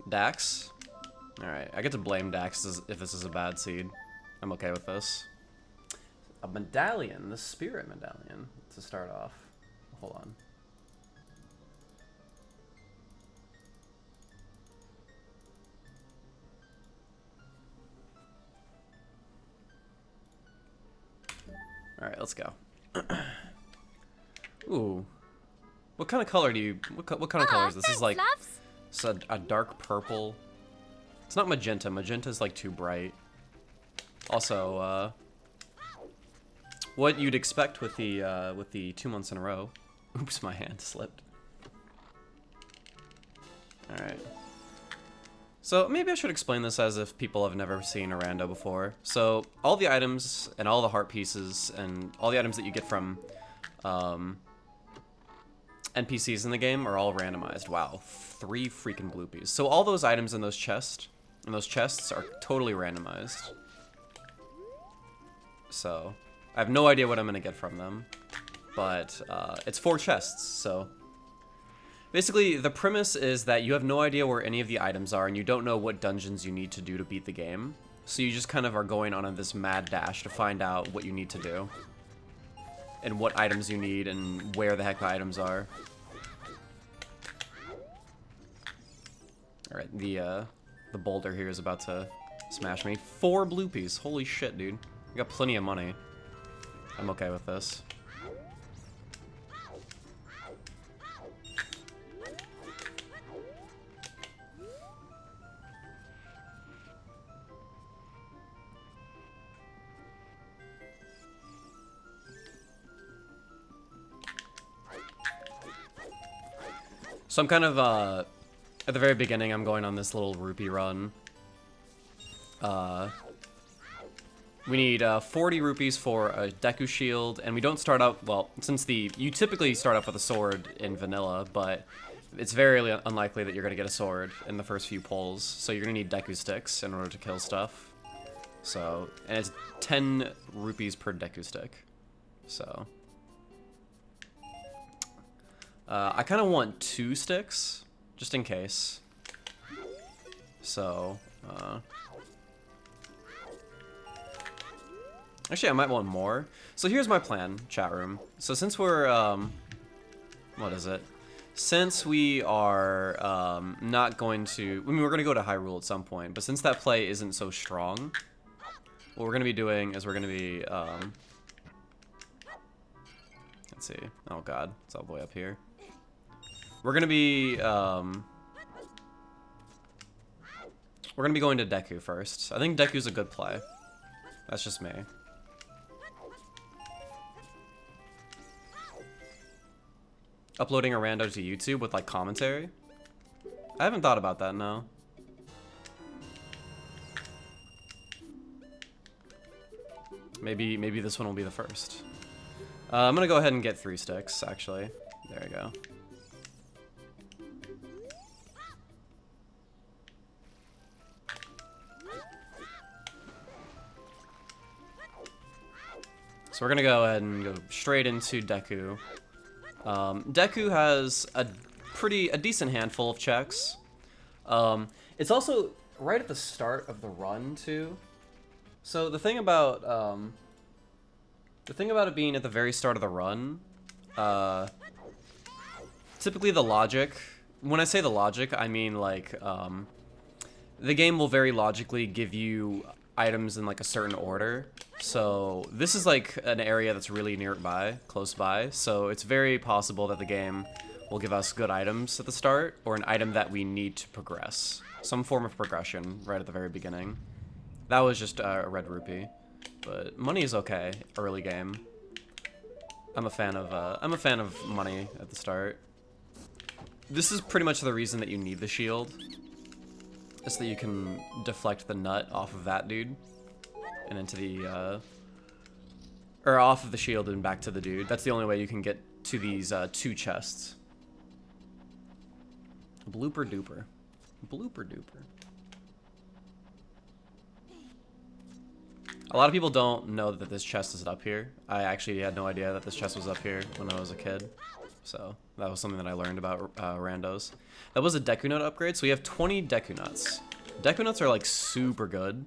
Dax. Alright, I get to blame Dax if this is a bad seed. I'm okay with this. A medallion, the spirit medallion, to start off. Hold on. Alright, let's go. Ooh. What kind of color do you... What kind of color is this? This is like... It's a dark purple. It's not magenta. Magenta's like too bright. Also, what you'd expect with the 2 months in a row. Oops, my hand slipped. Alright. So maybe I should explain this as if people have never seen a rando before. So all the items and all the heart pieces and all the items that you get from NPCs in the game are all randomized. Wow, 3 freaking bloopies. So all those items in those chests are totally randomized. So I have no idea what I'm gonna get from them, but it's 4 chests. So basically, the premise is that you have no idea where any of the items are, and you don't know what dungeons you need to do to beat the game. So you just kind of are going on this mad dash to find out what you need to do, and what items you need, and where the heck the items are. Alright, the boulder here is about to smash me. 4 bloopies. Holy shit, dude. I got plenty of money. I'm okay with this. So I'm kind of, at the very beginning, I'm going on this little rupee run. We need 40 rupees for a Deku shield, and we don't start out, well, since you typically start off with a sword in vanilla, but it's very unlikely that you're going to get a sword in the first few pulls, so you're going to need Deku sticks in order to kill stuff. So, and it's 10 rupees per Deku stick, so... I kind of want 2 sticks, just in case. So, actually, I might want more. So here's my plan, chat room. So since we're, what is it? Since we are, not going to... I mean, we're going to go to Hyrule at some point, but since that play isn't so strong, what we're going to be doing is we're going to be, let's see. Oh god, it's all the way up here. We're gonna be going to Deku first. I think Deku's a good play. That's just me. Uploading a rando to YouTube with like commentary? I haven't thought about that, no. Maybe this one will be the first. I'm gonna go ahead and get 3 sticks, actually. There we go. So we're gonna go ahead and go straight into Deku. Deku has a decent handful of checks. It's also right at the start of the run too. So the thing about it being at the very start of the run, typically the logic. When I say the logic, I mean like the game will very logically give you items in like a certain order. So this is like an area that's really nearby, close by, so it's very possible that the game will give us good items at the start, or an item that we need to progress. Some form of progression right at the very beginning. That was just a red rupee, but money is okay, early game. I'm a fan of money at the start. This is pretty much the reason that you need the shield, is that you can deflect the nut off of that dude and into the or off of the shield and back to the dude. That's the only way you can get to these 2 chests. Blooper duper. Blooper duper. A lot of people don't know that this chest is up here. I actually had no idea that this chest was up here when I was a kid. So that was something that I learned about randos. That was a Deku Nut upgrade, so we have 20 Deku Nuts. Deku Nuts are like super good.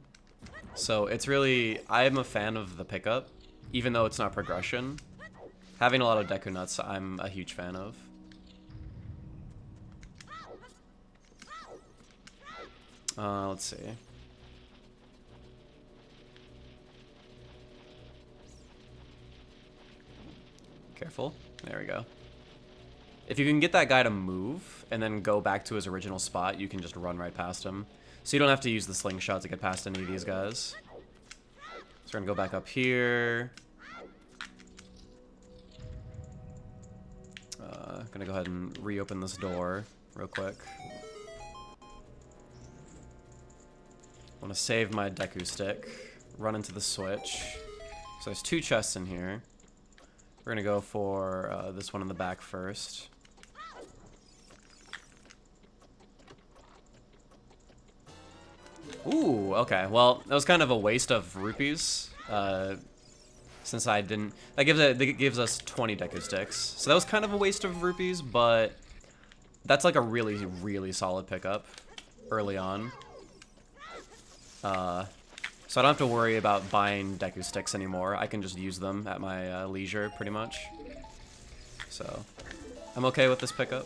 So it's really, I'm a fan of the pickup, even though it's not progression. Having a lot of Deku Nuts, I'm a huge fan of. Let's see. Careful. There we go. If you can get that guy to move and then go back to his original spot, you can just run right past him. So you don't have to use the slingshot to get past any of these guys. So we're gonna go back up here. Gonna go ahead and reopen this door real quick. Want to save my Deku stick. Run into the switch. So there's 2 chests in here. We're gonna go for this one in the back first. Ooh, okay. Well, that was kind of a waste of rupees. Since I didn't... That gives us 20 Deku sticks. So that was kind of a waste of rupees, but that's like a really, really solid pickup early on. So I don't have to worry about buying Deku sticks anymore. I can just use them at my leisure, pretty much. So I'm okay with this pickup.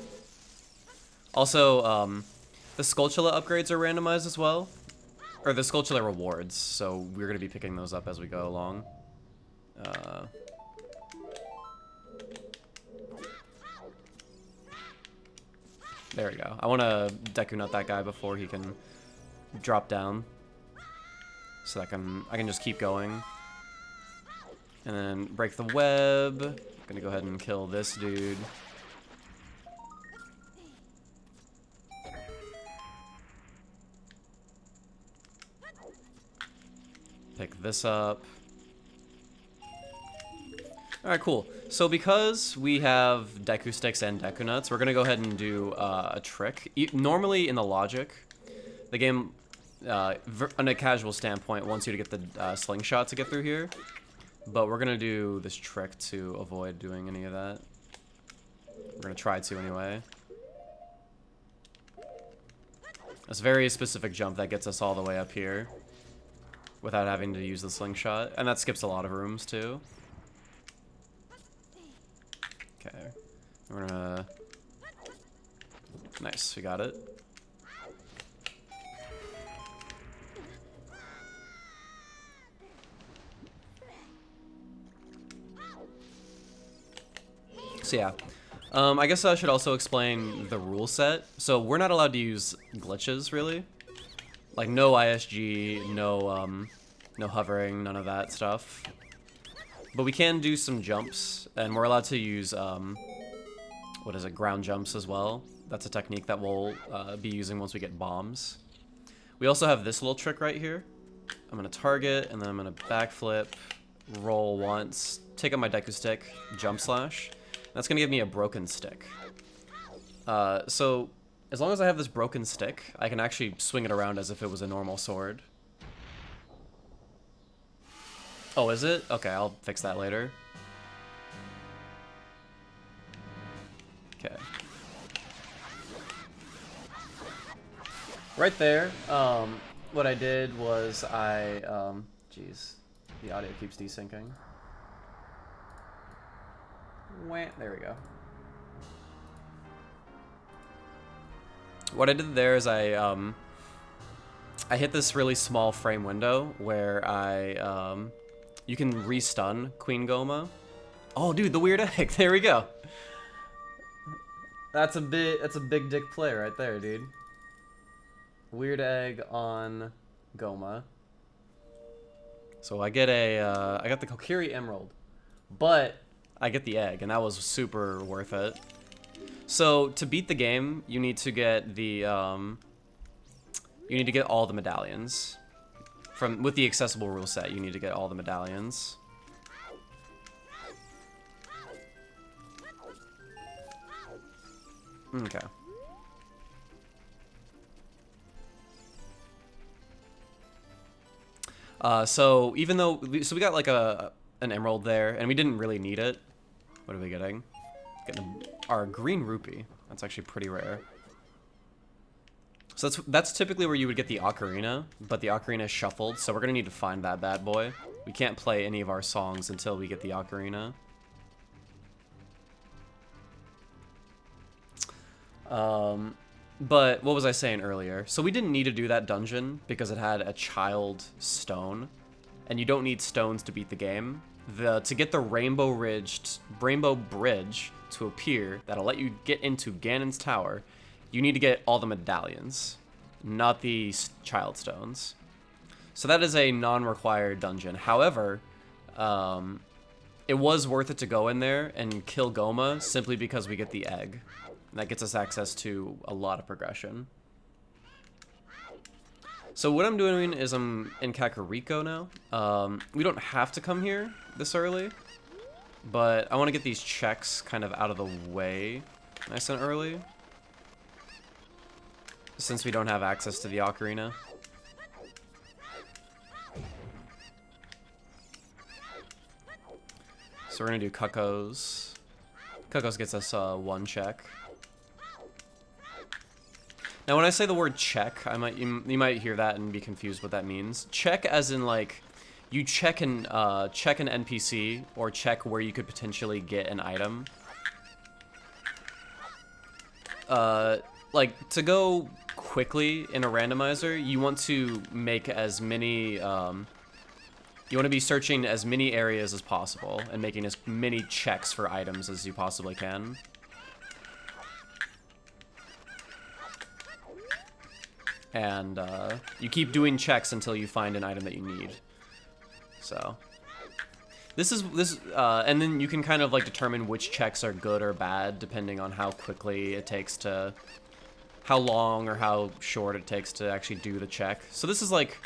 Also, the Skulltula upgrades are randomized as well. Or the Skulltula rewards, so we're going to be picking those up as we go along. There we go. I want to Deku Nut that guy before he can drop down. So that I can just keep going. And then break the web. Gonna go ahead and kill this dude. Pick this up. Alright, cool. So because we have Deku Sticks and Deku Nuts, we're gonna go ahead and do a trick. Normally in the logic, the game, on a casual standpoint, wants you to get the slingshot to get through here. But we're gonna do this trick to avoid doing any of that. We're gonna try to anyway. It's a very specific jump that gets us all the way up here without having to use the slingshot, and that skips a lot of rooms too. Okay, we're gonna... Nice, we got it. So yeah, I guess I should also explain the rule set. So we're not allowed to use glitches, really. Like no ISG, no hovering, none of that stuff. But we can do some jumps, and we're allowed to use, what is it, ground jumps as well. That's a technique that we'll be using once we get bombs. We also have this little trick right here. I'm gonna target, and then I'm gonna backflip, roll once, take out my Deku stick, jump slash. That's gonna give me a broken stick. So as long as I have this broken stick, I can actually swing it around as if it was a normal sword. Oh, is it? Okay, I'll fix that later. Okay. Right there, what I did was jeez, the audio keeps desyncing. There we go. What I did there is I hit this really small frame window where you can restun Queen Goma. Oh, dude, the weird egg. There we go. That's a big dick play right there, dude. Weird egg on Goma. So I get I got the Kokiri Emerald, but I get the egg, and that was super worth it. So to beat the game, you need to get the you need to get all the medallions. With the accessible rule set, you need to get all the medallions. Okay. So even though we got like an emerald there, and we didn't really need it. What are we getting? Getting are green rupee. That's actually pretty rare. So that's typically where you would get the ocarina, but the ocarina is shuffled, so we're gonna need to find that bad boy. We can't play any of our songs until we get the ocarina. But what was I saying earlier? So we didn't need to do that dungeon because it had a child stone, and you don't need stones to beat the game. To get the Rainbow Bridge to appear that'll let you get into Ganon's tower, you need to get all the medallions, not the child stones. So that is a non-required dungeon. However, it was worth it to go in there and kill Goma simply because we get the egg. And that gets us access to a lot of progression. So what I'm doing is I'm in Kakariko now. We don't have to come here this early, but I want to get these checks kind of out of the way nice and early, since we don't have access to the ocarina. So we're gonna do Cuckoos. Cuckoos gets us one check. Now, when I say the word check, you might hear that and be confused what that means. Check as in, like, you check an NPC or check where you could potentially get an item. Like, to go quickly in a randomizer, you want to make as many, you want to be searching as many areas as possible and making as many checks for items as you possibly can. And you keep doing checks until you find an item that you need. So and then you can kind of like determine which checks are good or bad depending on how quickly it takes to, how long or how short it takes to actually do the check. So this is like,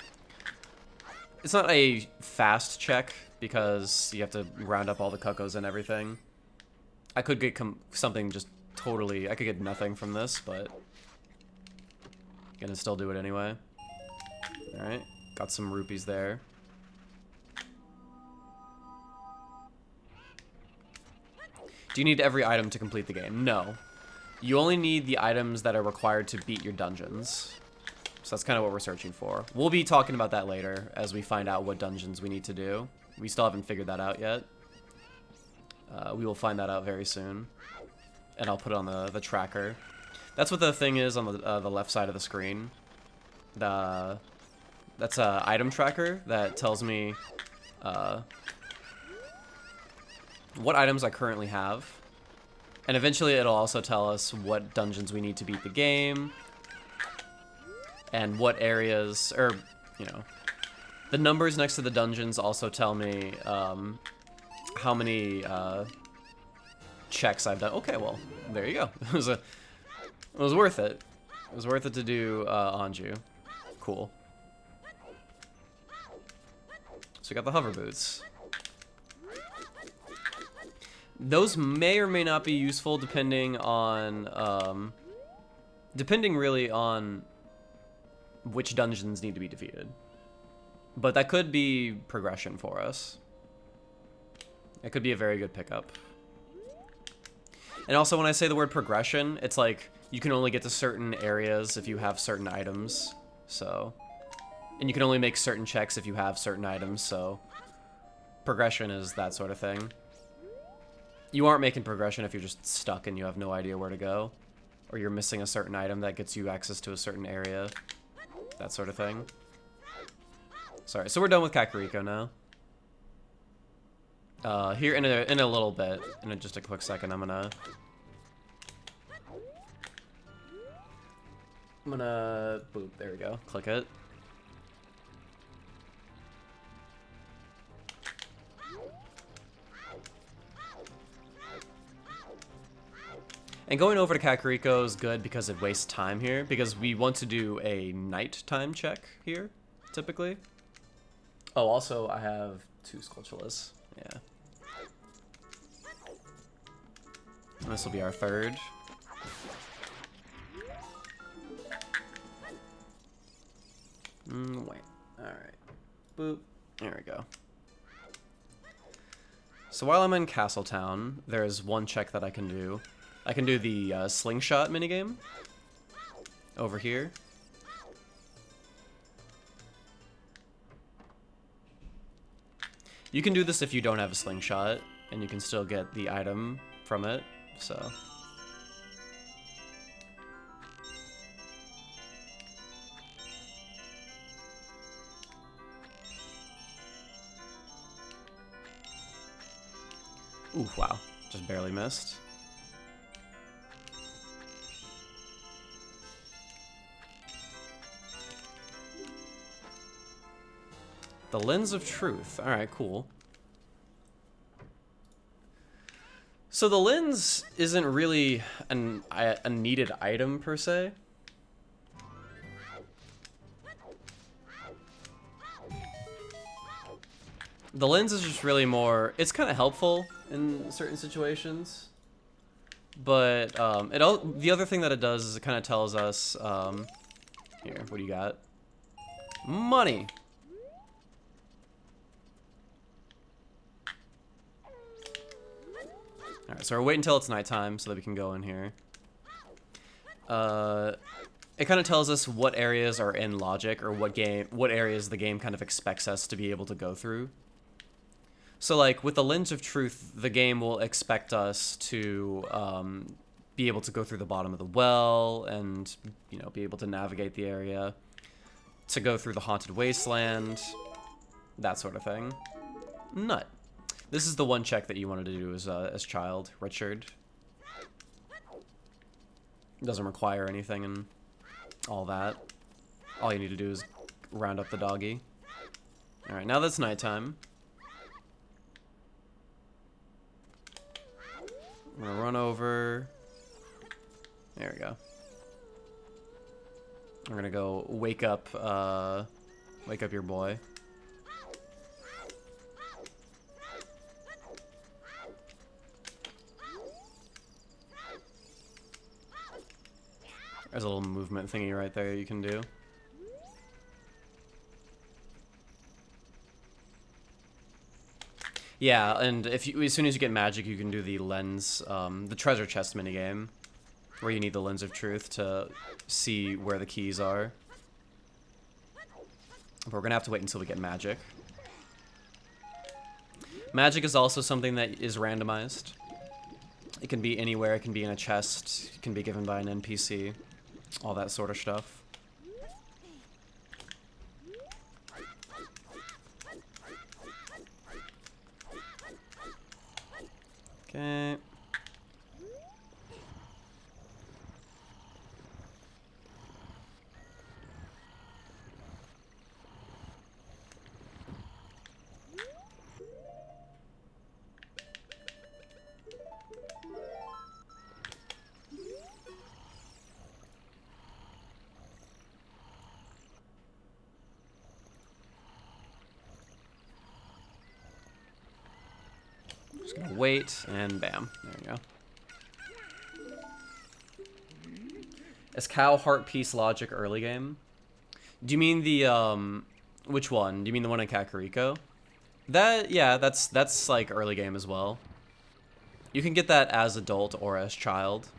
it's not a fast check because you have to round up all the cuckoos and everything. I could get something just totally, I could get nothing from this, but gonna still do it anyway. Alright, got some rupees there. Do you need every item to complete the game? No. You only need the items that are required to beat your dungeons. So that's kind of what we're searching for. We'll be talking about that later as we find out what dungeons we need to do. We still haven't figured that out yet. We will find that out very soon. And I'll put it on the tracker. That's what the thing is on the left side of the screen. That's a item tracker that tells me what items I currently have. And eventually it'll also tell us what dungeons we need to beat the game. And what areas, or, you know, the numbers next to the dungeons also tell me how many checks I've done. Okay, well, there you go. It was worth it. It was worth it to do Anju. Cool. So we got the hover boots. Those may or may not be useful depending on, depending really on which dungeons need to be defeated. But that could be progression for us. It could be a very good pickup. And also when I say the word progression, it's like you can only get to certain areas if you have certain items, so. And you can only make certain checks if you have certain items, so. Progression is that sort of thing. You aren't making progression if you're just stuck and you have no idea where to go. Or you're missing a certain item that gets you access to a certain area. That sort of thing. Sorry, so we're done with Kakariko now. Here in a little bit, in just a quick second, I'm gonna boop, there we go, click it. And going over to Kakariko is good because it wastes time here, because we want to do a nighttime check here, typically. Oh, also, I have 2 Skulltulas. Yeah. And this will be our 3rd. Wait. Alright. Boop. There we go. So while I'm in Castletown, there's one check that I can do. I can do the slingshot minigame over here. You can do this if you don't have a slingshot, and you can still get the item from it, so. Ooh, wow. Just barely missed. The Lens of Truth. Alright, cool. So the lens isn't really a needed item, per se. The lens is just really more... It's kind of helpful in certain situations. But the other thing that it does is it kind of tells us... here, what do you got? Money! Alright, so we're waiting until it's nighttime so that we can go in here. It kind of tells us what areas are in logic, or what areas the game kind of expects us to be able to go through. So, like, with the Lens of Truth, the game will expect us to be able to go through the bottom of the well and, you know, be able to navigate the area, to go through the Haunted Wasteland, that sort of thing. Nut. This is the one check that you wanted to do as child, Richard. Doesn't require anything and all that. All you need to do is round up the doggy. Alright, now that's nighttime. I'm gonna run over. There we go. I'm gonna go wake up your boy. There's a little movement thingy right there you can do. Yeah, and as soon as you get magic, you can do the lens, the treasure chest minigame, where you need the Lens of Truth to see where the keys are. But we're gonna have to wait until we get magic. Magic is also something that is randomized. It can be anywhere, it can be in a chest, it can be given by an NPC, all that sort of stuff. Okay. Just gonna wait, and bam. There we go. Is Cow Heart Piece Logic early game? Do you mean the, which one? Do you mean the one in Kakariko? Yeah, that's like early game as well. You can get that as adult or as child.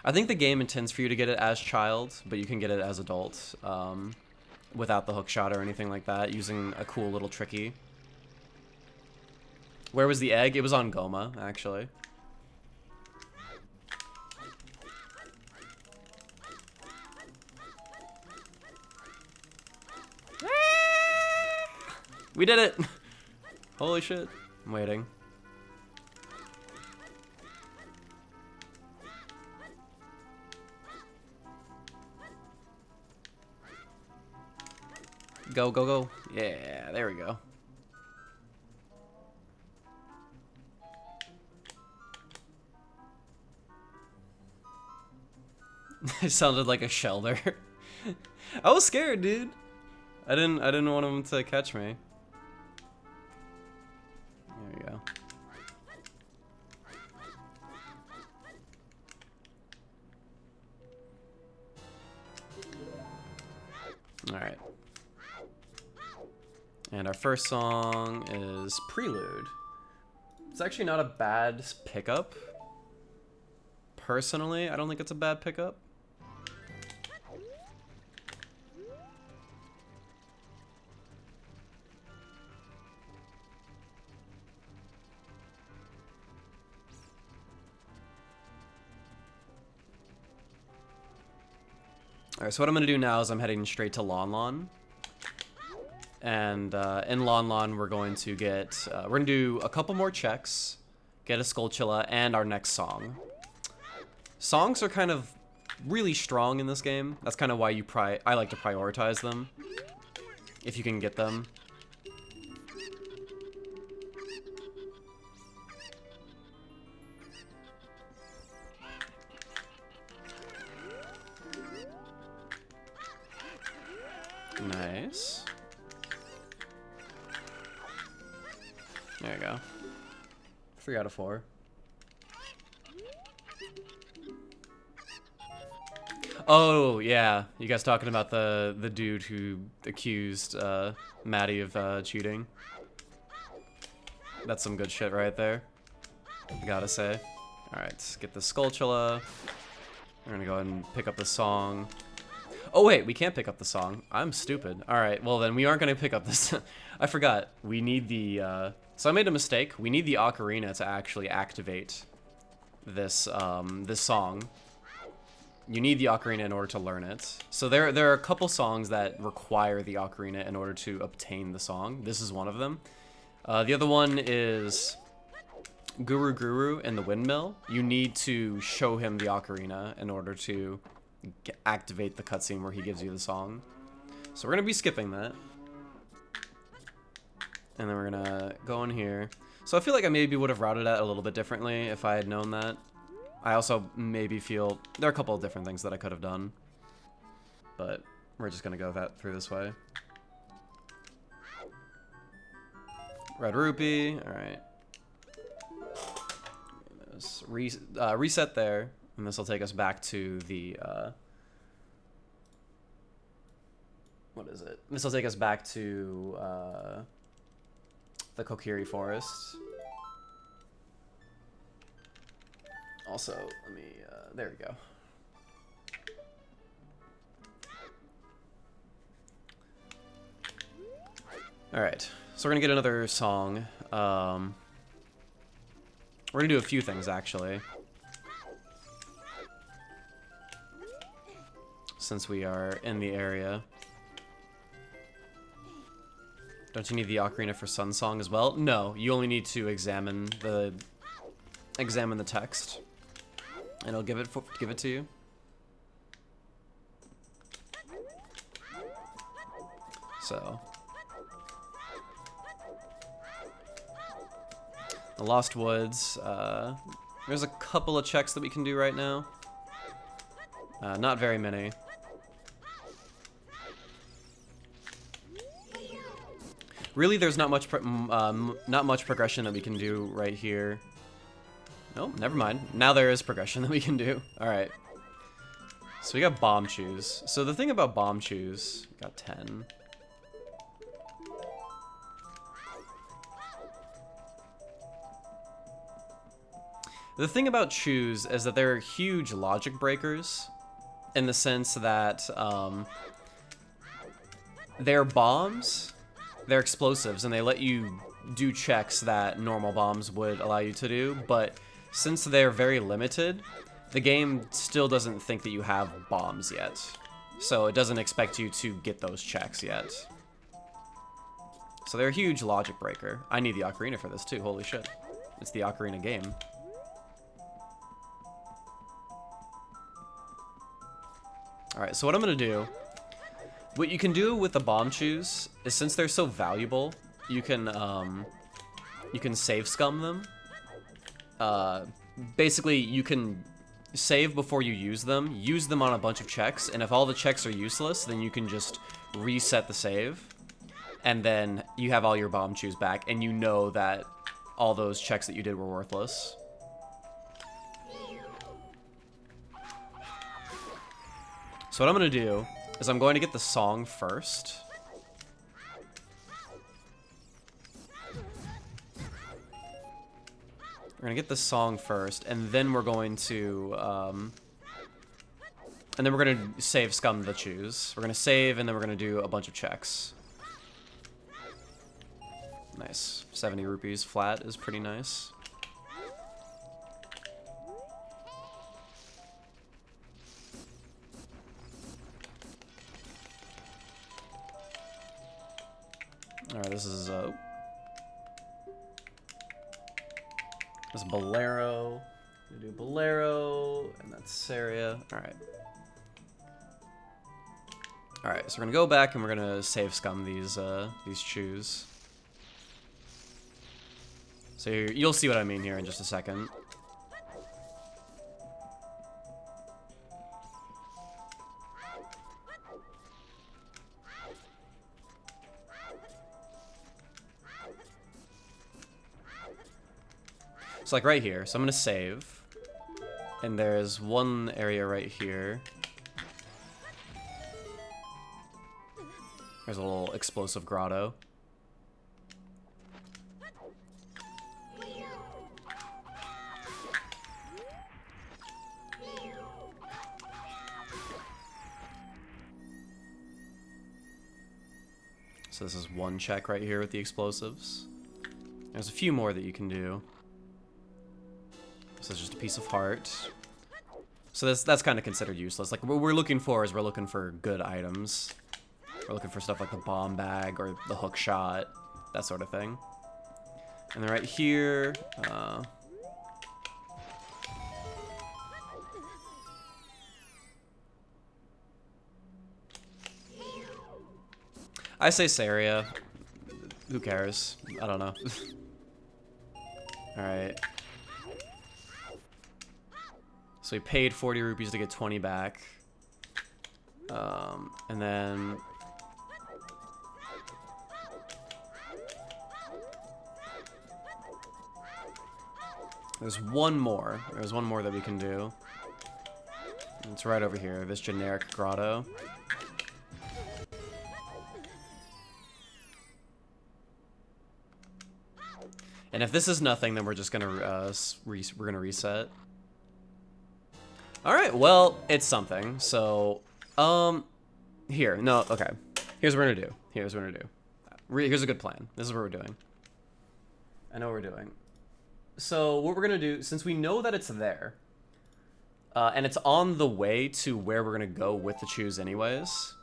I think the game intends for you to get it as child, but you can get it as adult, without the hookshot or anything like that, using a cool little tricky. Where was the egg? It was on Goma, actually. We did it! Holy shit. I'm waiting. Go, go, go. Yeah, there we go. It sounded like a shelter. I was scared, dude. I didn't want him to catch me. There we go. Alright. And our first song is Prelude. It's actually not a bad pickup, personally, I don't think it's a bad pickup. Alright, so what I'm going to do now is I'm heading straight to Lon Lon. And in Lon Lon, we're going to get... we're going to do a couple more checks, get a Skulltula, and our next song. Songs are kind of really strong in this game. That's kind of why I like to prioritize them, if you can get them. Nice. There you go. 3 out of 4. Oh, yeah. You guys talking about the dude who accused Maddie of cheating? That's some good shit right there. Gotta say. Alright, let's get the Skulltula. We're gonna go ahead and pick up the song. Oh wait, we can't pick up the song. I'm stupid. Alright, well then we aren't gonna pick up this. I forgot. We need the, so I made a mistake. We need the Ocarina to actually activate this, this song. You need the Ocarina in order to learn it. So there are a couple songs that require the Ocarina in order to obtain the song. This is one of them. The other one is Guru in the Windmill. You need to show him the Ocarina in order to activate the cutscene where he gives you the song. So we're gonna be skipping that. And then we're gonna go in here. So I feel like I maybe would have routed that a little bit differently if I had known that. I also maybe feel there are a couple of different things that I could have done. But we're just gonna go through this way. Red rupee, alright. Reset there. And this will take us back to the, what is it? This will take us back to, the Kokiri Forest. Also, let me, there we go. Alright, so we're gonna get another song. We're gonna do a few things, actually. Since we are in the area. Don't you need the Ocarina for Sun Song as well? No, you only need to examine the text, and it'll give it to you. So the Lost Woods. There's a couple of checks that we can do right now. Not very many. Really, there's not much progression that we can do right here. No, never mind. Now there is progression that we can do. All right. So we got bomb chews. So the thing about bomb chews, got 10. The thing about chews is that they're huge logic breakers, in the sense that they're bombs. They're explosives, and they let you do checks that normal bombs would allow you to do, but since they're very limited, the game still doesn't think that you have bombs yet. So it doesn't expect you to get those checks yet. So they're a huge logic breaker. I need the Ocarina for this too, holy shit. It's the Ocarina game. Alright, so what I'm gonna do, what you can do with the bomb chews is, since they're so valuable, you can save scum them. Basically, you can save before you use them on a bunch of checks, and if all the checks are useless, then you can just reset the save, and then you have all your bomb chews back, and you know that all those checks that you did were worthless. So what I'm going to do is I'm going to get the song first. We're gonna get this song first, and then we're going to, and then we're gonna save scum the choose. We're gonna save, and then we're gonna do a bunch of checks. Nice. 70 rupees flat is pretty nice. Alright, this is Bolero. We do Bolero, and that's Saria. Alright. Alright, so we're gonna go back and we're gonna save scum these chews. So you'll see what I mean here in just a second. So like right here, so I'm gonna save, and there's one area right here. There's a little explosive grotto. So this is one check right here with the explosives. There's a few more that you can do. This is just a piece of heart. So that's kind of considered useless. Like, what we're looking for is we're looking for good items. We're looking for stuff like the bomb bag or the hook shot, that sort of thing. And then right here, I say Saria. Who cares? I don't know. Alright. So we paid 40 rupees to get 20 back. And then... There's one more. There's one more that we can do. It's right over here, this generic grotto. And if this is nothing, then we're just gonna we're gonna reset. All right, well, it's something. So, here, no, okay. Here's what we're gonna do. Here's what we're gonna do. Here's a good plan. This is what we're doing. I know what we're doing. So what we're gonna do, since we know that it's there, and it's on the way to where we're gonna go with the chews anyways,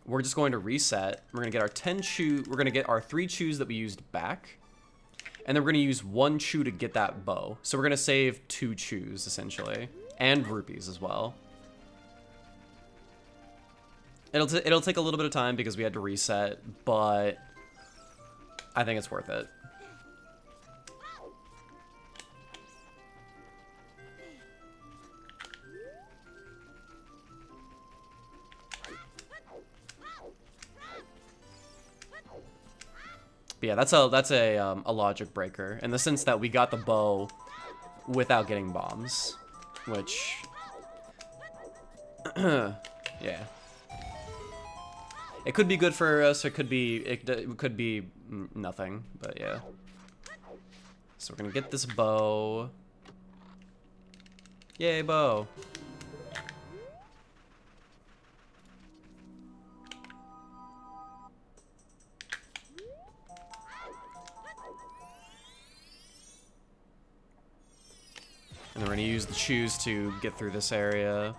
we're just going to reset. We're gonna get our 10 chew. We're gonna get our 3 chews that we used back. And then we're going to use 1 chew to get that bow. So we're going to save 2 chews, essentially. And rupees as well. It'll take a little bit of time because we had to reset, but I think it's worth it. But yeah, that's a logic breaker in the sense that we got the bow without getting bombs, which yeah, it could be good for us. It could be nothing, but yeah. So we're gonna get this bow. Yay, bow! And then we're going to use the chews to get through this area.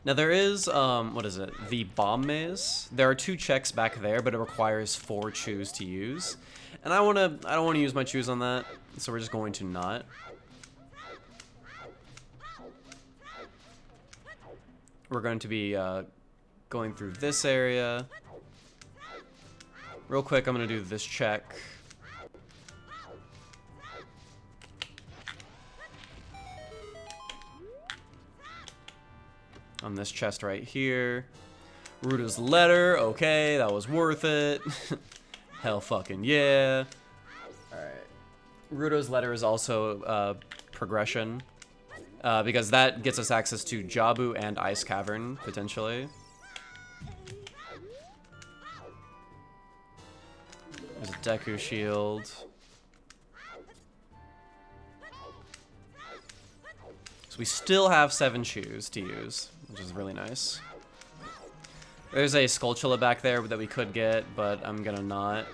Now there is, what is it? The bomb maze. There are 2 checks back there, but it requires 4 chews to use. And I don't want to use my chews on that, so we're just going to not. We're going to be going through this area. Real quick, I'm going to do this check. On this chest right here. Gerudo's letter. Okay, that was worth it. Hell fucking yeah. Alright. Gerudo's letter is also progression. Because that gets us access to Jabu and Ice Cavern, potentially. Deku shield. So we still have 7 shoes to use, which is really nice. There's a Skulltula back there that we could get, but I'm gonna not.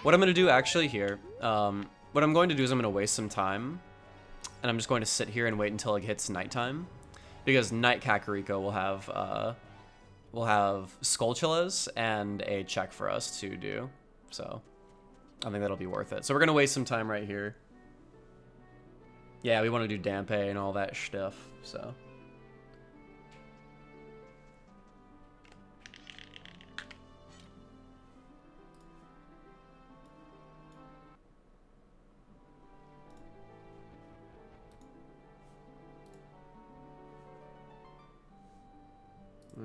What I'm gonna do actually here, what I'm going to do is I'm gonna waste some time, and I'm just going to sit here and wait until it hits nighttime, because Night Kakariko will have Skulltulas and a check for us to do, so I think that'll be worth it. So we're gonna waste some time right here. Yeah, we want to do Dampe and all that stuff, so.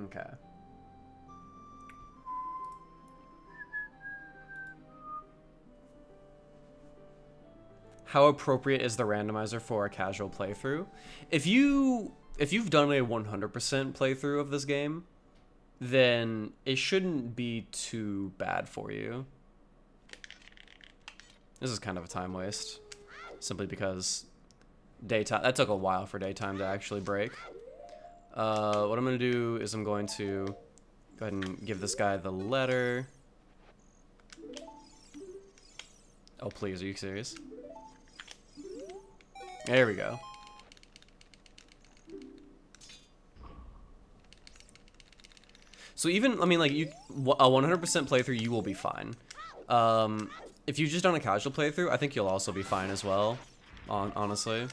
Okay. How appropriate is the randomizer for a casual playthrough? If you've done a 100% playthrough of this game, then it shouldn't be too bad for you. This is kind of a time waste, simply because daytime, that took a while for daytime to actually break. What I'm gonna do is I'm going to go ahead and give this guy the letter. Oh please, are you serious? There we go. So even, I mean, like, a 100% playthrough, you will be fine. If you've just done a casual playthrough, I think you'll also be fine as well, honestly.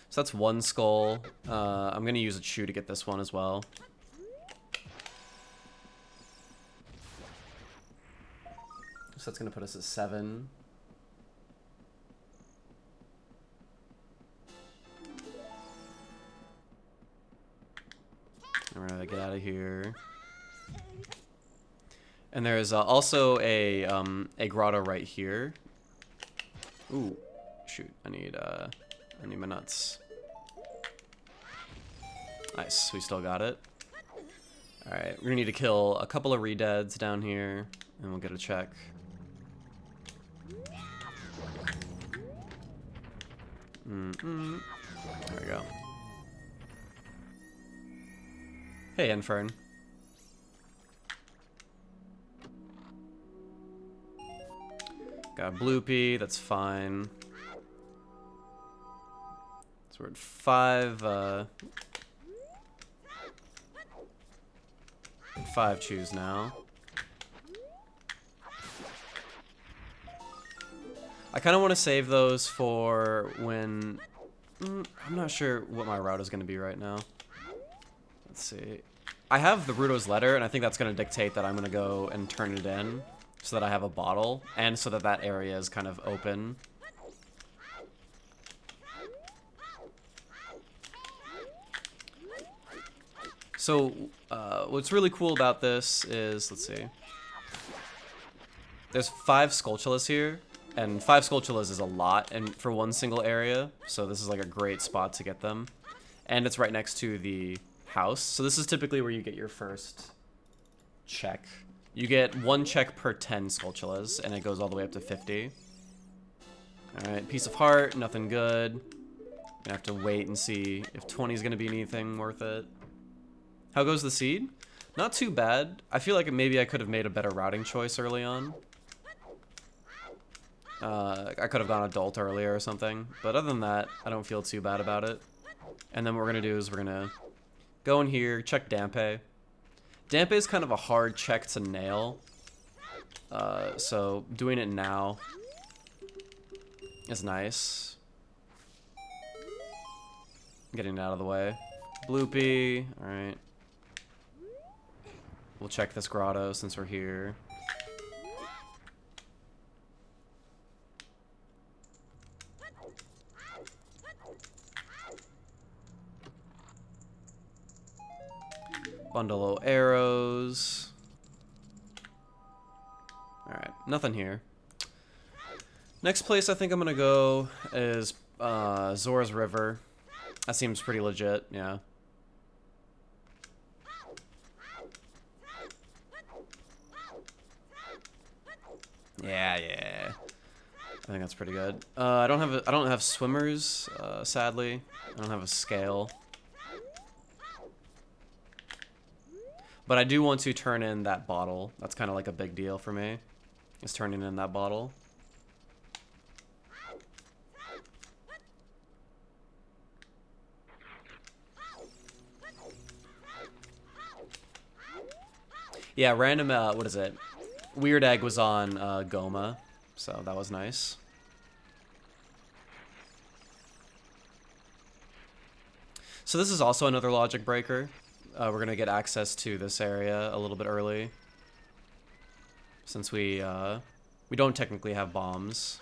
So that's one skull. I'm gonna use a shoe to get this one as well. So that's gonna put us at 7. We're gonna get out of here. And there's also a grotto right here. Ooh, shoot! I need my nuts. Nice, we still got it. All right, we're gonna need to kill a couple of re-deads down here, and we'll get a check. There we go. Hey, Infern. Got a Bloopy, that's fine. So we're at 5 chews now. I kind of want to save those for when... I'm not sure what my route is going to be right now. Let's see. I have the Gerudo's letter, and I think that's going to dictate that I'm going to go and turn it in so that I have a bottle, and so that that area is kind of open. So, what's really cool about this is, let's see. There's 5 Skulltulas here. And 5 Skulltulas is a lot and for one single area, so this is like a great spot to get them. And it's right next to the house, so this is typically where you get your first check. You get 1 check per 10 Skulltulas, and it goes all the way up to 50. Alright, Piece of Heart, nothing good. Gonna have to wait and see if 20 is gonna be anything worth it. How goes the seed? Not too bad. I feel like maybe I could have made a better routing choice early on. I could have gone adult earlier or something, but other than that, I don't feel too bad about it. And then what we're gonna do is we're gonna go in here, check Dampe. Dampe is kind of a hard check to nail, so doing it now is nice. Getting it out of the way. Bloopy, alright. We'll check this grotto since we're here. Bundle of arrows. Alright, nothing here. Next place I think I'm gonna go is Zora's River. That seems pretty legit, yeah. Yeah. I think that's pretty good. I don't have swimmers, sadly. I don't have a scale. But I do want to turn in that bottle. That's kind of like a big deal for me. Is turning in that bottle. Yeah, random, what is it? Weird Egg was on Goma, so that was nice. So this is also another logic breaker. We're gonna get access to this area a little bit early, since we don't technically have bombs.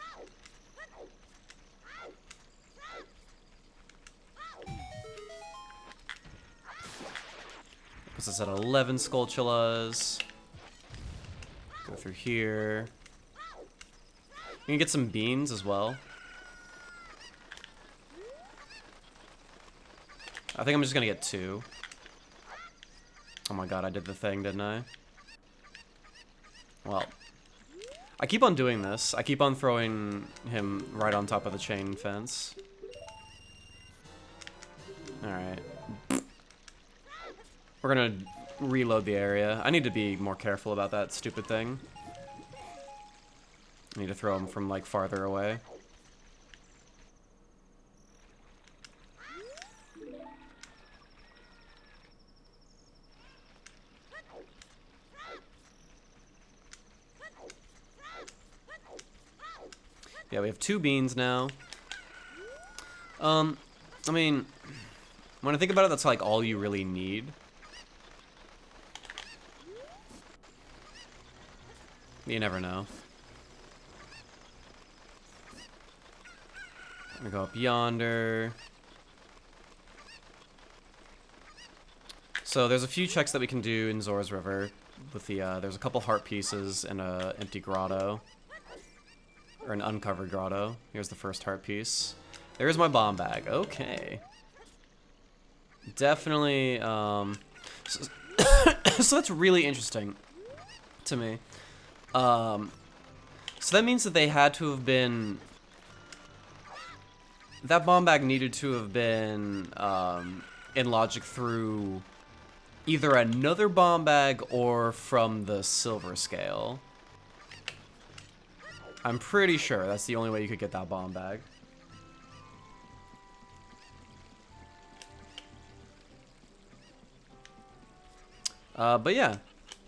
Puts us at 11 Skulltulas. Go through here. You can get some beans as well. I think I'm just gonna get 2. Oh my god, I did the thing, didn't I? Well, I keep on doing this. I keep on throwing him right on top of the chain fence. Alright. We're gonna reload the area. I need to be more careful about that stupid thing. I need to throw him from, like, farther away. Yeah, we have 2 beans now. I mean, when I think about it, that's like all you really need. You never know. I'm gonna go up yonder. So there's a few checks that we can do in Zora's River. With the there's a couple heart pieces and a empty grotto. Or an uncovered grotto. Here's the first heart piece. There's my bomb bag. Okay. Definitely, so, so that's really interesting to me. So that means that they had to have been... That bomb bag needed to have been, in logic through either another bomb bag or from the silver scale. I'm pretty sure that's the only way you could get that bomb bag. But yeah,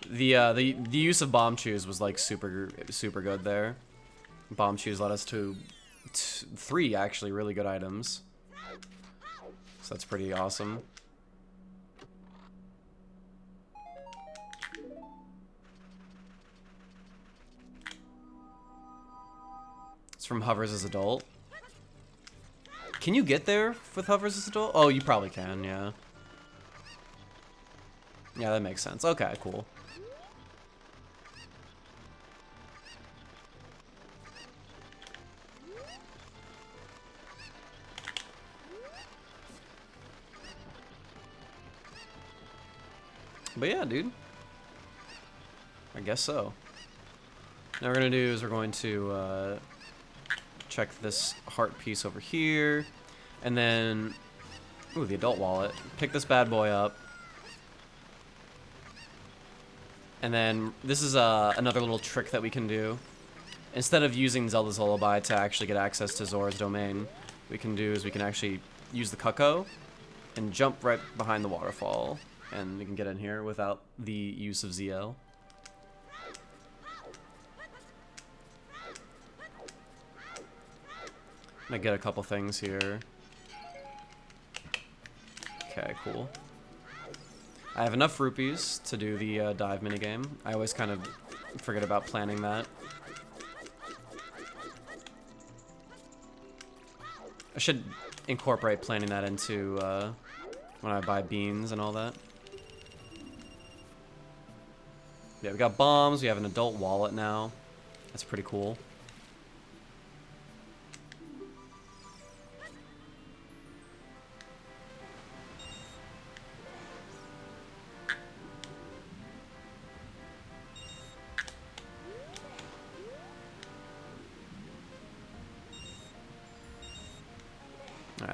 the use of bomb chews was like super good there. Bomb chews led us to 3 actually really good items, so that's pretty awesome. It's from Hovers as Adult. Can you get there with Hovers as Adult? Oh, you probably can, yeah. Yeah, that makes sense. Okay, cool. But yeah, dude. I guess so. Now what we're gonna do is we're going to check this heart piece over here, and then, ooh, the adult wallet. Pick this bad boy up. And then this is another little trick that we can do. Instead of using Zelda's Lullaby to actually get access to Zora's domain, we can do is we can actually use the Cucco and jump right behind the waterfall, and we can get in here without the use of ZL. I'm gonna get a couple things here. Okay, cool. I have enough rupees to do the dive minigame. I always kind of forget about planning that. I should incorporate planning that into when I buy beans and all that. Yeah, we got bombs. We have an adult wallet now. That's pretty cool.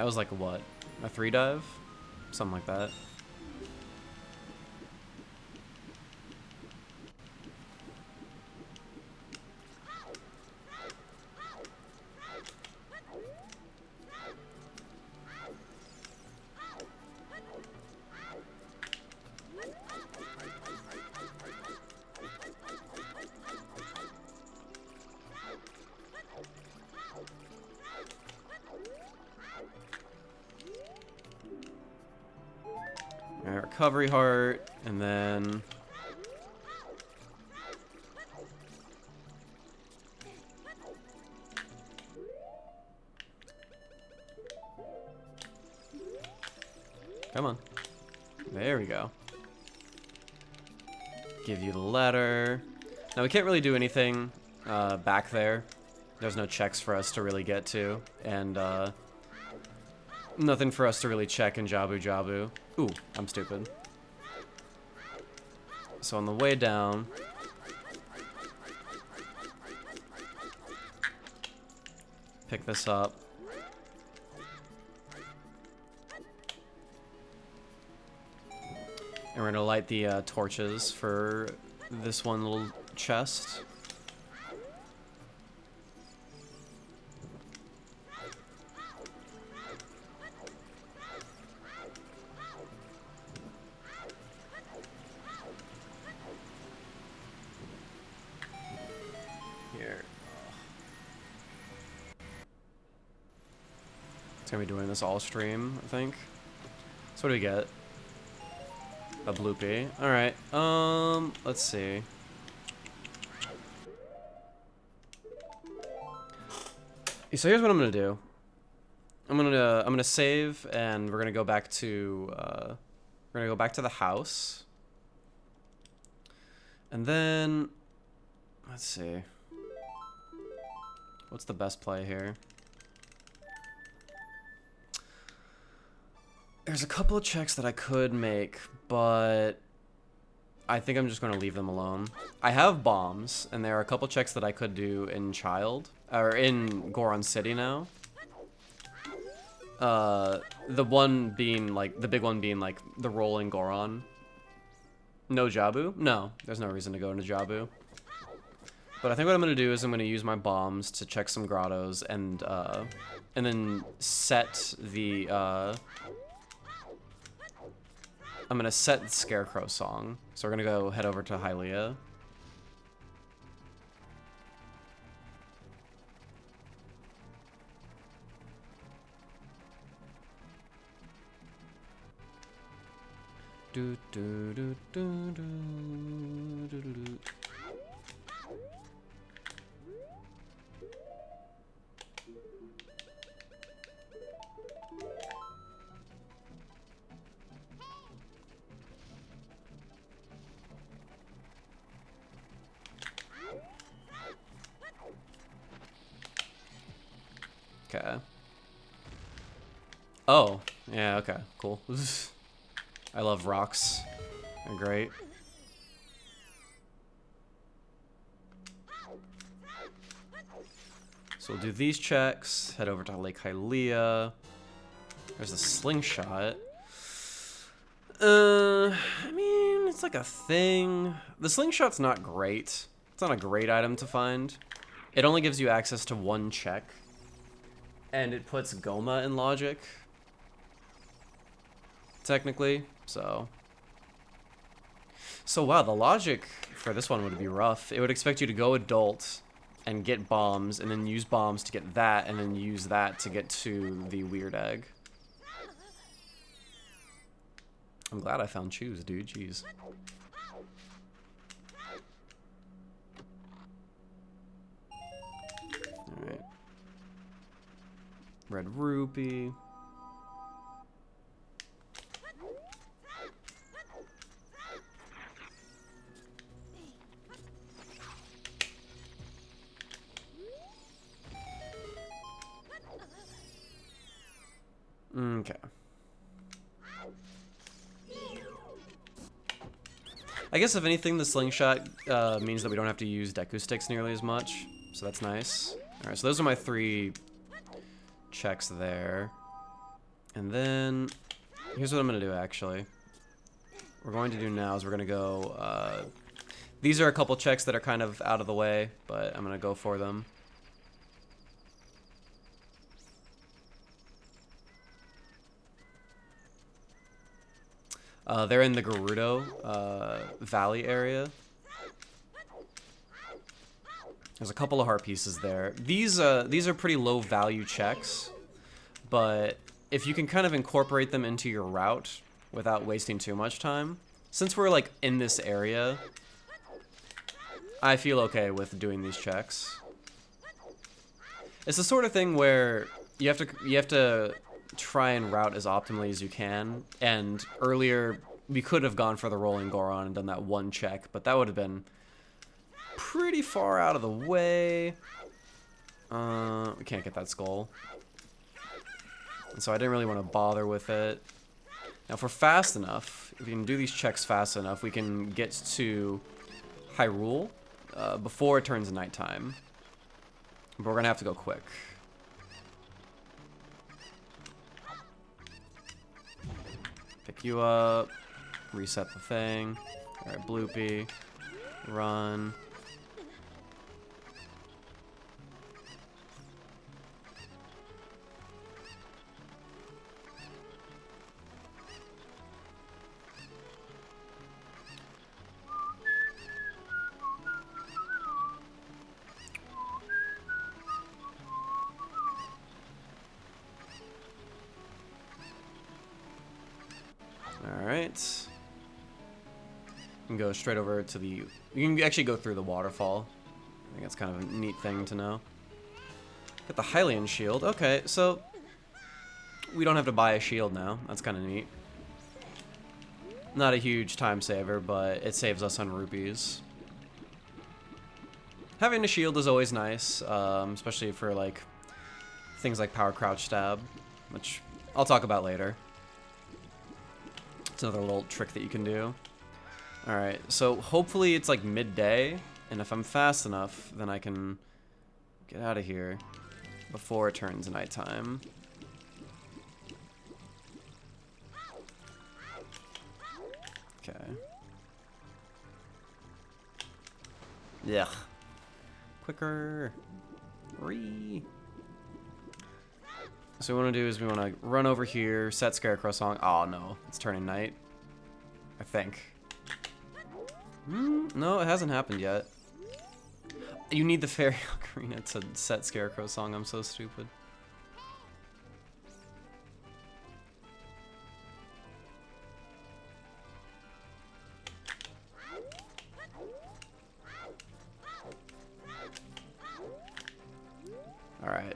was like what? A 3 dive? Something like that. Alright, recovery heart, and then... Come on. There we go. Give you the letter. Now we can't really do anything back there. There's no checks for us to really get to, and nothing for us to really check in Jabu Jabu. Ooh, I'm stupid. So on the way down, pick this up. And we're gonna light the torches for this one little chest. Here. It's gonna be doing this all stream, I think. So what do we get? A bloopy. Alright, let's see. So here's what I'm gonna do. I'm gonna save, and we're gonna go back to the house. And then let's see. What's the best play here? There's a couple of checks that I could make, but I think I'm just going to leave them alone. I have bombs, and there are a couple checks that I could do in in Goron City now. The one being like, the big one being like the rolling Goron. No Jabu? No, there's no reason to go into Jabu. But I think what I'm going to do is I'm going to use my bombs to check some grottos and then set the, I'm gonna set the Scarecrow song. So we're gonna go head over to Hylia. Do do do do do do do do. Okay. Oh, yeah, okay, cool. I love rocks. They're great. So we'll do these checks, head over to Lake Hylia. There's a slingshot. I mean, it's like a thing. The slingshot's not great. It's not a great item to find. It only gives you access to one check. And it puts Goma in logic, technically, so wow, the logic for this one would be rough. It would expect you to go adult and get bombs, and then use bombs to get that, and then use that to get to the weird egg. I'm glad I found choose, dude, jeez. Alright. Red rupee. Okay. I guess if anything, the slingshot means that we don't have to use Deku sticks nearly as much, so that's nice. Alright, so those are my 3 checks there. And then, here's what I'm going to do, actually. What we're going to do now is we're going to go, these are a couple checks that are kind of out of the way, but I'm going to go for them. They're in the Gerudo Valley area. There's a couple of heart pieces there. These are pretty low value checks, but if you can kind of incorporate them into your route without wasting too much time, since we're like in this area, I feel okay with doing these checks. It's the sort of thing where you have to try and route as optimally as you can, and earlier we could have gone for the rolling Goron and done that one check, but that would have been pretty far out of the way. We can't get that skull, and so I didn't really want to bother with it. Now if we're fast enough, if we can do these checks fast enough, we can get to Hyrule before it turns nighttime, but we're gonna have to go quick. Pick you up, reset the thing. Alright, Bloopy, run. Alright. You can go straight over to the... You can actually go through the waterfall. I think that's kind of a neat thing to know. Get the Hylian shield. Okay, so... we don't have to buy a shield now. That's kind of neat. Not a huge time saver, but it saves us on rupees. Having a shield is always nice, especially for like things like power crouch stab, which I'll talk about later. It's another little trick that you can do. Alright, so hopefully it's like midday, and if I'm fast enough, then I can get out of here before it turns nighttime. Okay. Yeah. Quicker. Ree. So what we want to do is we want to run over here, set Scarecrow song. Oh no, it's turning night. I think. No, it hasn't happened yet. You need the fairy ocarina to set Scarecrow song. I'm so stupid. Alright.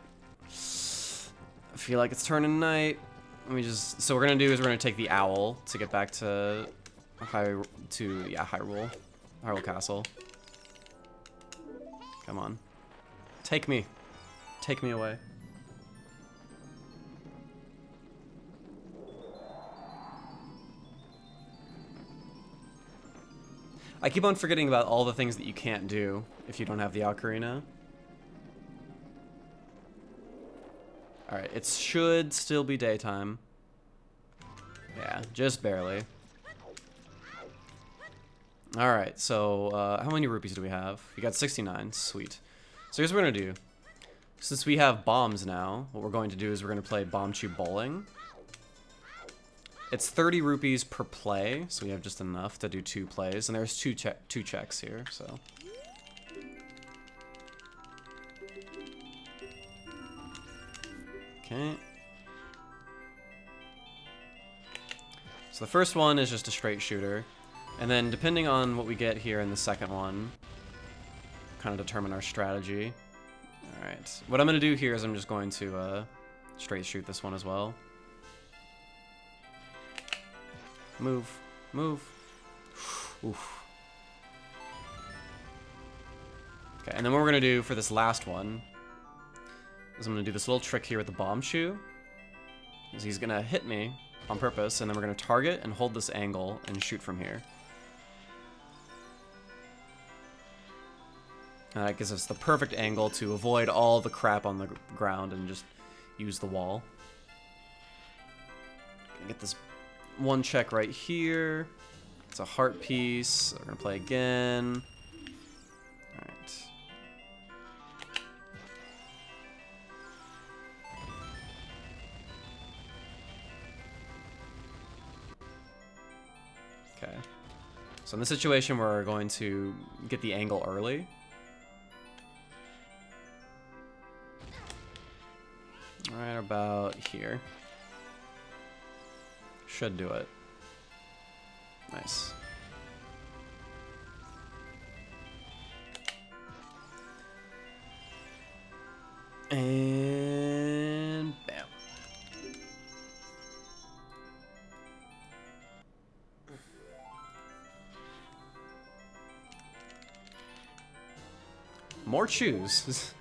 I feel like it's turning night. Let me just... So what we're gonna do is we're gonna take the owl to get back to Hyrule Castle. Come on. Take me. Take me away. I keep on forgetting about all the things that you can't do if you don't have the ocarina. Alright, it should still be daytime. Yeah, just barely. Alright, so how many rupees do we have? We got 69, sweet. So here's what we're gonna do. Since we have bombs now, what we're going to do is we're gonna play Bomb Chew Bowling. It's 30 rupees per play, so we have just enough to do 2 plays, and there's two checks here, so. Okay. So the first one is just a straight shooter, and then depending on what we get here in the second one, kind of determine our strategy. Alright, what I'm going to do here is I'm just going to straight shoot this one as well. Move. Move. Oof. Okay, and then what we're going to do for this last one is I'm going to do this little trick here with the bomb shoe. Is he's going to hit me on purpose, and then we're going to target and hold this angle and shoot from here. And that gives us the perfect angle to avoid all the crap on the ground and just use the wall. Get this one check right here. It's a heart piece. So we're gonna play again. All right. Okay. So in this situation, we're going to get the angle early. Right about here. Should do it. Nice. And bam. More chews.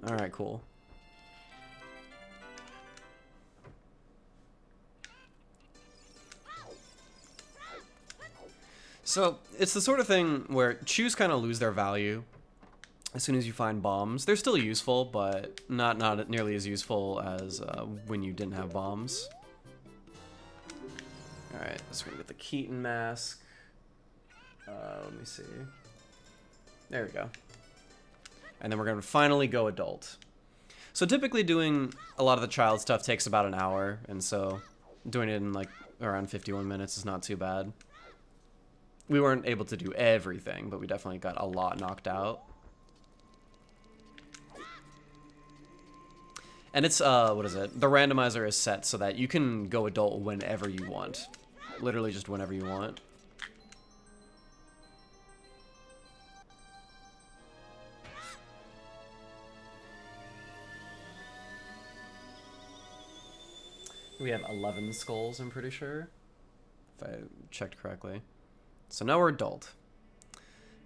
All right, cool. So, it's the sort of thing where chews kind of lose their value as soon as you find bombs. They're still useful, but not nearly as useful as when you didn't have bombs. Alright, so we're gonna get the Keaton mask. Let me see. There we go. And then we're gonna finally go adult. So typically doing a lot of the child stuff takes about an hour, and so doing it in like around 51 minutes is not too bad. We weren't able to do everything, but we definitely got a lot knocked out. And it's, what is it? The randomizer is set so that you can go adult whenever you want. Literally just whenever you want. We have 11 skulls, I'm pretty sure. If I checked correctly. So now we're adult.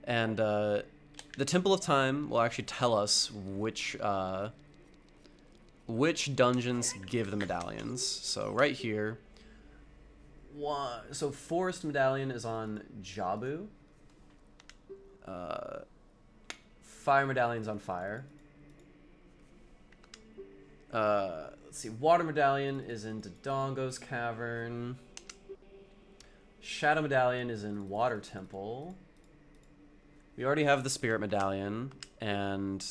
And the Temple of Time will actually tell us which dungeons give the medallions. So right here, so Forest Medallion is on Jabu. Fire Medallion's on Fire. Let's see, Water Medallion is in Dodongo's Cavern. Shadow Medallion is in Water Temple. We already have the Spirit Medallion, and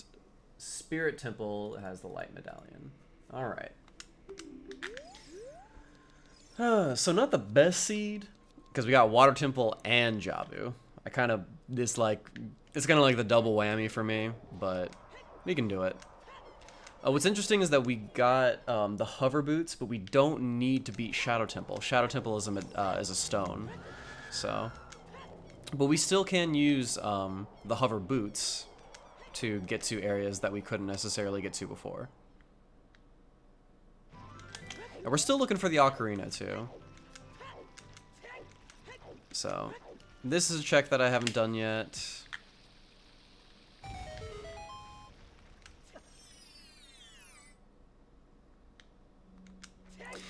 Spirit Temple has the Light Medallion. Alright. So not the best seed, because we got Water Temple and Jabu. I kind of dislike, it's kind of like the double whammy for me, but we can do it. What's interesting is that we got the hover boots, but we don't need to beat Shadow Temple. Shadow Temple is a stone, so. But we still can use the hover boots to get to areas that we couldn't necessarily get to before. And we're still looking for the Ocarina too. So, this is a check that I haven't done yet.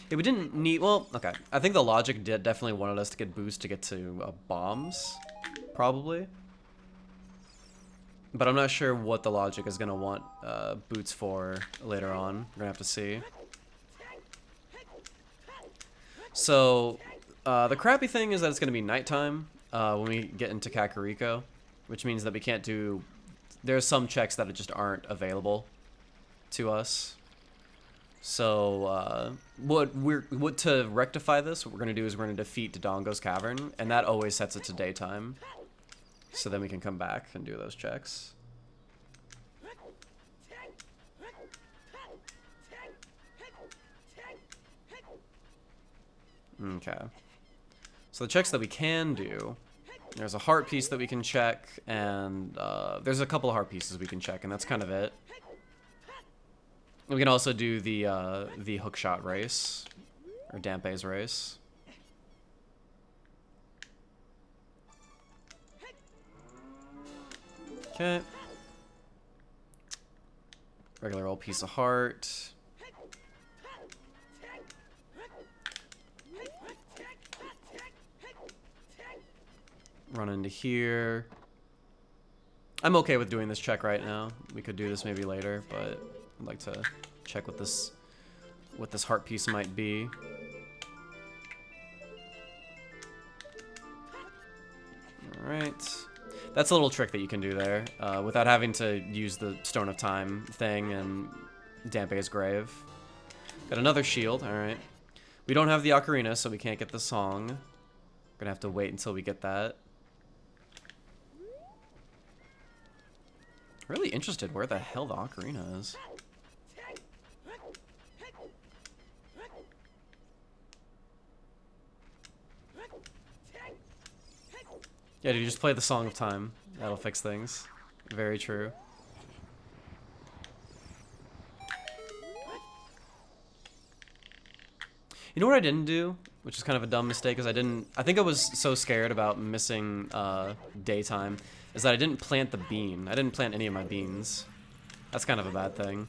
Yeah, we didn't need, well, okay. I think the logic definitely wanted us to get boosts to get to bombs, probably. But I'm not sure what the logic is going to want boots for later on. We're going to have to see. So, the crappy thing is that it's going to be nighttime when we get into Kakariko, which means that we can't do, there's some checks that just aren't available to us. So, what to rectify this, what we're going to do is we're going to defeat Dodongo's Cavern, and that always sets it to daytime. So then we can come back and do those checks. Okay. So the checks that we can do, there's a heart piece that we can check, and there's a couple of heart pieces we can check, and that's kind of it. We can also do the hookshot race, or Dampe's race. Okay. Regular old piece of heart. Run into here. I'm okay with doing this check right now. We could do this maybe later, but I'd like to check what this heart piece might be. That's a little trick that you can do there, without having to use the Stone of Time thing and Dampe's Grave. Got another shield, alright. We don't have the Ocarina, so we can't get the song. We're gonna have to wait until we get that. Really interested where the hell the Ocarina is. Yeah, dude, you just play the Song of Time. That'll fix things. Very true. You know what I didn't do? Which is kind of a dumb mistake, is I think I was so scared about missing daytime, is that I didn't plant the bean. I didn't plant any of my beans. That's kind of a bad thing.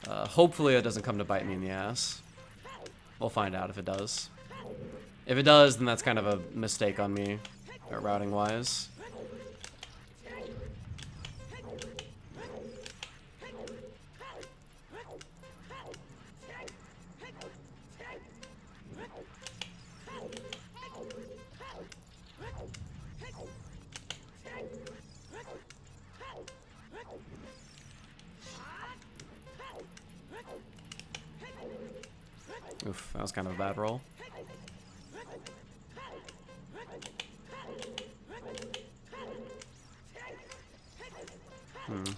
Hopefully it doesn't come to bite me in the ass. We'll find out if it does. If it does, then that's kind of a mistake on me, routing-wise. Oof, that was kind of a bad roll.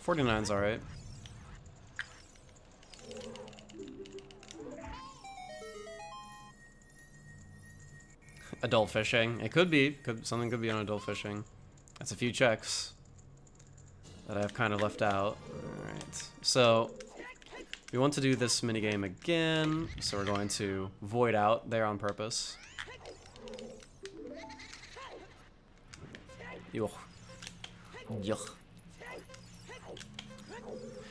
49's alright. Adult fishing. It could be. Something could be on adult fishing. That's a few checks that I've kind of left out. Alright. So, we want to do this minigame again. So we're going to void out there on purpose. Yuck. Yuck.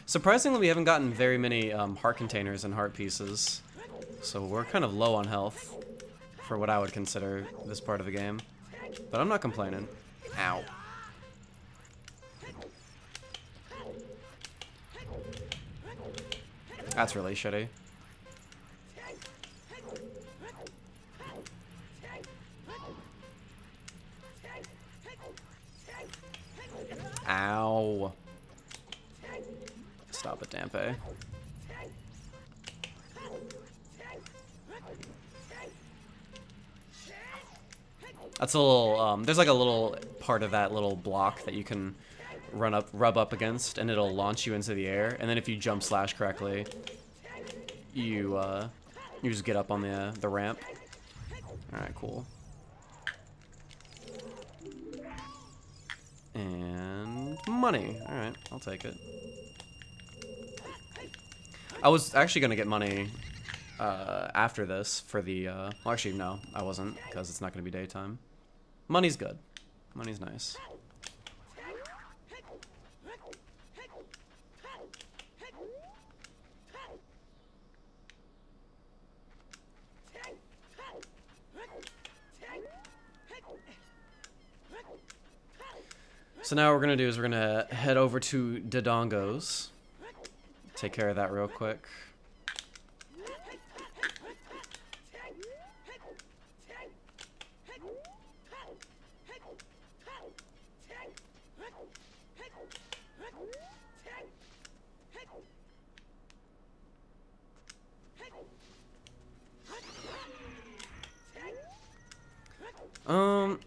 Surprisingly, we haven't gotten very many heart containers and heart pieces. So we're kind of low on health for what I would consider this part of the game. But I'm not complaining. Ow. That's really shitty. Ow. Stop it, Dampe. That's a little, there's like a little part of that little block that you can rub up against, and it'll launch you into the air. And then if you jump slash correctly, you just get up on the ramp. All right, cool. And money. All right, I'll take it. I was actually gonna get money after this for the. Well, actually, no, I wasn't, because it's not gonna be daytime. Money's good. Money's nice. So now what we're gonna do is we're gonna head over to Dodongo's. Take care of that real quick.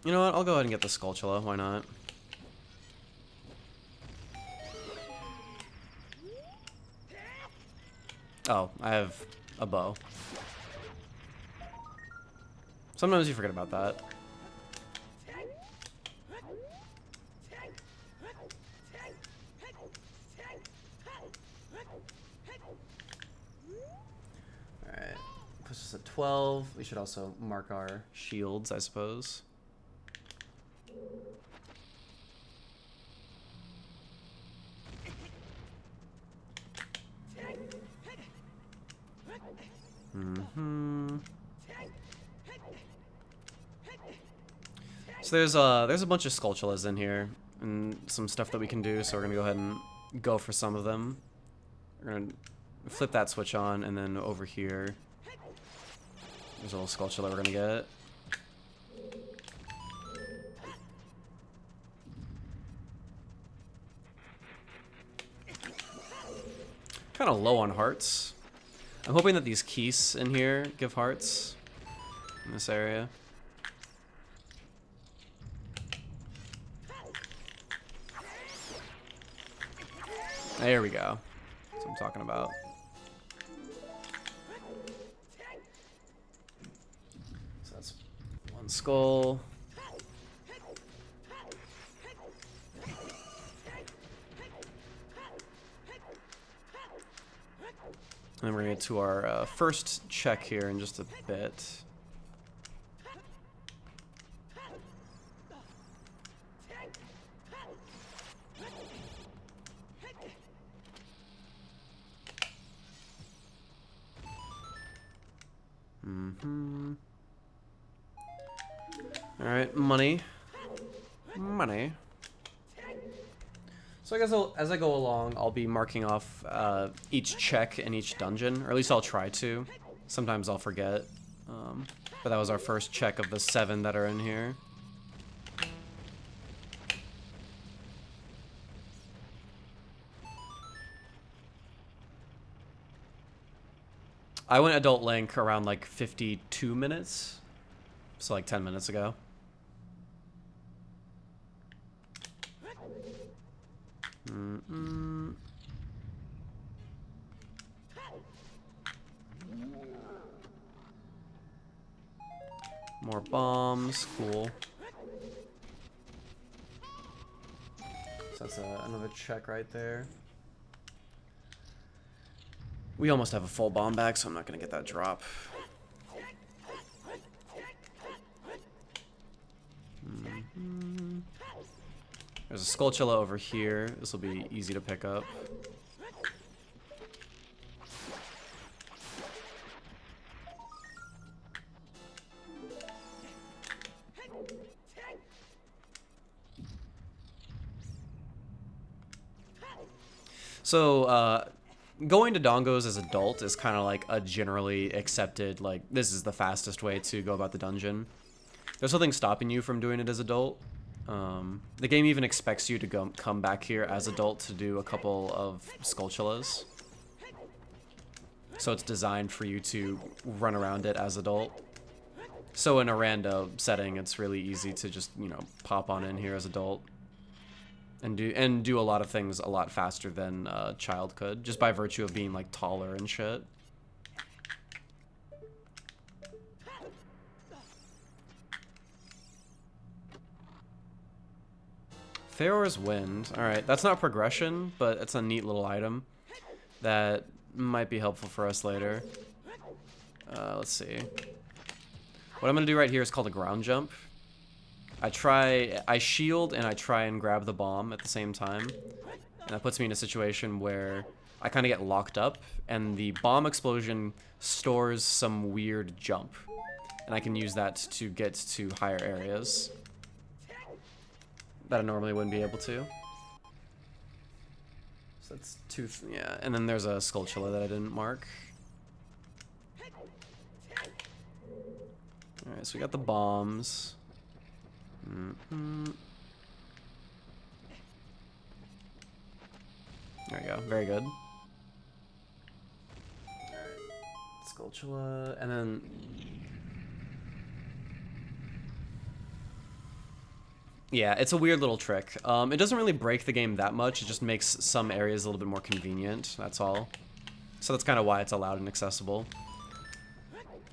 You know what? I'll go ahead and get the Skulltula. Why not? Oh, I have a bow. Sometimes you forget about that. Alright. Puts us at 12. We should also mark our shields, I suppose. So there's a bunch of Skulltulas in here, and some stuff that we can do, so we're gonna go ahead and go for some of them. We're gonna flip that switch on, and then over here, there's a little Skulltula we're gonna get. kind of low on hearts. I'm hoping that these keys in here give hearts in this area. There we go. That's what I'm talking about. So that's one skull. And then we're gonna get to our first check here in just a bit. All right, money. Money. So I guess as I go along, I'll be marking off each check in each dungeon, or at least I'll try to. Sometimes I'll forget. But that was our first check of the 7 that are in here. I went Adult Link around like 52 minutes. So like 10 minutes ago. More bombs, cool. So that's another check right there. We almost have a full bomb bag, so I'm not gonna get that drop. There's a Skulltula over here. This will be easy to pick up. So, going to Dongos as adult is kind of like a generally accepted, like, this is the fastest way to go about the dungeon. There's nothing stopping you from doing it as adult. The game even expects you to come back here as adult to do a couple of Skulltulas. So it's designed for you to run around it as adult. So in a rando setting, it's really easy to just, you know, pop on in here as adult. And do a lot of things a lot faster than a child could, just by virtue of being, like, taller and shit. Feor's Wind. Alright, that's not progression, but it's a neat little item that might be helpful for us later. Let's see. What I'm going to do right here is called a ground jump. I shield and I try and grab the bomb at the same time. And that puts me in a situation where I kind of get locked up, and the bomb explosion stores some weird jump. And I can use that to get to higher areas that I normally wouldn't be able to. So that's 2, yeah. And then there's a Skulltula that I didn't mark. Alright, so we got the bombs. There we go. Very good. Skulltula, and then yeah, it's a weird little trick. It doesn't really break the game that much. It just makes some areas a little bit more convenient. That's all. So that's kind of why it's allowed and accessible.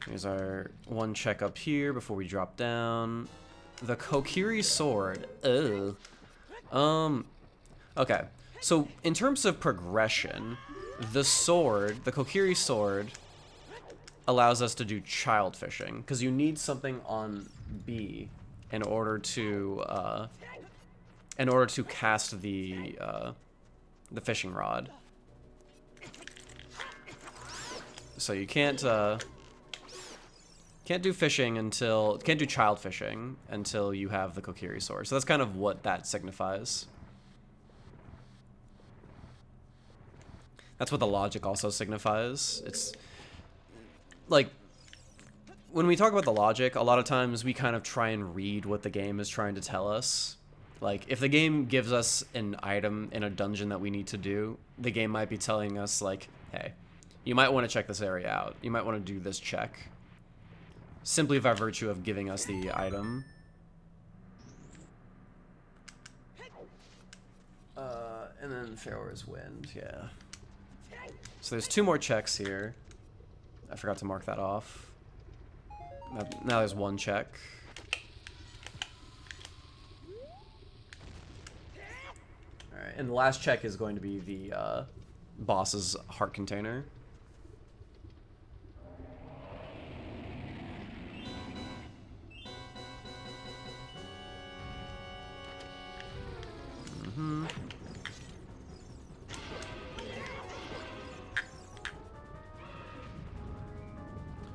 Here's our one check up here before we drop down. The Kokiri sword. Ugh. Okay. So in terms of progression, the sword, the Kokiri sword, allows us to do child fishing, because you need something on B in order to cast the fishing rod. So you can't do fishing until, can't do child fishing until you have the Kokiri sword. So that's kind of what that signifies. That's what the logic also signifies. It's like, when we talk about the logic, a lot of times we kind of try and read what the game is trying to tell us. Like, if the game gives us an item in a dungeon that we need to do, the game might be telling us, like, hey, you might want to check this area out. You might want to do this check. Simply by virtue of giving us the item. And then Pharaoh's Wind, yeah. So there's 2 more checks here. I forgot to mark that off. Now there's 1 check. Alright, and the last check is going to be the boss's heart container.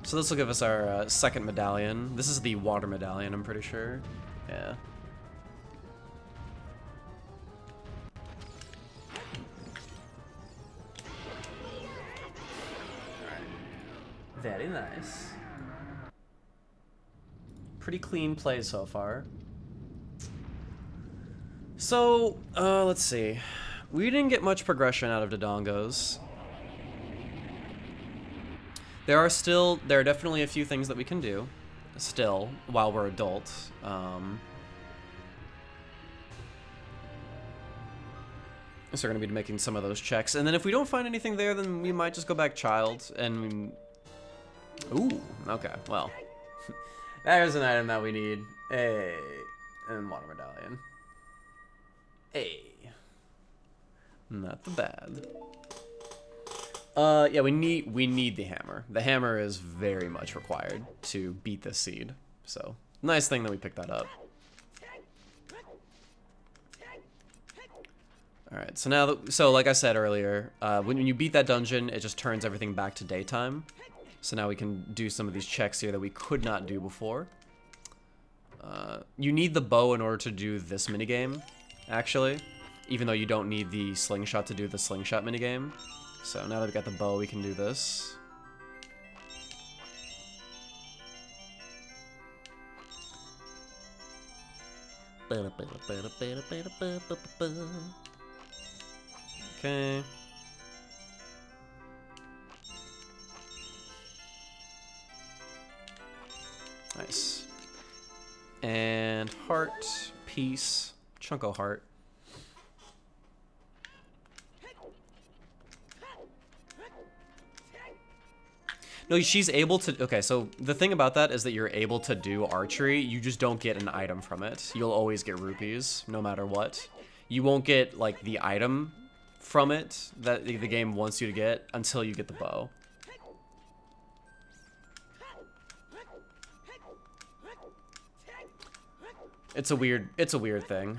So this will give us our second medallion. This is the water medallion, I'm pretty sure. Yeah. Very nice. Pretty clean play so far. So, let's see. We didn't get much progression out of Dodongos. There are definitely a few things that we can do, still, while we're adults. So we're going to be making some of those checks. And then if we don't find anything there, then we might just go back child. And ooh, okay, well. There's an item that we need. Hey. And water medallion. Hey. Not the bad. Yeah, we need the hammer. The hammer is very much required to beat this seed. So, nice thing that we picked that up. Alright, so now, so like I said earlier, when you beat that dungeon, it just turns everything back to daytime. So now we can do some of these checks here that we could not do before. You need the bow in order to do this minigame, actually. Even though you don't need the slingshot to do the slingshot minigame. So now that we got the bow, we can do this. Okay. Nice. And heart, peace, chunko heart. No, she's able to... Okay, so the thing about that is that you're able to do archery. You just don't get an item from it. You'll always get rupees, no matter what. You won't get, like, the item from it that the game wants you to get until you get the bow. It's a weird thing.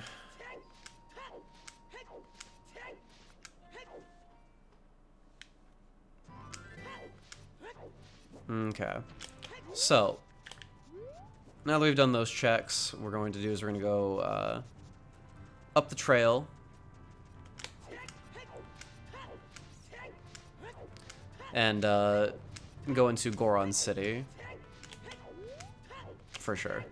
Okay, so now that we've done those checks, what we're going to do is we're going to go up the trail. And go into Goron City. For sure.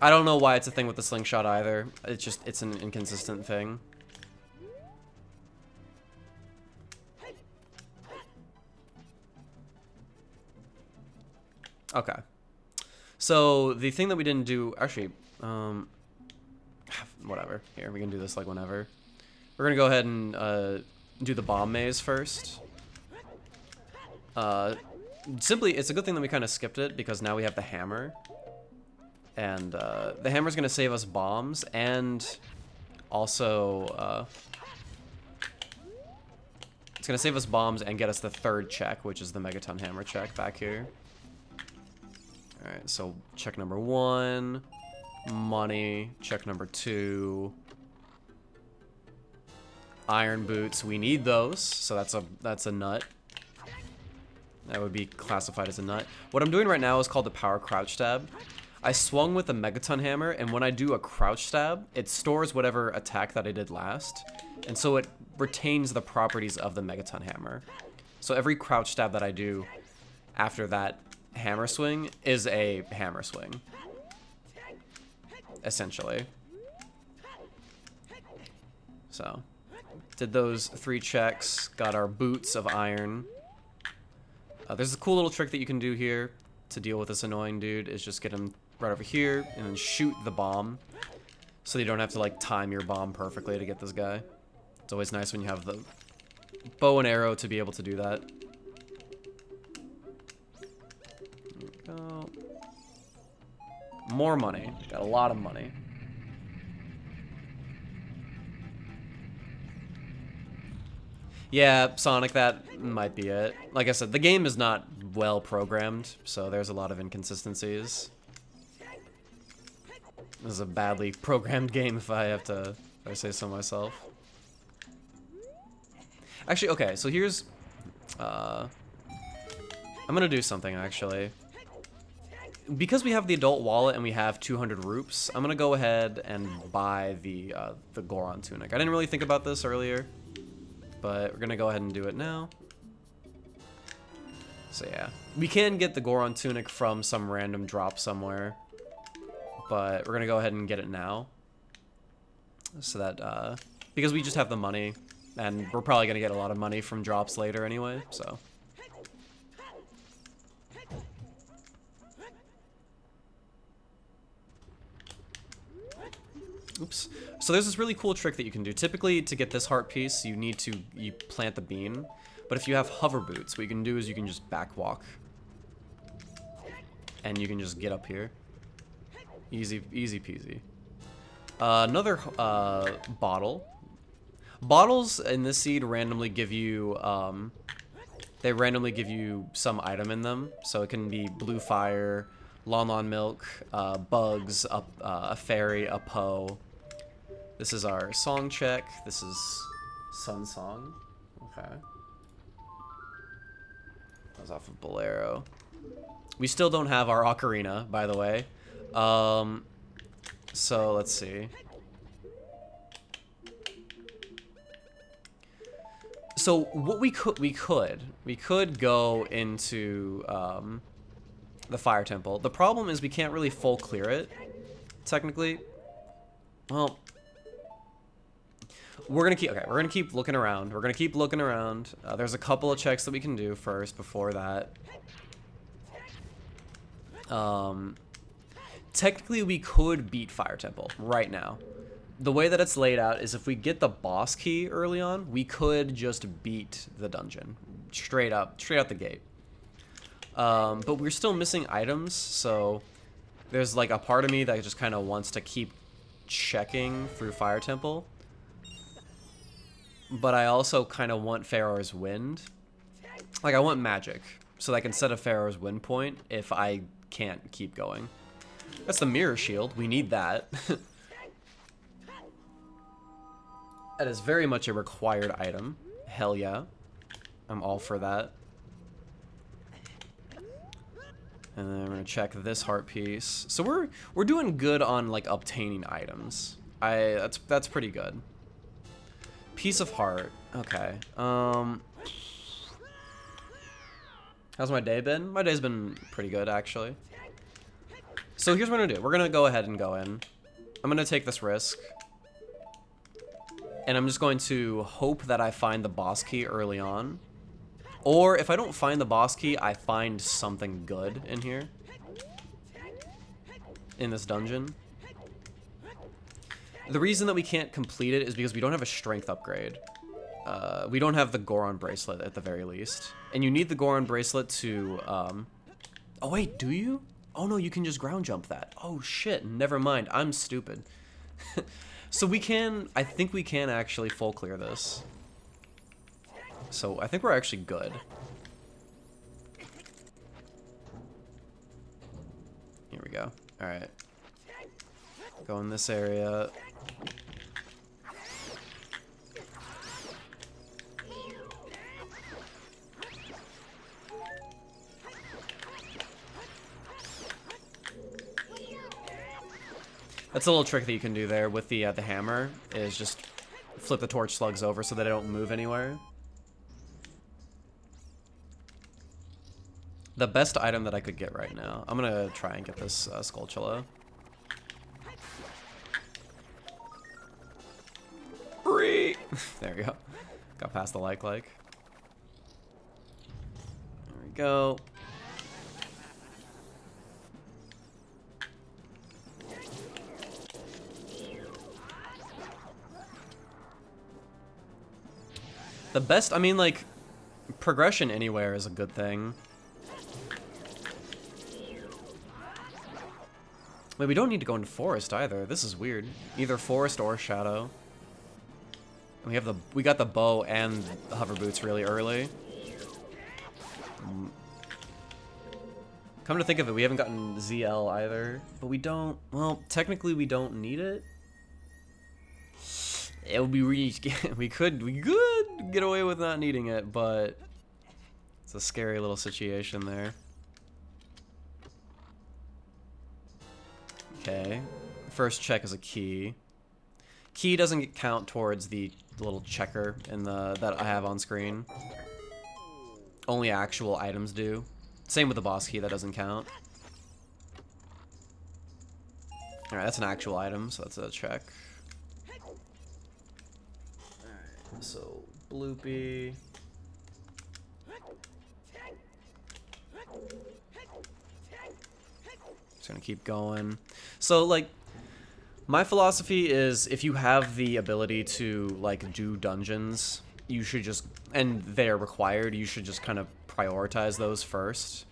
I don't know why it's a thing with the slingshot either. It's an inconsistent thing. Okay. So the thing that we didn't do, actually, whatever. Here, we can do this like whenever. We're gonna go ahead and do the bomb maze first. Simply, it's a good thing that we kind of skipped it because now we have the hammer. And the hammer's gonna save us bombs and also it's gonna save us bombs and get us the third check, which is the Megaton Hammer check back here. Alright, so check number 1, money, check number 2, iron boots, we need those, so that's a nut. That would be classified as a nut. What I'm doing right now is called the power crouch stab. I swung with the Megaton Hammer, and when I do a crouch stab, it stores whatever attack that I did last, and so it retains the properties of the Megaton Hammer. So every crouch stab that I do after that hammer swing is a hammer swing, essentially. So, did those 3 checks, got our boots of iron. There's a cool little trick that you can do here to deal with this annoying dude, is just get him right over here and then shoot the bomb. So you don't have to like time your bomb perfectly to get this guy. It's always nice when you have the bow and arrow to be able to do that. There we go. More money. Got a lot of money. Yeah, Sonic, that might be it. Like I said, the game is not well programmed, so there's a lot of inconsistencies. This is a badly programmed game if I say so myself. Actually, okay, so here's... I'm gonna do something, actually. Because we have the adult wallet and we have 200 rupees, I'm gonna go ahead and buy the Goron tunic. I didn't really think about this earlier, but we're gonna go ahead and do it now. So yeah, we can get the Goron tunic from some random drop somewhere, but we're gonna go ahead and get it now. So that, because we just have the money, and we're probably gonna get a lot of money from drops later anyway, so. Oops. So there's this really cool trick that you can do. Typically, to get this heart piece, you plant the bean. But if you have hover boots, what you can do is you can just back walk. And you can just get up here. Easy, easy peasy. Another bottle. Bottles in this seed randomly give you, they randomly give you some item in them. So it can be blue fire, Lon Lon milk, bugs, a fairy, a Poe. This is our song check. This is Sun Song. Okay. That was off of Bolero. We still don't have our Ocarina, by the way. So let's see. So what we could go into the fire temple. The problem is we can't really full clear it, technically. Well, we're gonna keep looking around. We're gonna keep looking around. There's a couple of checks that we can do first before that. Technically, we could beat Fire Temple right now. The way that it's laid out is if we get the boss key early on, we could just beat the dungeon straight out the gate. But we're still missing items, so there's like a part of me that just kind of wants to keep checking through Fire Temple. But I also kind of want Pharaoh's Wind. Like, I want magic, so that I can set a Pharaoh's Wind point if I can't keep going. That's the Mirror Shield. We need that. That is very much a required item. Hell yeah. I'm all for that. And then I'm gonna check this heart piece. So we're doing good on like obtaining items. That's pretty good. Piece of heart. Okay. How's my day been? My day's been pretty good, actually. So here's what we're gonna do. We're gonna go ahead and go in. I'm gonna take this risk. And I'm just going to hope that I find the boss key early on. Or if I don't find the boss key, I find something good in here. In this dungeon. The reason that we can't complete it is because we don't have a strength upgrade. We don't have the Goron bracelet at the very least. And you need the Goron bracelet to, Oh wait, do you? Oh no, you can just ground jump that. Oh shit, never mind, I'm stupid. So we can, I think we can actually full clear this. So I think we're actually good. Here we go. Alright. Go in this area. That's a little trick that you can do there with the hammer, is just flip the torch slugs over so that they don't move anywhere. The best item that I could get right now. I'm gonna try and get this Skulltula. Free! There we go. Got past the like. There we go. The best, I mean, like, progression anywhere is a good thing. Wait, we don't need to go into forest either. This is weird. Either forest or shadow. We got the bow and the hover boots really early. Come to think of it, we haven't gotten ZL either, but we don't. Well, technically, we don't need it. It would be really. We could get away with not needing it, but it's a scary little situation there. Okay, first check is a key. Key doesn't count towards the little checker in the that I have on screen. Only actual items do. Same with the boss key, that doesn't count. Alright, that's an actual item, so that's a check. Alright, so Bloopy. Just gonna keep going. So, like, my philosophy is if you have the ability to, like, do dungeons, you should just, and they're required, you should just kind of prioritize those first.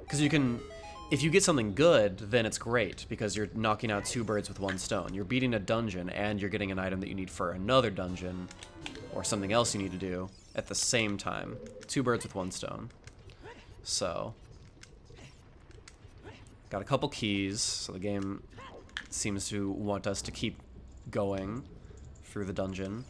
Because you can, if you get something good, then it's great, because you're knocking out two birds with one stone. You're beating a dungeon, and you're getting an item that you need for another dungeon, or something else you need to do at the same time. Two birds with one stone. So, got a couple keys, so the game seems to want us to keep going through the dungeon.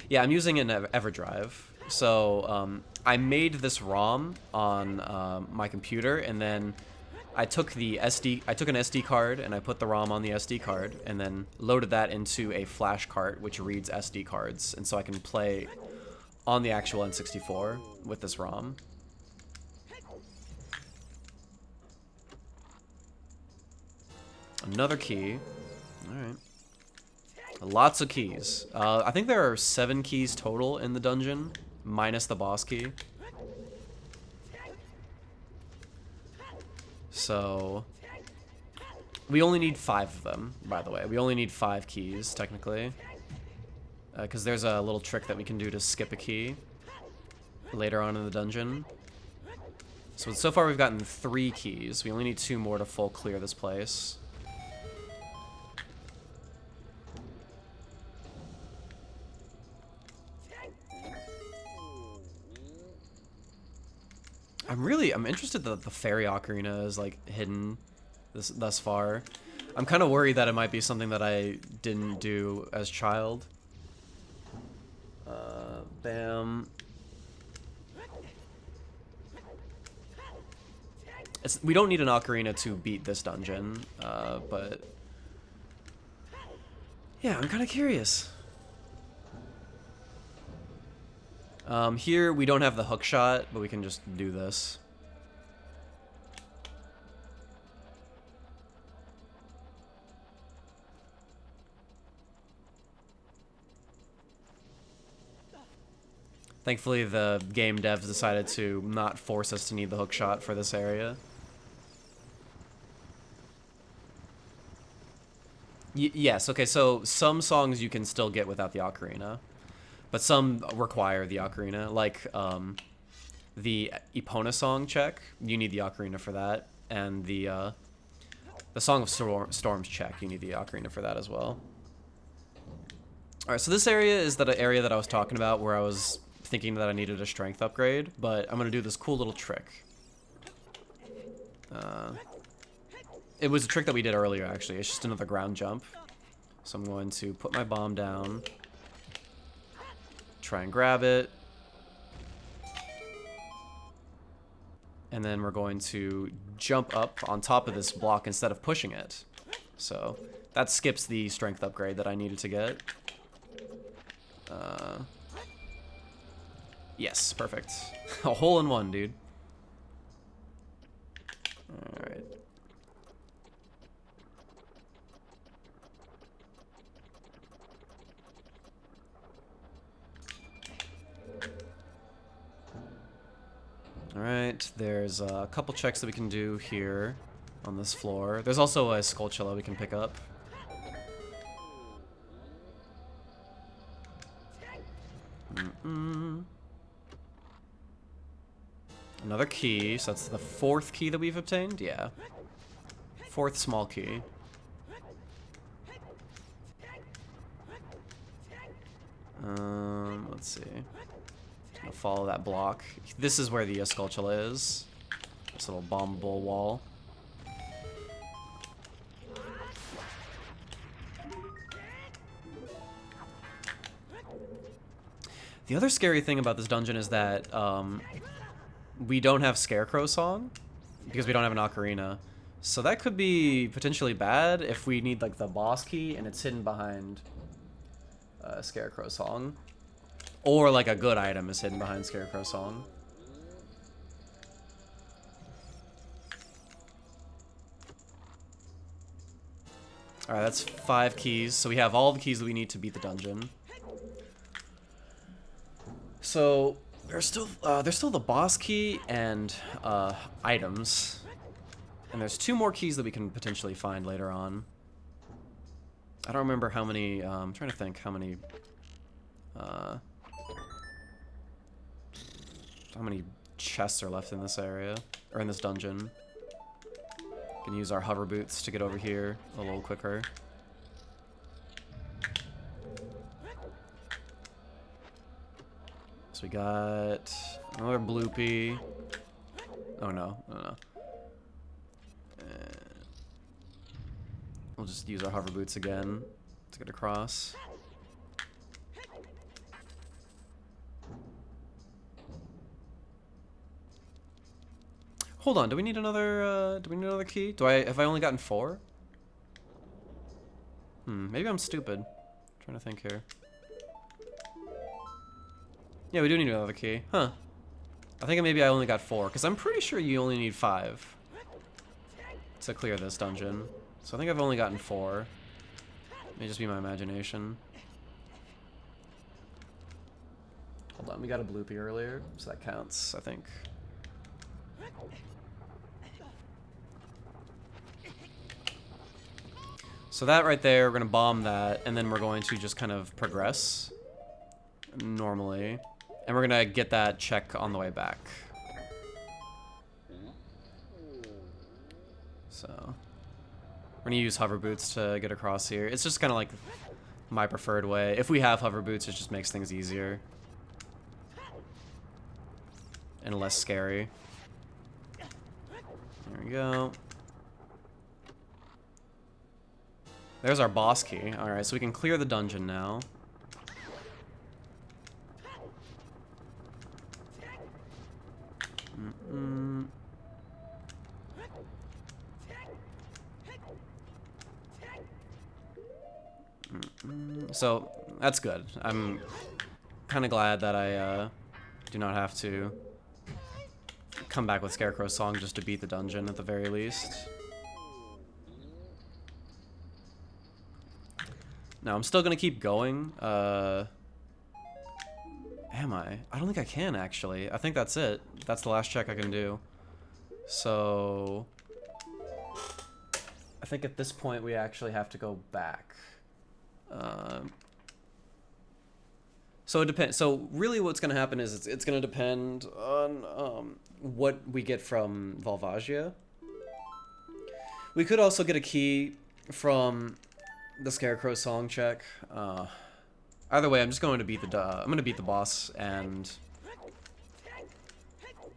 Yeah, I'm using an EverDrive. So I made this ROM on my computer, and then I took an SD card and I put the ROM on the SD card, and then loaded that into a flash cart which reads SD cards, and so I can play on the actual N64 with this ROM. Another key. Alright. Lots of keys. I think there are 7 keys total in the dungeon, minus the boss key. So, we only need 5 of them, by the way. We only need 5 keys, technically. Because there's a little trick that we can do to skip a key later on in the dungeon. So far we've gotten 3 keys. We only need 2 more to full clear this place. I'm interested that the fairy ocarina is like hidden thus far. I'm kind of worried that it might be something that I didn't do as child. Bam. We don't need an ocarina to beat this dungeon, but yeah, I'm kind of curious. Here we don't have the hook shot, but we can just do this. Thankfully, the game devs decided to not force us to need the hook shot for this area. Yes, okay, so some songs you can still get without the ocarina. But some require the ocarina, like the Epona song check. You need the ocarina for that, and the Song of Storms check. You need the ocarina for that as well. All right, so this area is that area that I was talking about, where I was thinking that I needed a strength upgrade, but I'm gonna do this cool little trick. It was a trick that we did earlier, actually. It's just another ground jump. So I'm going to put my bomb down. Try and grab it, and then we're going to jump up on top of this block instead of pushing it. So that skips the strength upgrade that I needed to get. Yes, perfect. A hole in one, dude. Alright. Alright, there's a couple checks that we can do here on this floor. There's also a Skulltula we can pick up. Another key, so that's the 4th key that we've obtained? Yeah. 4th small key. Let's see. Just gonna follow that block. This is where the Skulltula is. This little bombable wall. The other scary thing about this dungeon is that we don't have Scarecrow Song because we don't have an Ocarina. So that could be potentially bad if we need like the boss key and it's hidden behind Scarecrow Song. Or like a good item is hidden behind Scarecrow Song. Alright, that's 5 keys. So we have all the keys that we need to beat the dungeon. So there's still the boss key and items. And there's 2 more keys that we can potentially find later on. I don't remember how many, I'm trying to think how many chests are left in this area, or in this dungeon. We can use our hover boots to get over here a little quicker. So we got another bloopy. Oh no, no. We'll just use our hover boots again to get across. Hold on, do we need another key? Have I only gotten 4? Maybe I'm stupid. I'm trying to think here. Yeah, we do need another key. Huh. I think maybe I only got 4, because I'm pretty sure you only need 5 to clear this dungeon. So I think I've only gotten 4. May just be my imagination. Hold on, we got a bloopy earlier, so that counts, I think. So that right there, we're gonna bomb that, and then we're going to just kind of progress normally. And we're gonna get that check on the way back. So we're gonna use hover boots to get across here. It's just kind of like my preferred way. If we have hover boots, it just makes things easier and less scary. There we go. There's our boss key. Alright, so we can clear the dungeon now. So, that's good. I'm kind of glad that I do not have to come back with Scarecrow Song just to beat the dungeon at the very least. Now, I'm still going to keep going. Am I? I don't think I can, actually. I think that's it. That's the last check I can do. So I think at this point we actually have to go back. So it depends. So really what's going to happen is it's going to depend on what we get from Volvagia. We could also get a key from the Scarecrow Song check. Either way, I'm just going to beat the boss and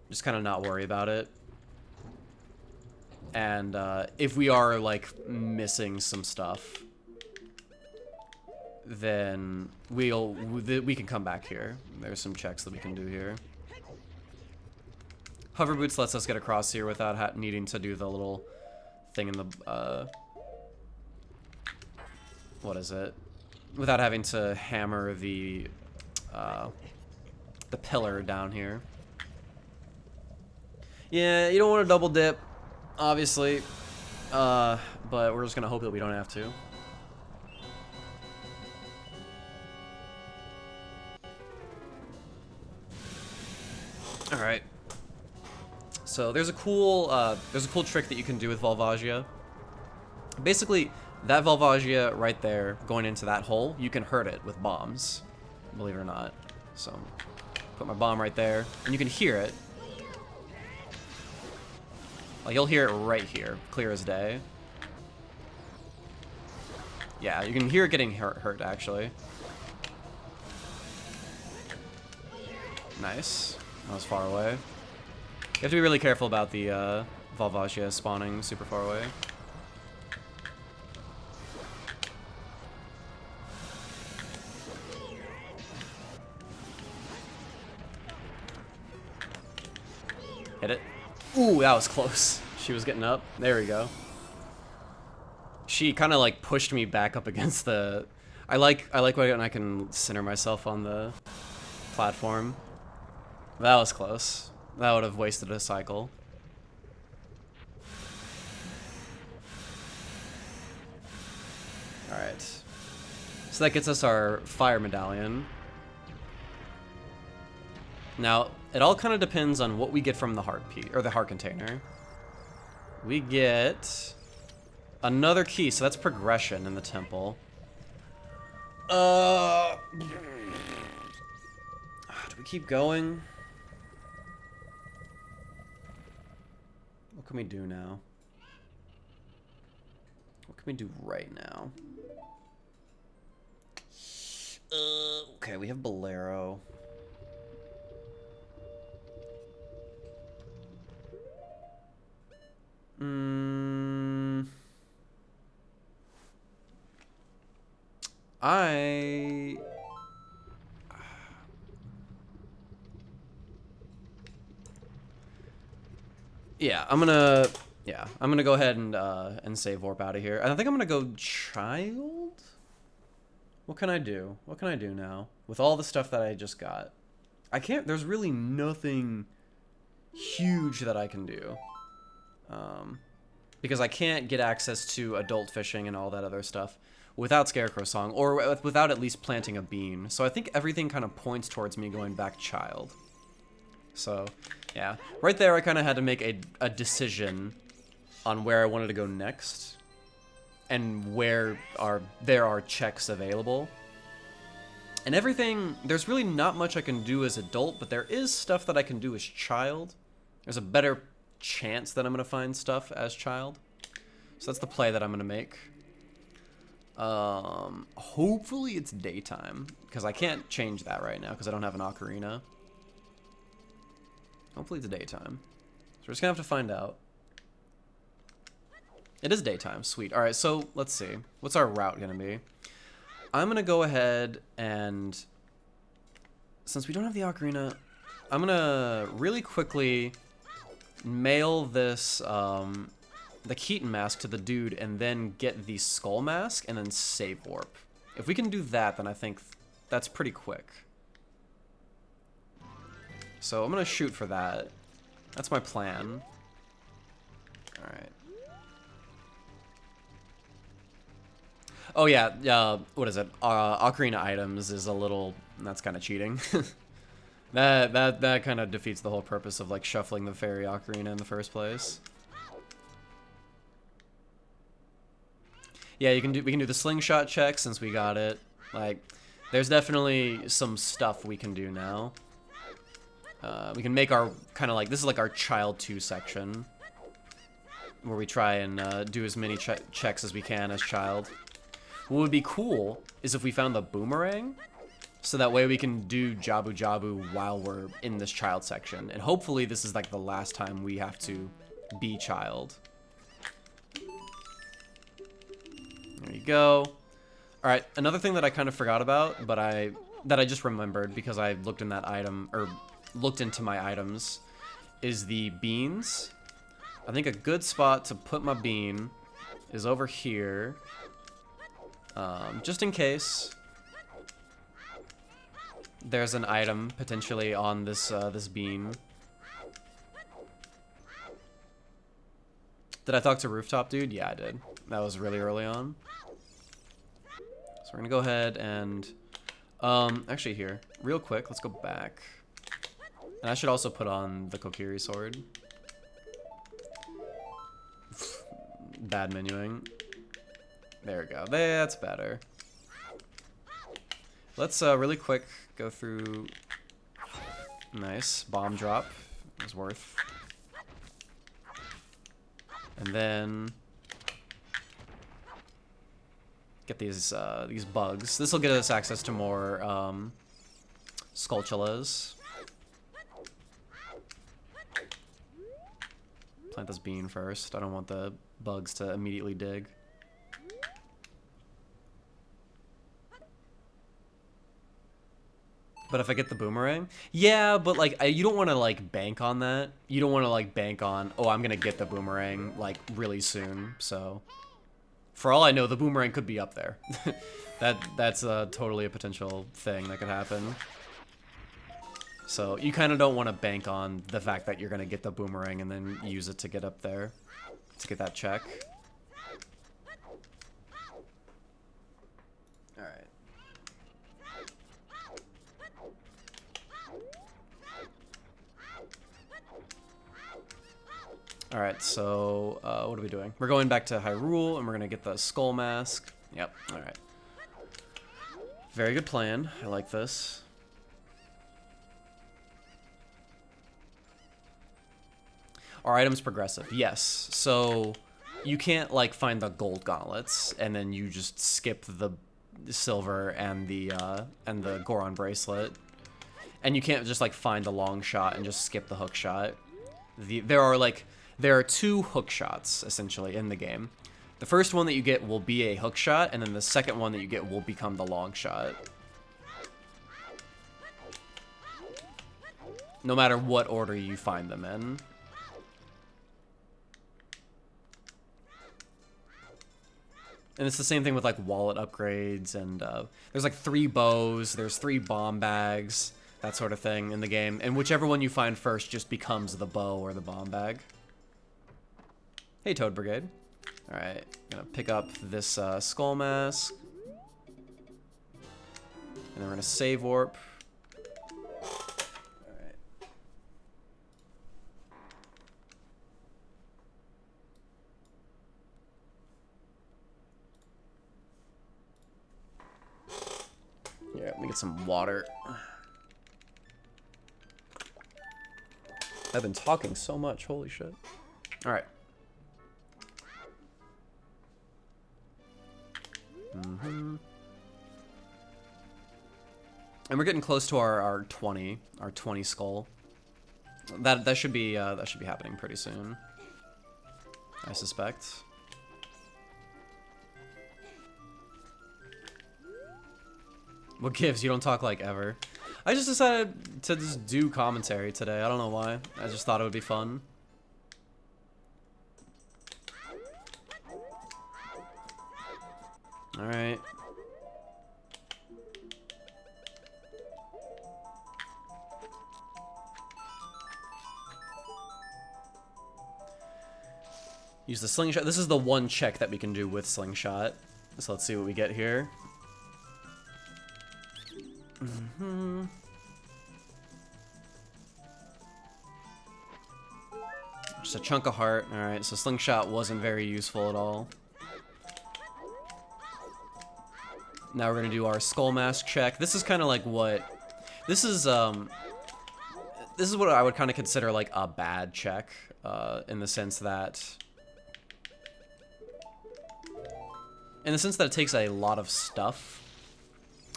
just kind of not worry about it. And if we are like missing some stuff, then we can come back here. There's some checks that we can do here. Hover boots lets us get across here without needing to do the little thing in the what is it? Without having to hammer the pillar down here. Yeah, you don't want to double dip, obviously, but we're just gonna hope that we don't have to. All right. So there's a cool trick that you can do with Volvagia. Basically, that Volvagia right there going into that hole, you can hurt it with bombs, believe it or not. So put my bomb right there, and you can hear it. Like, you'll hear it right here, clear as day. Yeah, you can hear it getting hurt actually. Nice. That was far away. You have to be really careful about the Volvagia spawning super far away. Hit it. Ooh, that was close. She was getting up. There we go. She kind of like pushed me back up against the... I like when I can center myself on the platform. That was close. That would have wasted a cycle. Alright. So that gets us our fire medallion. Now, it all kind of depends on what we get from the heart piece, or the heart container. We get another key, so that's progression in the temple. Do we keep going? What can we do now? What can we do right now? Okay, we have Bolero. I'm gonna go ahead and save warp out of here. I think I'm gonna go child. What can I do? What can I do now with all the stuff that I just got? I can't. There's really nothing huge that I can do. Because I can't get access to adult fishing and all that other stuff without Scarecrow Song, or without at least planting a bean. So I think everything kind of points towards me going back child. So, yeah. Right there, I kind of had to make a decision on where I wanted to go next, and where there are checks available. And everything, there's really not much I can do as adult, but there is stuff that I can do as child. There's a better chance that I'm gonna find stuff as child. So that's the play that I'm gonna make. Hopefully it's daytime, because I can't change that right now because I don't have an ocarina. Hopefully it's daytime. So we're just gonna have to find out. It is daytime, sweet. Alright, so let's see. What's our route gonna be? I'm gonna go ahead and, since we don't have the ocarina, I'm gonna really quickly mail this, the Keaton mask to the dude, and then get the skull mask, and then save warp. If we can do that, then I think that's pretty quick. So I'm gonna shoot for that. That's my plan. Alright. Oh yeah, what is it? Ocarina items is a little... That's kind of cheating. That kind of defeats the whole purpose of like shuffling the fairy ocarina in the first place. Yeah, we can do the slingshot check since we got it. Like, there's definitely some stuff we can do now. We can make our kind of like, this is like our child 2 section, where we try and do as many checks as we can as child. What would be cool is if we found the boomerang, so that way we can do Jabu Jabu while we're in this child section. And hopefully this is like the last time we have to be child. There you go. Alright, another thing that I kind of forgot about, but that I just remembered because I looked in that item, or looked into my items, is the beans. I think a good spot to put my bean is over here. Just in case there's an item potentially on this this bean. Did I talk to Rooftop Dude? Yeah, I did. That was really early on. So we're gonna go ahead and actually here, real quick, let's go back. And I should also put on the Kokiri sword. bad menuing. There we go. That's better. Let's really quick go through. Nice. Bomb drop. It was worth. And then get these bugs. This will get us access to more Skulltulas. Plant this bean first. I don't want the bugs to immediately dig. But if I get the boomerang, yeah, but like you don't want to like bank on that. You don't want to like bank on, oh, I'm gonna get the boomerang like really soon. So, for all I know, the boomerang could be up there. That's totally a potential thing that could happen. So you kind of don't want to bank on the fact that you're gonna get the boomerang and then use it to get up there to get that check. All right. Alright, so, what are we doing? We're going back to Hyrule, and we're gonna get the Skull Mask. Yep, alright. Very good plan. I like this. Are items progressive? Yes. So, you can't, like, find the gold gauntlets, and then you just skip the silver and the Goron bracelet. And you can't just, like, find the long shot and just skip the hook shot. There are two hook shots, essentially, in the game. The first one that you get will be a hook shot, and then the second one that you get will become the long shot. No matter what order you find them in. And it's the same thing with, like, wallet upgrades, and there's, like, 3 bows, there's 3 bomb bags, that sort of thing in the game. And whichever one you find first just becomes the bow or the bomb bag. Hey, Toad Brigade. Alright, gonna pick up this Skull Mask. And then we're gonna save warp. Alright. Yeah, let me get some water. I've been talking so much, holy shit. Alright. And we're getting close to our 20 skull. That should be happening pretty soon, I suspect. What gives? You don't talk like ever. I just decided to just do commentary today. I don't know why. I just thought it would be fun. Alright. Use the slingshot. This is the one check that we can do with slingshot. So let's see what we get here. Just a chunk of heart. Alright, so slingshot wasn't very useful at all. Now we're gonna do our Skull Mask check. This is kind of like what... This is what I would kind of consider like a bad check, in the sense that it takes a lot of stuff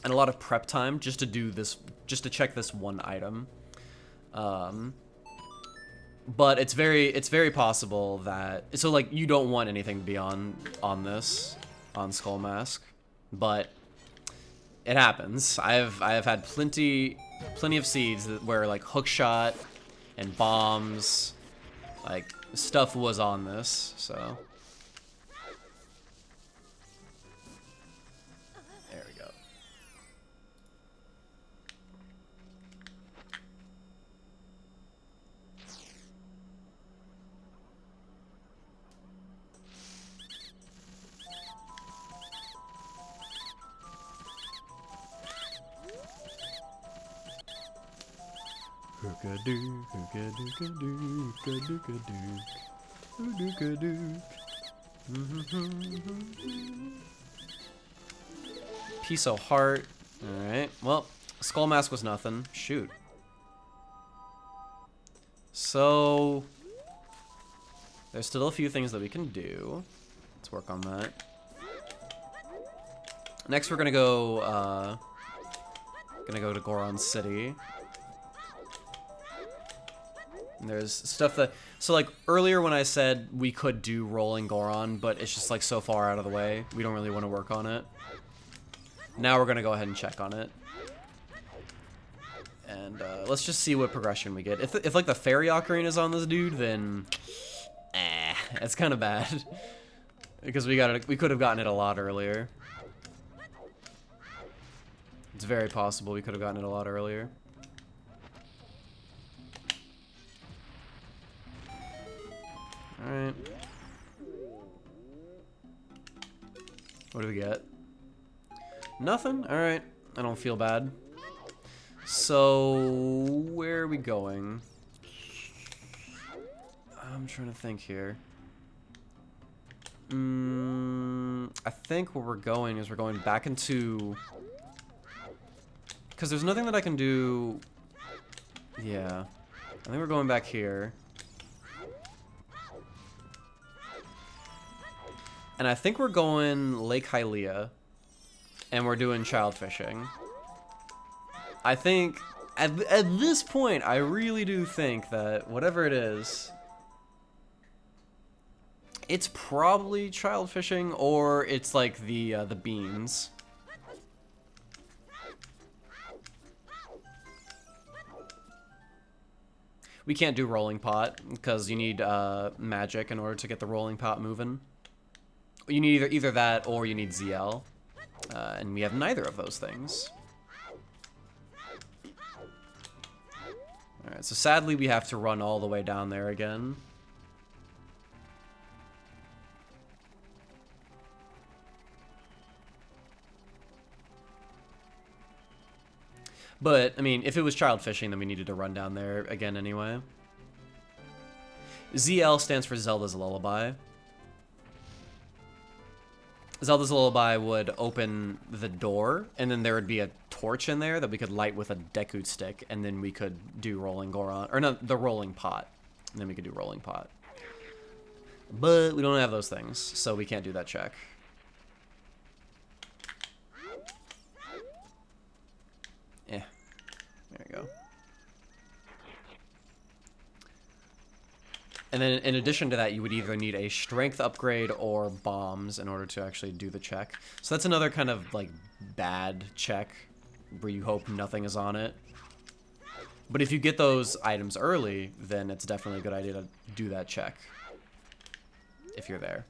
and a lot of prep time just to do this, just to check this one item. But it's very possible that, so like you don't want anything beyond on Skull Mask, but it happens. I have had plenty of seeds where like hookshot and bombs, like stuff was on this, so. There we go. Piece of heart. Alright, well, skull mask was nothing. Shoot. So, there's still a few things that we can do. Let's work on that. Next, we're gonna go to Goron City. And there's stuff that, so like earlier when I said we could do rolling Goron, but it's just like so far out of the way, we don't really want to work on it. Now we're gonna go ahead and check on it. And let's just see what progression we get. If like the fairy ocarina is on this dude, then it's kind of bad. Because we could have gotten it a lot earlier. It's very possible we could have gotten it a lot earlier. Alright. What do we get? Nothing? Alright. I don't feel bad. So, where are we going? I'm trying to think here. I think where we're going is we're going back into... Because there's nothing that I can do... Yeah. I think we're going back here. And I think we're going Lake Hylia. And we're doing child fishing. I think, at this point, I really do think that whatever it is, it's probably child fishing, or it's like the beans. We can't do rolling pot, because you need magic in order to get the rolling pot moving. You need either that, or you need ZL. And we have neither of those things. Alright, so sadly we have to run all the way down there again. But, I mean, if it was child fishing, then we needed to run down there again anyway. ZL stands for Zelda's Lullaby. Zelda's Lullaby would open the door, and then there would be a torch in there that we could light with a Deku stick, and then we could do rolling Goron, or no, the rolling pot. And then we could do rolling pot. But we don't have those things, so we can't do that check. There we go. And then in addition to that, you would either need a strength upgrade or bombs in order to actually do the check. So that's another kind of like bad check where you hope nothing is on it. But if you get those items early, then it's definitely a good idea to do that check if you're there.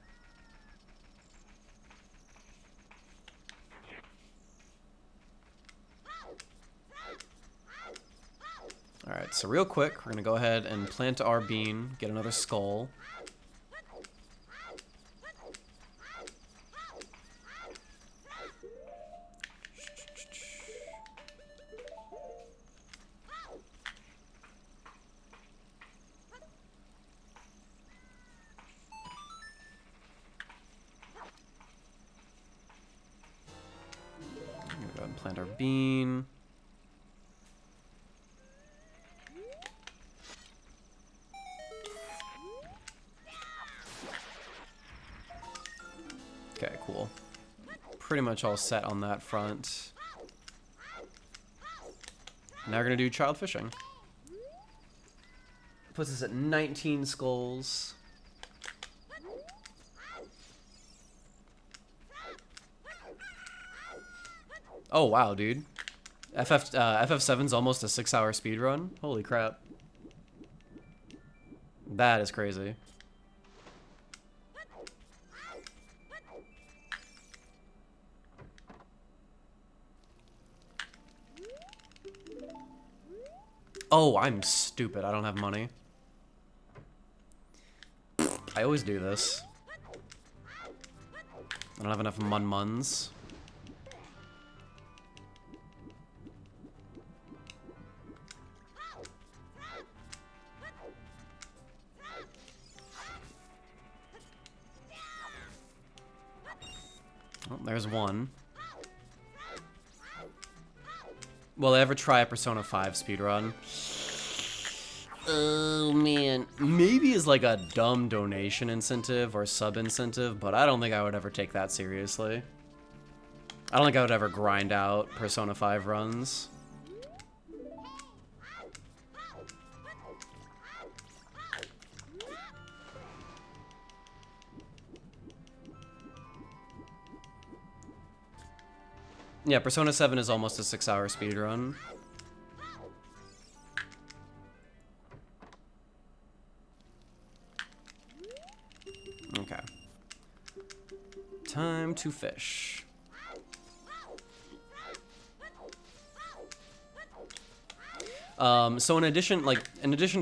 Alright, so real quick, we're going to go ahead and plant our bean, get another skull. I'm going to go ahead and plant our bean. Okay, cool. Pretty much all set on that front. Now we're gonna do child fishing. Puts us at 19 skulls. Oh wow, dude. FF7's almost a 6-hour speedrun? Holy crap. That is crazy. Oh, I'm stupid. I don't have money. I always do this. I don't have enough muns. there's one. Will I ever try a Persona 5 speedrun? Oh, man. Maybe as like a dumb donation incentive or sub incentive, but I don't think I would ever take that seriously. I don't think I would ever grind out Persona 5 runs. Yeah, Persona 7 is almost a 6-hour speedrun. Okay. Time to fish. So in addition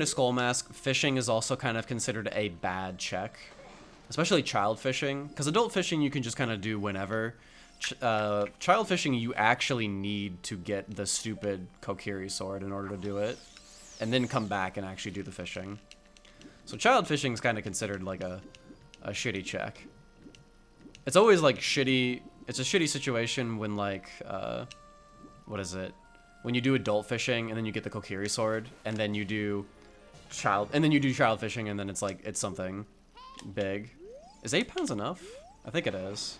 to Skull Mask, fishing is also kind of considered a bad check. Especially child fishing, because adult fishing you can just kind of do whenever. Child fishing, you actually need to get the stupid Kokiri sword in order to do it, and then come back and actually do the fishing. So child fishing is kind of considered like a shitty check. It's always like shitty. It's a shitty situation when like what is it? When you do adult fishing and then you get the Kokiri sword, and then you do child fishing, and then it's like it's something big. Is 8 pounds enough? I think it is.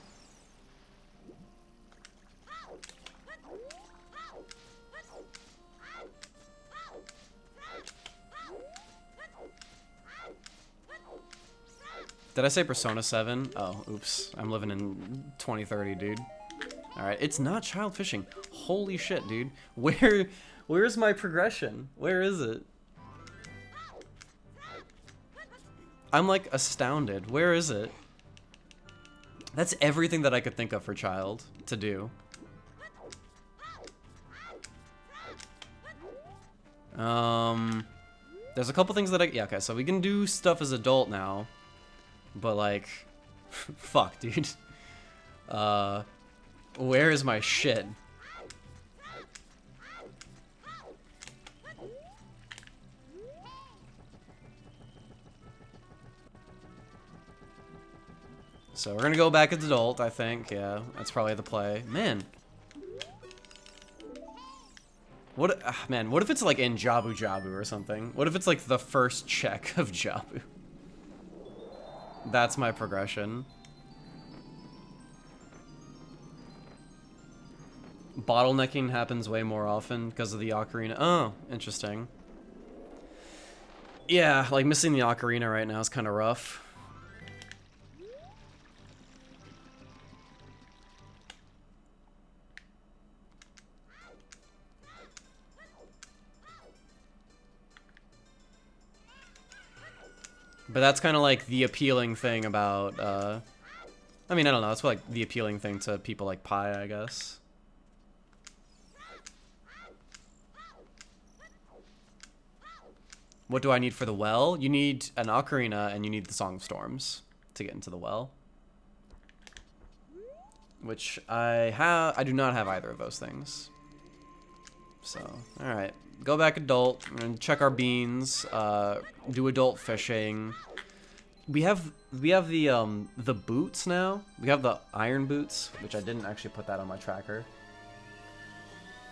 Did I say Persona 7? Oh, oops. I'm living in 2030, dude. Alright, it's not child fishing. Holy shit, dude. Where's my progression? Where is it? I'm like astounded. Where is it? That's everything that I could think of for child to do. There's a couple things that yeah, okay, so we can do stuff as adult now. But like, fuck, dude. Where is my shit? So we're gonna go back as adult, I think. Yeah, that's probably the play. Man. What, man, what if it's like in Jabu Jabu or something? What if it's like the first check of Jabu? That's my progression. Bottlenecking happens way more often because of the Ocarina. Oh, interesting. Yeah, like missing the Ocarina right now is kind of rough. But that's kind of like the appealing thing about, I mean, I don't know, that's like the appealing thing to people like Pi, I guess. What do I need for the well? You need an Ocarina and you need the Song of Storms to get into the well. Which I do not have either of those things. So, alright. Go back adult, and check our beans, do adult fishing. We have the boots now. We have the iron boots, which I didn't actually put that on my tracker.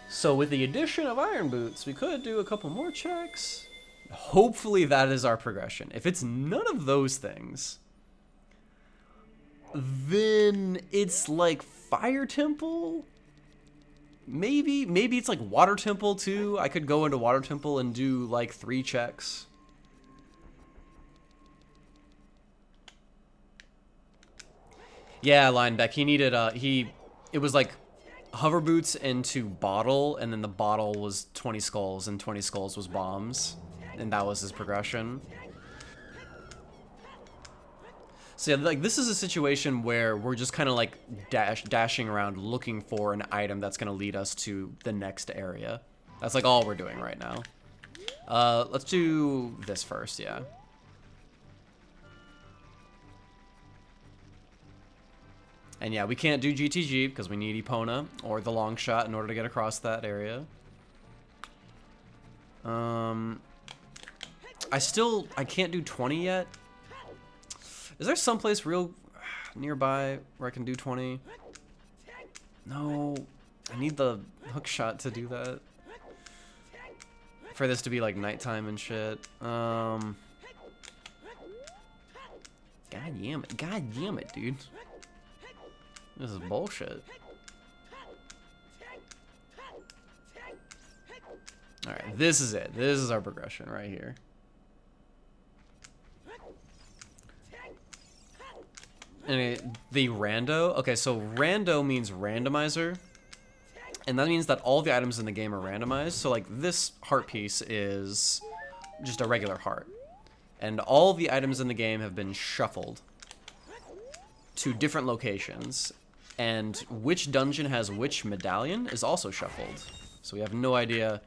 So with the addition of iron boots, we could do a couple more checks. Hopefully that is our progression. If it's none of those things, then it's like Fire Temple. Maybe it's like Water Temple too. I could go into Water Temple and do like 3 checks. Yeah, Lineback. He needed it was like hover boots into bottle, and then the bottle was 20 skulls, and 20 skulls was bombs, and that was his progression. So yeah, like this is a situation where we're just kind of like dashing around looking for an item that's gonna lead us to the next area. That's like all we're doing right now. Let's do this first, yeah. And yeah, we can't do GTG because we need Epona or the long shot in order to get across that area. I can't do 20 yet. Is there someplace real nearby where I can do 20? No, I need the hook shot to do that. For this to be like nighttime and shit. God damn it, dude. This is bullshit. Alright, this is it. This is our progression right here. And the rando, okay, so rando means randomizer, and that means that all the items in the game are randomized. So like this heart piece is just a regular heart, and all the items in the game have been shuffled to different locations, and which dungeon has which medallion is also shuffled. So we have no idea,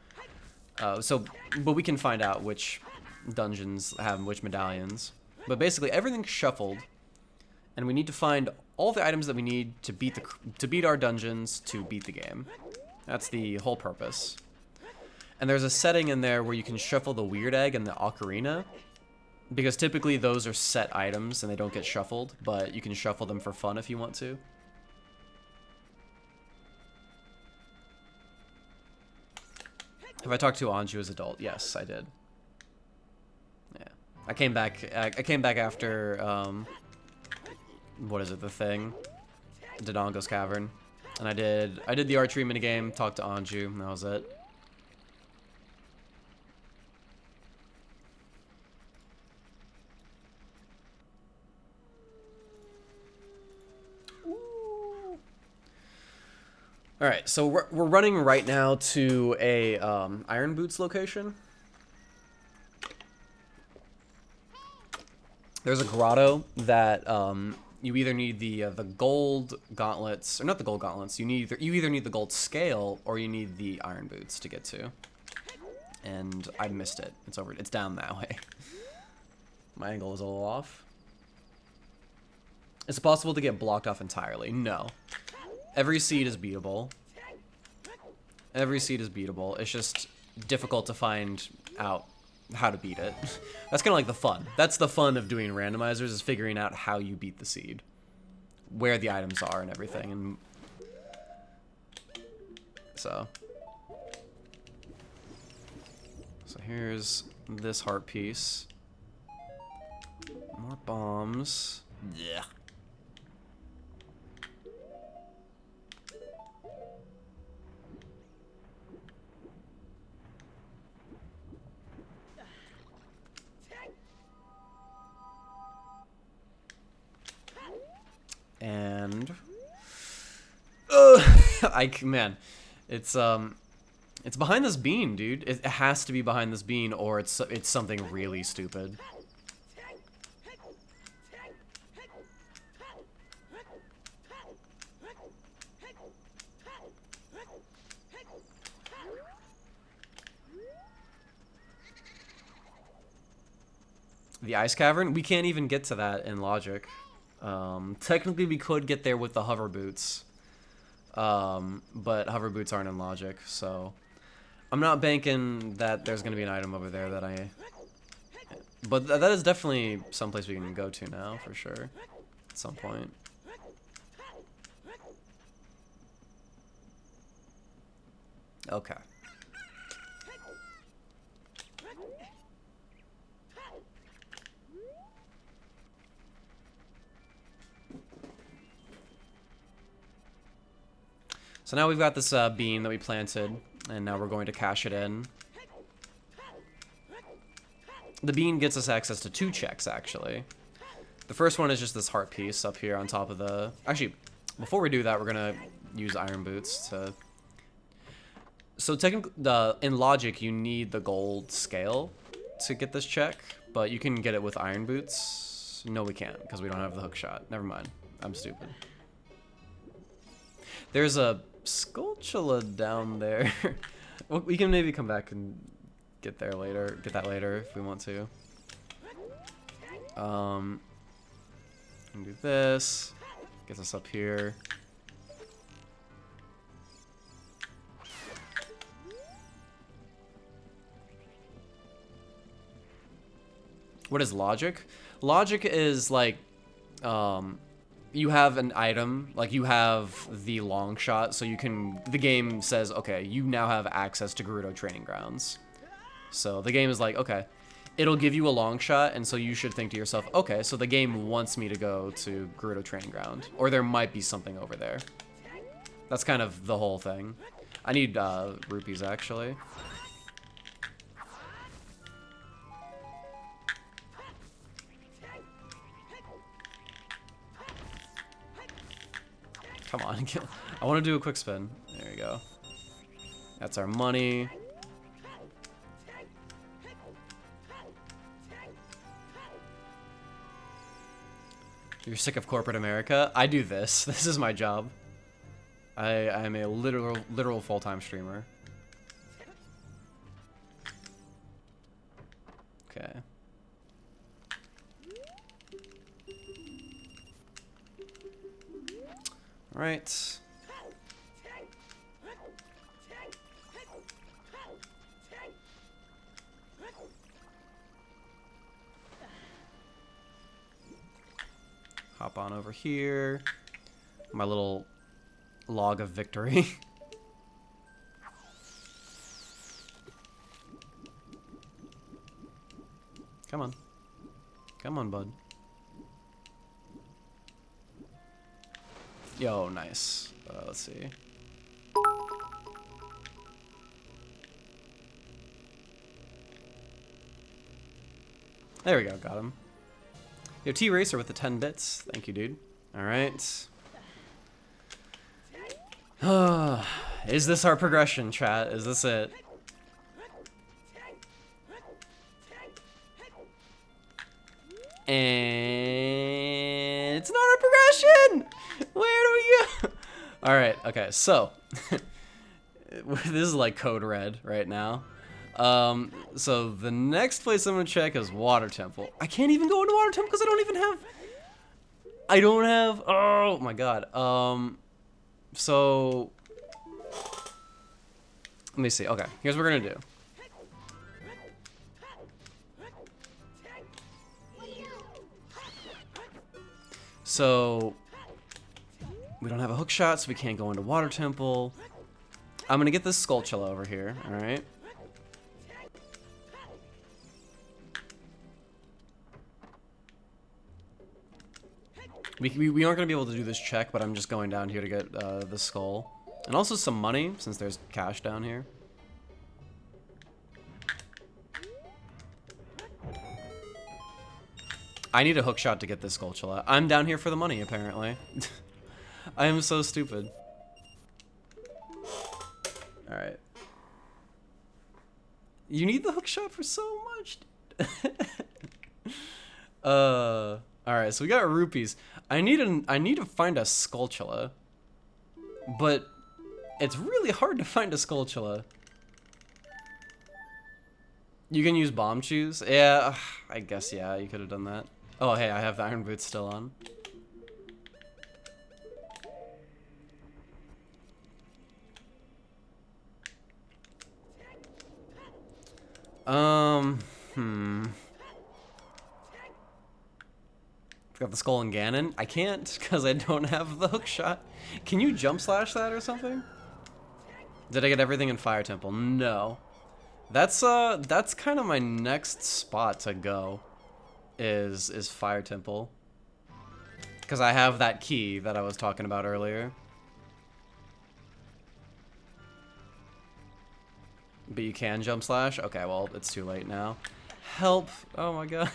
but we can find out which dungeons have which medallions. But basically everything's shuffled. And we need to find all the items that we need to beat our dungeons to beat the game. That's the whole purpose. And there's a setting in there where you can shuffle the weird egg and the ocarina, because typically those are set items and they don't get shuffled, but you can shuffle them for fun if you want to. Have I talked to Anju as adult? Yes, I did. Yeah, I came back after. What is it, the thing? Dodongo's Cavern. And I did the archery minigame, talked to Anju, and that was it. Alright, so we're running right now to a Iron Boots location. There's a grotto that you either need the gold gauntlets, or not the gold gauntlets. You either need the gold scale or you need the iron boots to get to. And I missed it. It's over. It's down that way. My angle is a little off. Is it possible to get blocked off entirely? No. Every seed is beatable. Every seed is beatable. It's just difficult to find out how to beat it. That's kind of like the fun. That's the fun of doing randomizers, is figuring out how you beat the seed, where the items are and everything. And so here's this heart piece. More bombs. Yeah. And man, it's behind this bean, dude. It has to be behind this bean, or it's something really stupid. The ice cavern, we can't even get to that in logic. Technically we could get there with the hover boots, but hover boots aren't in logic, so I'm not banking that there's gonna be an item over there that but that is definitely someplace we can go to now, for sure, at some point. Okay. So now we've got this bean that we planted, and now we're going to cash it in. The bean gets us access to 2 checks, actually. The first one is just this heart piece up here on top of the... Actually, before we do that, we're going to use iron boots to... So technically, in logic, you need the gold scale to get this check, but you can get it with iron boots. No, we can't, because we don't have the hook shot. Never mind. I'm stupid. There's a Skulltula down there. We can maybe come back and get that later if we want to. Can do this. Gets us up here. What is logic? Logic is like you have an item, like you have the long shot, so you can, the game says, okay, you now have access to Gerudo training grounds. So the game is like, okay, it'll give you a long shot, and so you should think to yourself, okay, so the game wants me to go to Gerudo training ground, or there might be something over there. That's kind of the whole thing. I need rupees, actually. Come on, I want to do a quick spin. There you go. That's our money. You're sick of corporate America? I do this. This is my job. I'm a literal full-time streamer. Okay. All right. Hop on over here. My little log of victory. Come on. Come on, bud. Yo, nice. Let's see. There we go, got him. Yo, T-Racer with the 10 bits. Thank you, dude. Alright. Is this our progression, chat? Is this it? And it's not our progression! Where do we go? Alright, okay, so this is like code red right now. So the next place I'm gonna check is Water Temple. I can't even go into Water Temple because I don't have, oh my god. So let me see. Okay, here's what we're gonna do. So we don't have a hook shot, so we can't go into Water Temple. I'm gonna get this Skulltula over here, alright? We aren't gonna be able to do this check, but I'm just going down here to get the skull. And also some money, since there's cash down here. I need a hook shot to get this Skulltula. I'm down here for the money, apparently. I am so stupid. Alright. You need the hook shot for so much. Alright, so we got rupees. I need to find a Skulltula. But it's really hard to find a Skulltula. You can use bomb chews? Yeah, I guess, yeah, you could have done that. Oh, hey, I have the iron boots still on. Got the skull and Ganon. I can't because I don't have the hook shot. Can you jump slash that or something? Did I get everything in Fire Temple? No. That's kind of my next spot to go. Is Fire Temple. Because I have that key that I was talking about earlier. But you can jump slash? Okay, well, it's too late now. Help! Oh my god.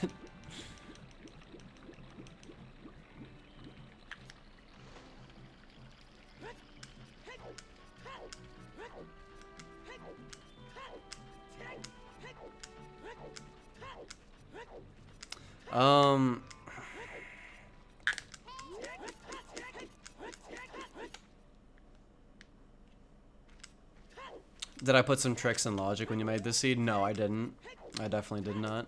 Did I put some tricks in logic when you made this seed? No, I didn't. I definitely did not.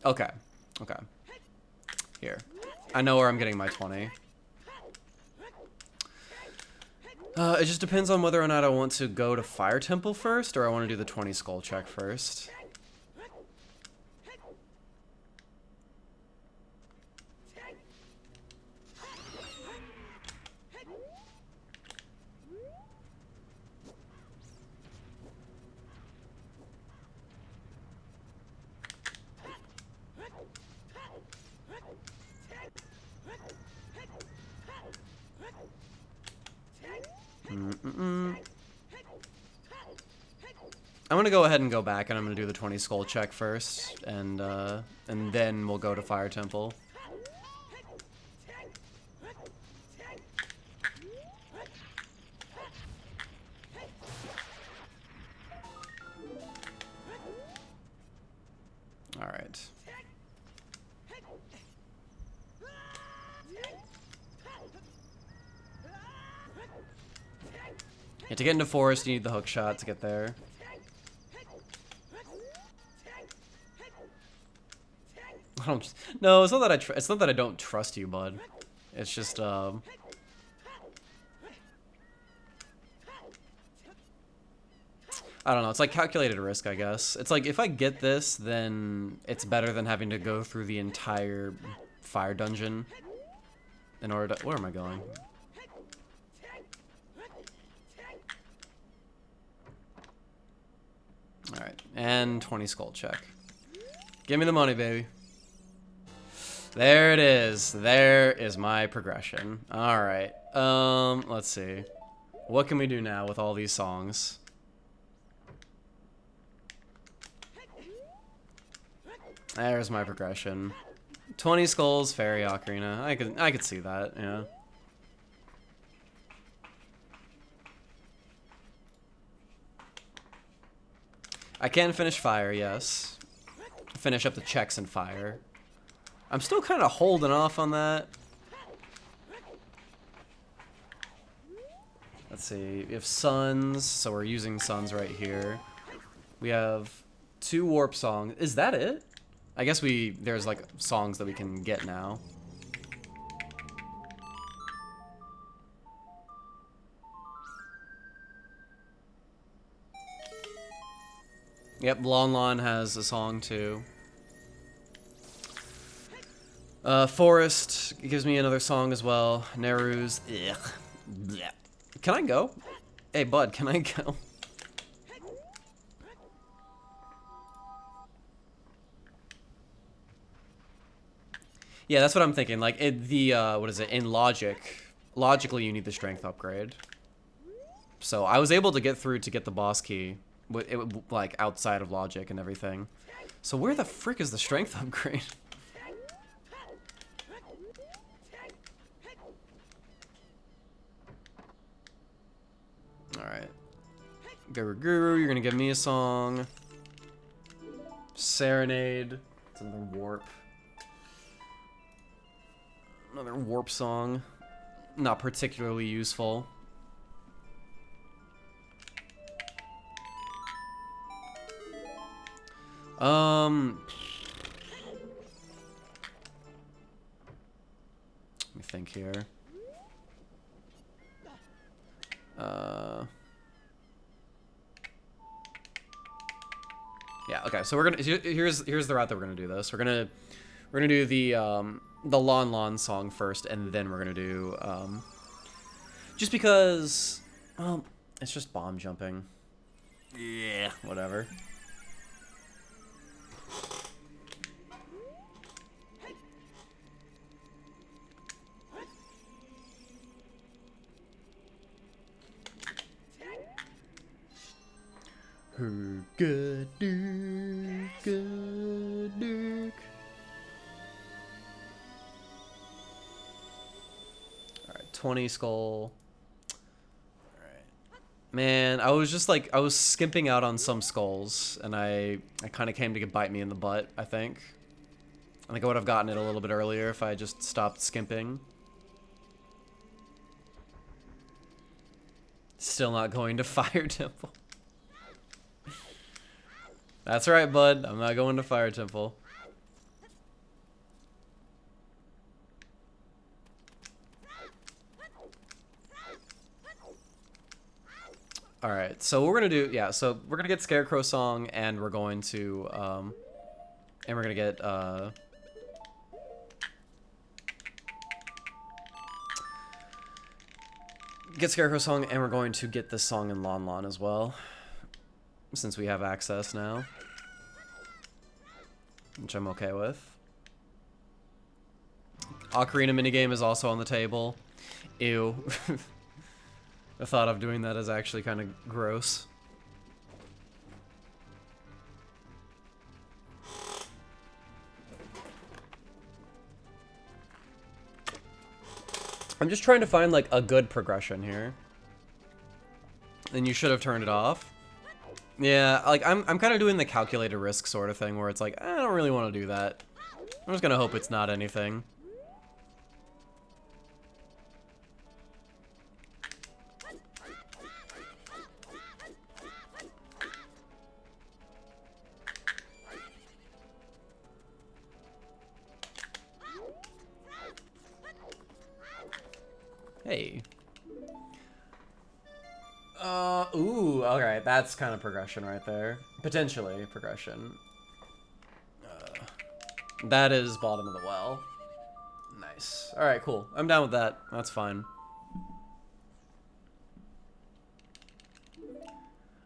Okay. Okay. Here. I know where I'm getting my 20. It just depends on whether or not I want to go to Fire Temple first, or I want to do the 20 skull check first. I'm gonna go ahead and go back, and I'm gonna do the 20 skull check first, and then we'll go to Fire Temple. All right. Yeah, to get into Forest, you need the hook shot to get there. No, it's not that it's not that I don't trust you, bud. It's just I don't know. It's like calculated risk, I guess. It's like if I get this, then it's better than having to go through the entire fire dungeon in order to. Where am I going? All right, and 20 skull check. Give me the money, baby. There it is. There is my progression. All right. Let's see. What can we do now with all these songs? There's my progression. 20 skulls, fairy ocarina. I could see that. Yeah. I can finish fire, yes. Finish up the checks in fire. I'm still kind of holding off on that. Let's see. We have suns, so we're using suns right here. We have 2 warp songs. Is that it? I guess there's like songs that we can get now. Yep, Lon Lon has a song too. Forest gives me another song as well. Neru's. Ugh. Blech. Can I go? Hey, bud, can I go? Yeah, that's what I'm thinking. Like, what is it? In logically, you need the strength upgrade. So I was able to get through to get the boss key, like outside of logic and everything. So where the frick is the strength upgrade? Alright. Guru, you're gonna give me a song. Serenade. It's another warp. Another warp song. Not particularly useful. Let me think here. Yeah, okay, so we're gonna here's the route that we're gonna do this. We're gonna do the Lon Lon song first, and then we're gonna do just because, well, it's just bomb jumping. Yeah, whatever. Good Duke, good Duke. Alright, 20 skull. Alright. Man, I was skimping out on some skulls, and I kind of came to bite me in the butt, I think. I think I would have gotten it a little bit earlier if I just stopped skimping. Still not going to Fire Temple. That's right, bud. I'm not going to Fire Temple. Alright, so what we're gonna do, yeah, so we're gonna get Scarecrow Song, and we're going to, get Scarecrow Song, and we're going to get this song in Lon Lon as well, since we have access now, which I'm okay with. Ocarina minigame is also on the table. Ew. The thought of doing that is actually kind of gross. I'm just trying to find, like, a good progression here. And you should have turned it off. Yeah, like, I'm kind of doing the calculated risk sort of thing where it's like, I don't really want to do that. I'm just gonna hope it's not anything. Hey. Ooh, alright, that's kind of progression right there. Potentially progression. That is bottom of the well. Nice. Alright, cool. I'm down with that. That's fine.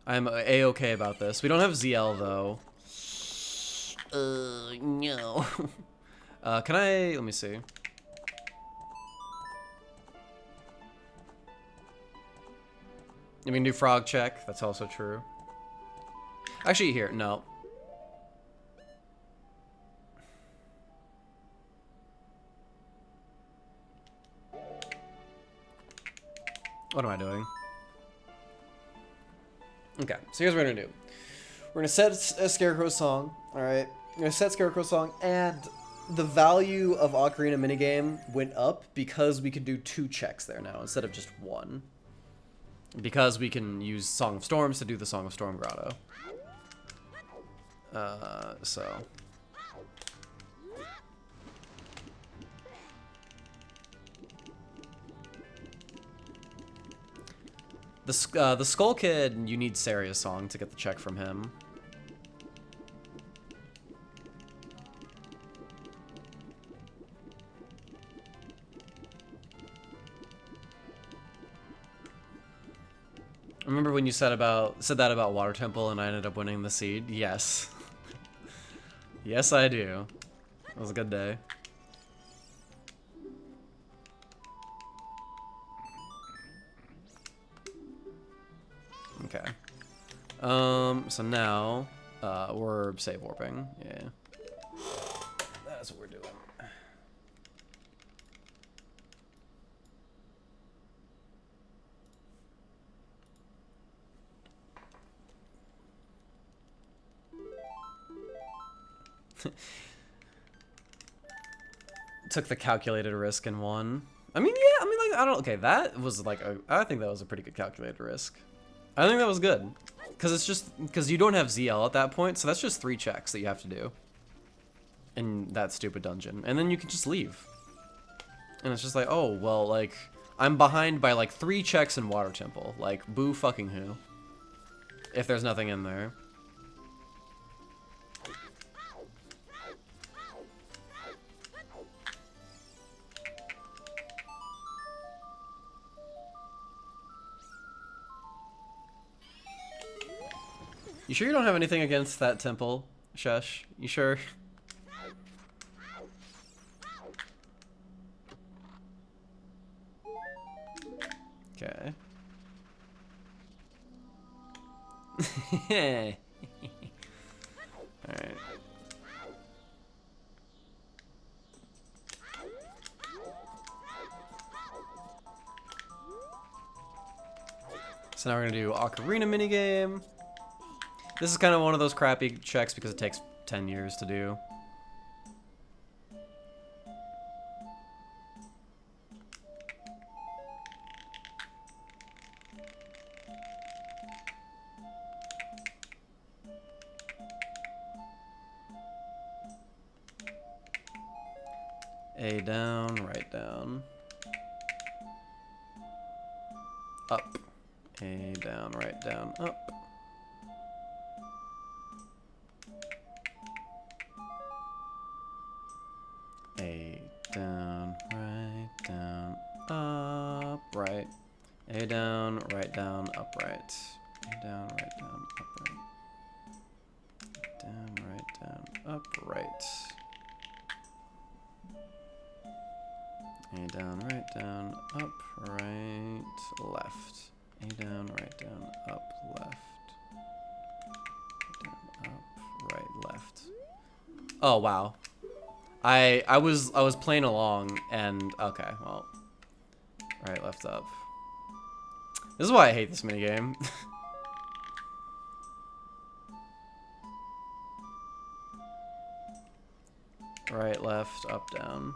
I'm A-okay about this. We don't have ZL, though. No. Can I... Let me see. We can do frog check. That's also true. Actually, here, no. What am I doing? Okay, so here's what we're gonna do. We're gonna set a Scarecrow song, alright? We're gonna set Scarecrow song, and the value of Ocarina minigame went up because we could do 2 checks there now instead of just 1. Because we can use Song of Storms to do the Song of Storm Grotto. So... The Skull Kid, you need Saria's song to get the check from him. Remember when you said that about Water Temple and I ended up winning the seed? Yes. Yes, I do. It was a good day. Okay. So now, we're save warping. Yeah. That's what we're doing. Took the calculated risk and won. I mean, yeah, I mean, like, I don't, okay, that was like, I think that was a pretty good calculated risk. I think that was good. Because it's just, because you don't have ZL at that point, so that's just 3 checks that you have to do. In that stupid dungeon. And then you can just leave. And it's just like, oh, well, like, I'm behind by like 3 checks in Water Temple. Like, boo fucking who. If there's nothing in there. You sure you don't have anything against that temple, Shush? You sure? Okay. Alright. So now we're gonna do Ocarina minigame. This is kind of one of those crappy checks because it takes 10 years to do. A down, right down. Up. A down, right down, up. A down, right down, up, right. A down, right down, upright. A down, right down, upright. Down, right down, upright. A down, right down, up, right, left. A down, right down, up, left. A down, up, right, left. Oh wow. I was playing along and okay, well. Right, left, up. This is why I hate this minigame. Right, left, up, down.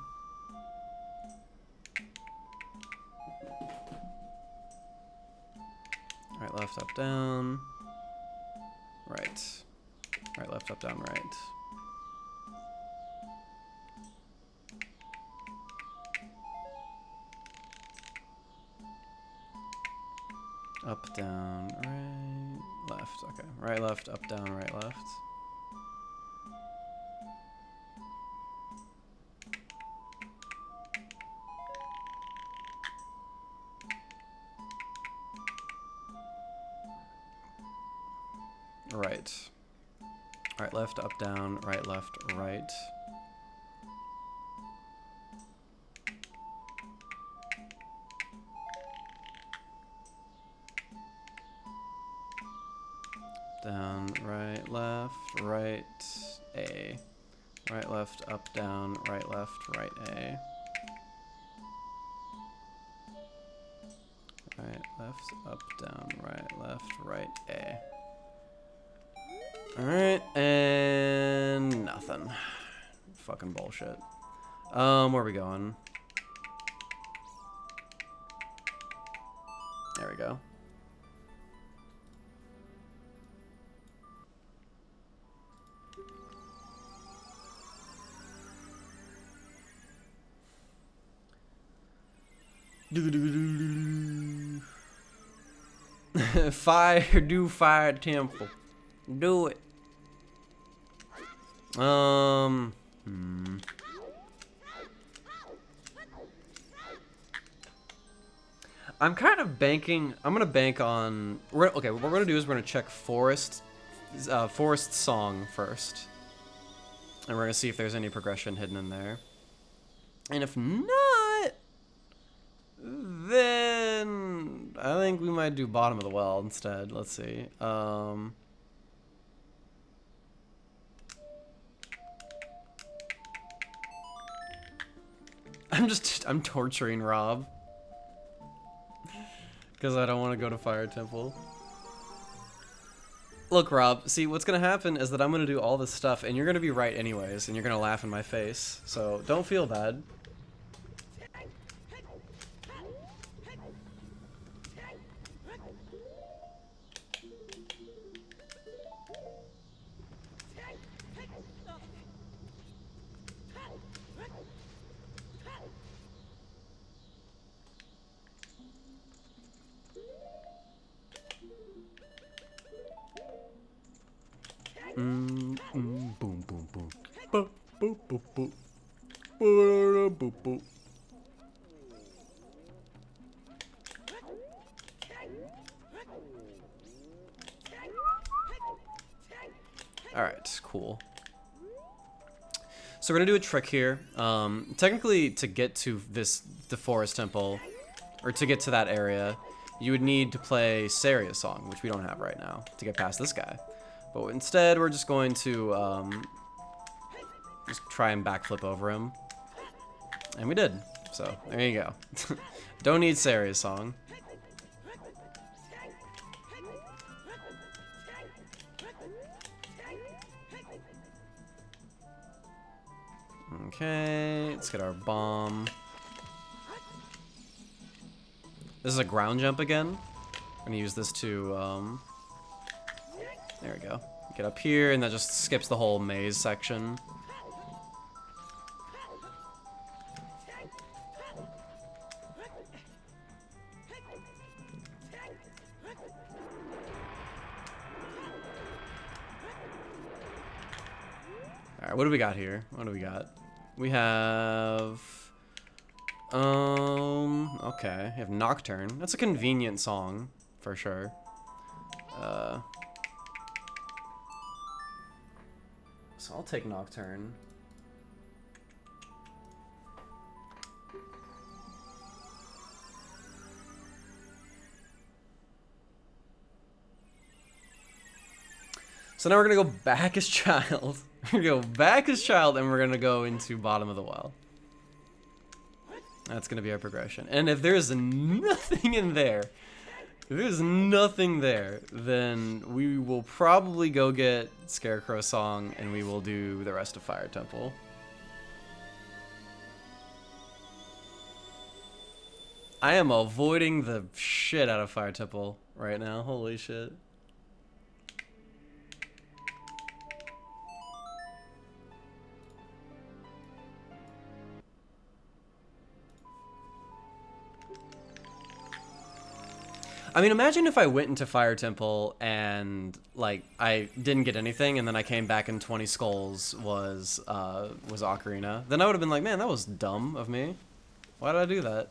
Right, left, up, down. Right. Right, left, up, down, right. Up, down, right, left. Okay. Right, left, up, down, right, left. Right. Right, left, up, down, right, left, right. Down, right, left, right, A. Right, left, up, down, right, left, right, A. Right, left, up, down, right, left, right, A. Alright, and nothing. Fucking bullshit. Where are we going? There we go. Fire, do fire temple. Do it. I'm kind of banking. I'm gonna bank on. Okay, what we're gonna do is we're gonna check Forest song first, and we're gonna see if there's any progression hidden in there. And if not, then I think we might do bottom of the well instead. Let's see. I'm torturing Rob. Because I don't want to go to Fire Temple. Look, Rob, see, what's going to happen is that I'm going to do all this stuff, and you're going to be right anyways, and you're going to laugh in my face. So, don't feel bad. Boom, boom, boom. Boop, boop, boop, boop. Boop, boop, boop. Alright, cool. So we're gonna do a trick here. Technically, to get to the Forest Temple, or to get to that area, you would need to play Saria's song, which we don't have right now, to get past this guy. But instead, we're just going to just try and backflip over him. And we did. So, there you go. Don't need Saria's song. Okay, let's get our bomb. This is a ground jump again. I'm gonna use this to, there we go. Get up here, and that just skips the whole maze section. Alright, what do we got here? What do we got? We have... okay. We have Nocturne. That's a convenient song, for sure. So I'll take Nocturne. So now we're gonna go back as child. We're gonna go back as child, and we're gonna go into bottom of the well. That's gonna be our progression. And if there's nothing in there, if there's nothing there, then we will probably go get Scarecrow Song and we will do the rest of Fire Temple. I am avoiding the shit out of Fire Temple right now. Holy shit. I mean, imagine if I went into Fire Temple and, like, I didn't get anything, and then I came back and 20 skulls was Ocarina. Then I would have been like, man, that was dumb of me. Why did I do that?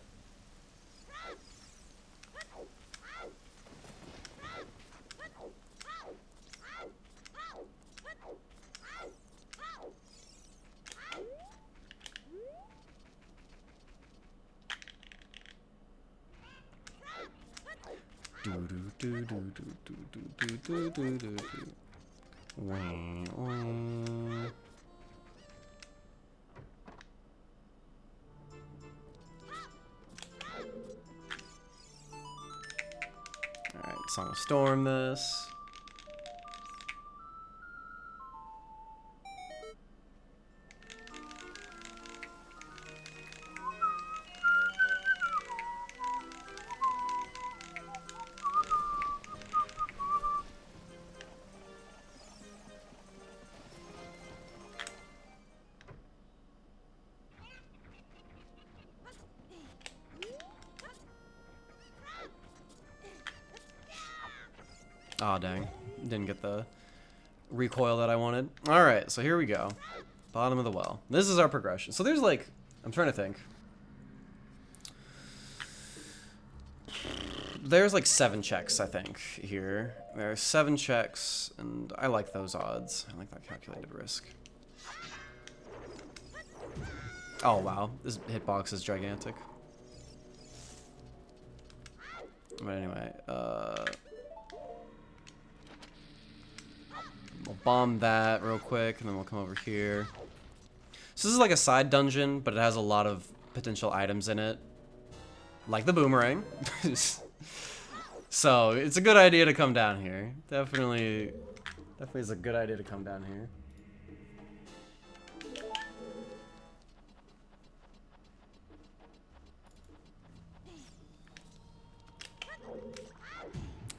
Alright, Song of Storm this. Aw, dang. Didn't get the recoil that I wanted. Alright, so here we go. Bottom of the well. This is our progression. So there's like... I'm trying to think. There's like 7 checks, I think, here. There's 7 checks, and I like those odds. I like that calculated risk. Oh, wow. This hitbox is gigantic. But anyway, we'll bomb that real quick, and then we'll come over here. So this is like a side dungeon, but it has a lot of potential items in it. Like the boomerang. So, it's a good idea to come down here. Definitely is a good idea to come down here.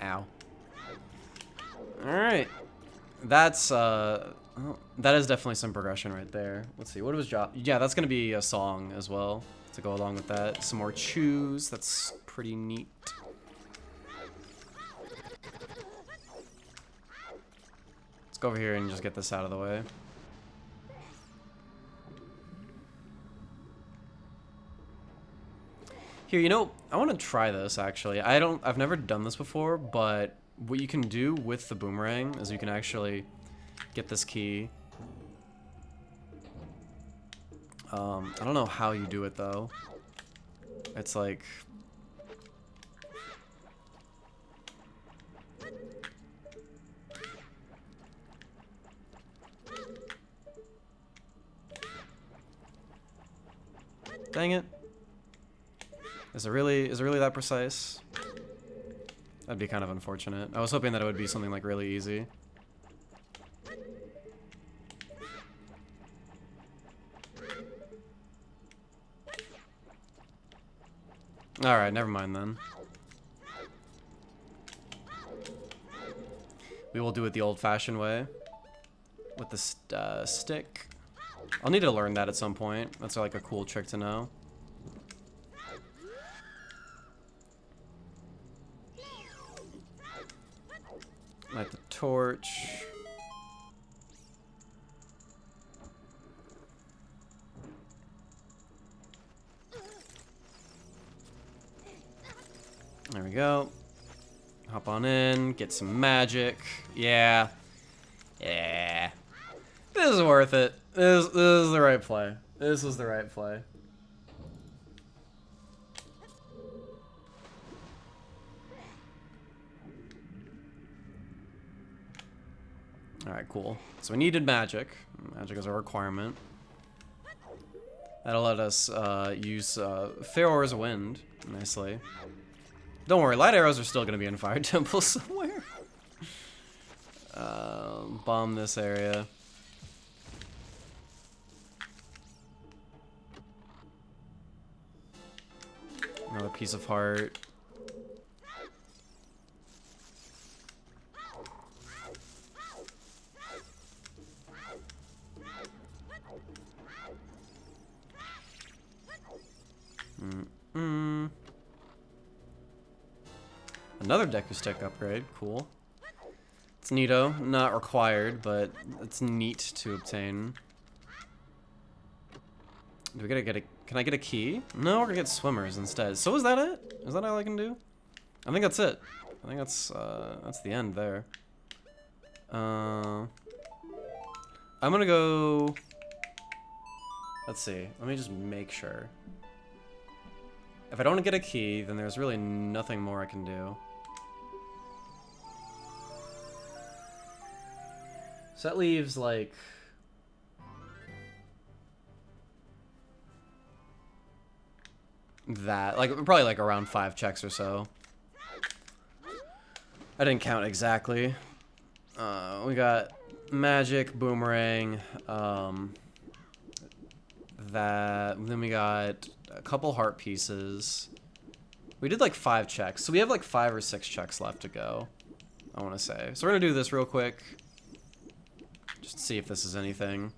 Ow. Alright. That's, that is definitely some progression right there. Let's see, what was job? Yeah, that's gonna be a song as well to go along with that. Some more chews, that's pretty neat. Let's go over here and just get this out of the way. Here, you know, I want to try this actually. I've never done this before, but what you can do with the boomerang is you can actually get this key. I don't know how you do it though. It's like... Dang it. Is it really that precise? That'd be kind of unfortunate. I was hoping that it would be something like really easy. Alright, never mind then. We will do it the old-fashioned way. With the stick. I'll need to learn that at some point. That's like a cool trick to know. Light the torch. There we go. Hop on in, get some magic. Yeah. Yeah. This is worth it. This is the right play. This was the right play. Alright, cool. So we needed magic. Magic is a requirement. That'll let us use Farore's Wind nicely. Don't worry, light arrows are still going to be in Fire Temple somewhere. Bomb this area. Another piece of heart. Another Deku stick upgrade, cool. It's neato, not required, but it's neat to obtain. Do we gotta get a? Can I get a key? No, we're gonna get swimmers instead. So is that it? Is that all I can do? I think that's it. I think that's the end there. I'm gonna go. Let's see. Let me just make sure. If I don't get a key, then there's really nothing more I can do. So that leaves like that, like probably like around 5 checks or so. I didn't count exactly. We got magic, boomerang, then we got a couple heart pieces. We did like 5 checks, so we have like 5 or 6 checks left to go, I want to say. So we're gonna do this real quick, just to see if this is anything.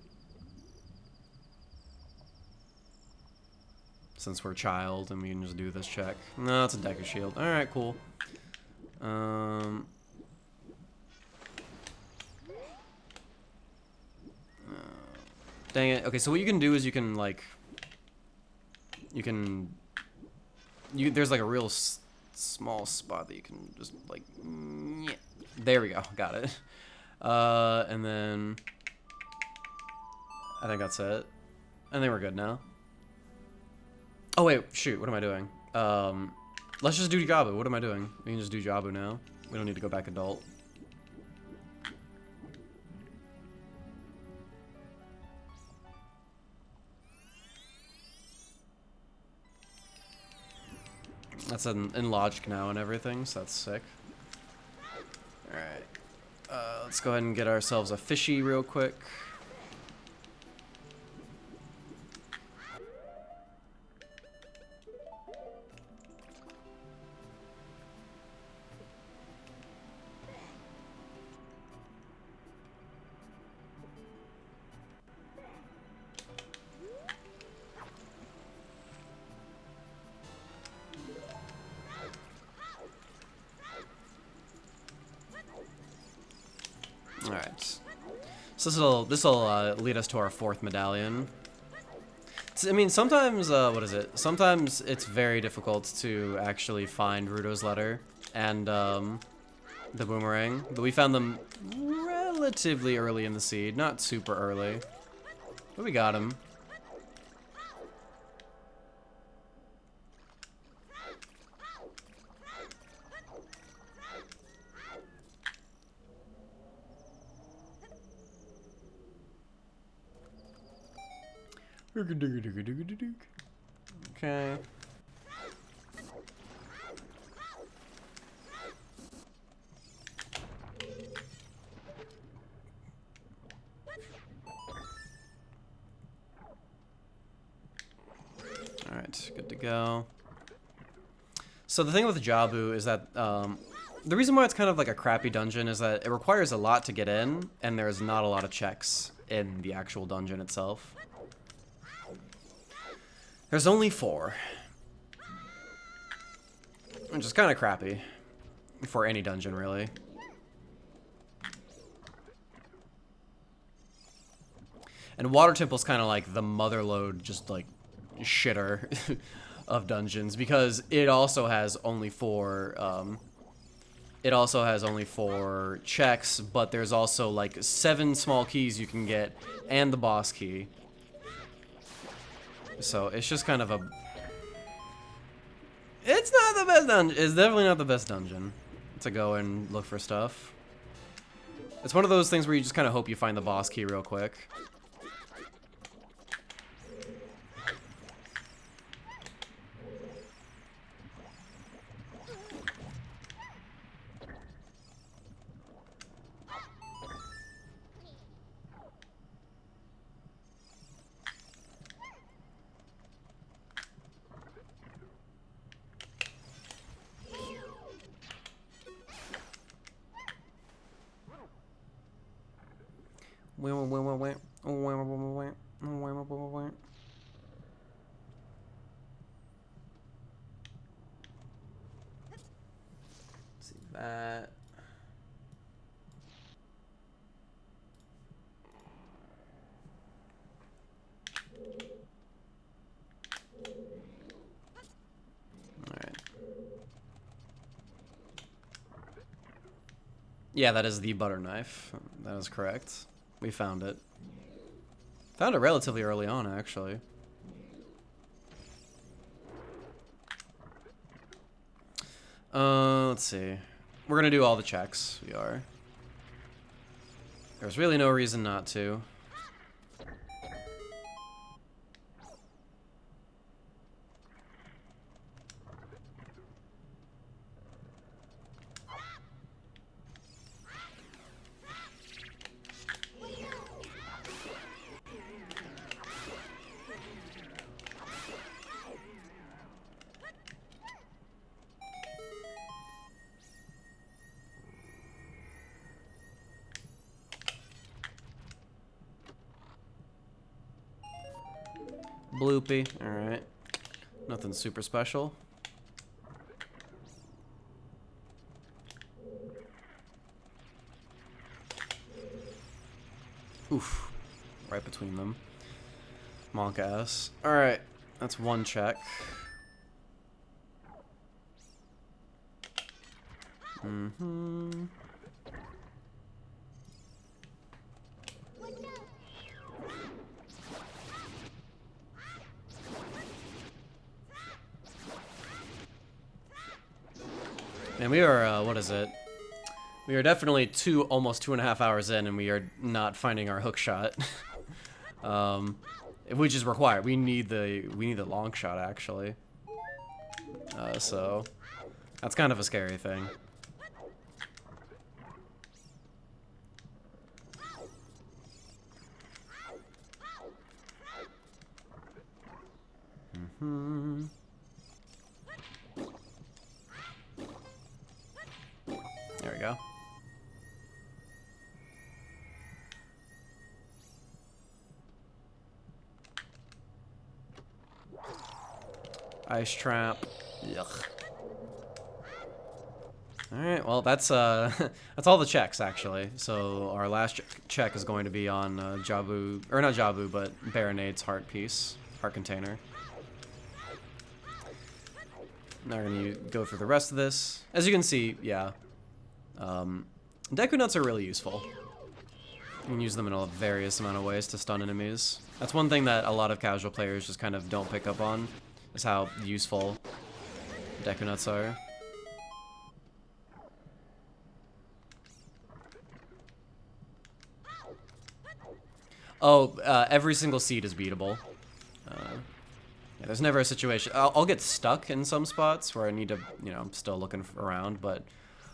Since we're child and we can just do this check. No, it's a Deku shield. Alright, cool. Dang it. Okay, so what you can do is you can like... There's like a real small spot that you can just like... Yeah. There we go. Got it. And then... I think that's it. I think we're good now. Oh wait, shoot, what am I doing? Let's just do Jabu. What am I doing? We can just do Jabu now. We don't need to go back adult. That's in logic now and everything, so that's sick. Alright. Let's go ahead and get ourselves a fishy real quick. Alright. So this'll lead us to our 4th medallion. I mean, sometimes, what is it? Sometimes it's very difficult to actually find Rudo's letter and, the boomerang. But we found them relatively early in the seed. Not super early. But we got him. Okay. Alright, good to go. So the thing with Jabu is that, the reason why it's kind of like a crappy dungeon is that it requires a lot to get in, and there's not a lot of checks in the actual dungeon itself. There's only 4. Which is kind of crappy. For any dungeon, really. And Water Temple's kind of like the motherlode, just like, shitter of dungeons. Because it also has only 4, it also has only 4 checks, but there's also like 7 small keys you can get, and the boss key. So it's just kind of a... It's not the best dungeon. It's definitely not the best dungeon to go and look for stuff. It's one of those things where you just kind of hope you find the boss key real quick. See that. Yeah, that is the butter knife. That is correct. We found it. Found it relatively early on, actually. Let's see. We're gonna do all the checks. We are. There's really no reason not to. Bloopy. Alright. Nothing super special. Oof. Right between them. Monk ass. Alright. That's one check. Mm-hmm. And we are, what is it? We are definitely almost 2.5 hours in, and we are not finding our hook shot. Which is required. We need the long shot, actually. So that's kind of a scary thing. Mm-hmm. There we go. Ice trap. Yuck. Alright, well that's that's all the checks actually. So our last check is going to be on Jabu, or not Jabu, but Baronade's heart piece, heart container. Now we're gonna go through the rest of this. As you can see, yeah. Deku nuts are really useful. You can use them in a various amount of ways to stun enemies. That's one thing that a lot of casual players just kind of don't pick up on, is how useful Deku nuts are. Oh, every single seed is beatable. Yeah, there's never a situation. I'll get stuck in some spots where I need to, you know, I'm still looking around, but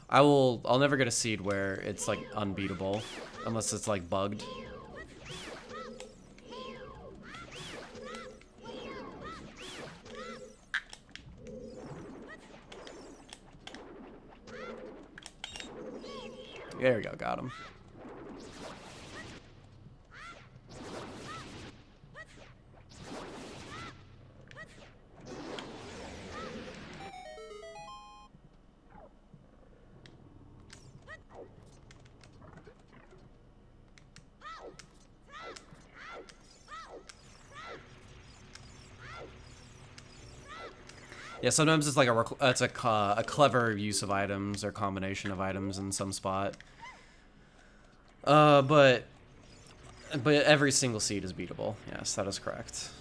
I'll never get a seed where it's like unbeatable, unless it's like bugged. There we go, got him. Yeah, sometimes it's like a clever use of items or combination of items in some spot. But every single seed is beatable. Yes, that is correct.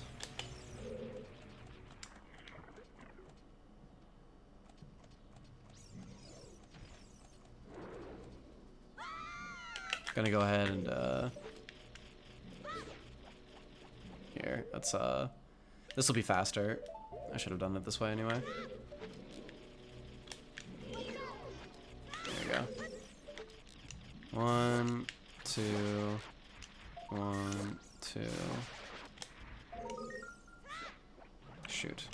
Gonna go ahead and here. Let's this will be faster. I should have done it this way anyway. There we go. 1, 2, 1, 2. Shoot.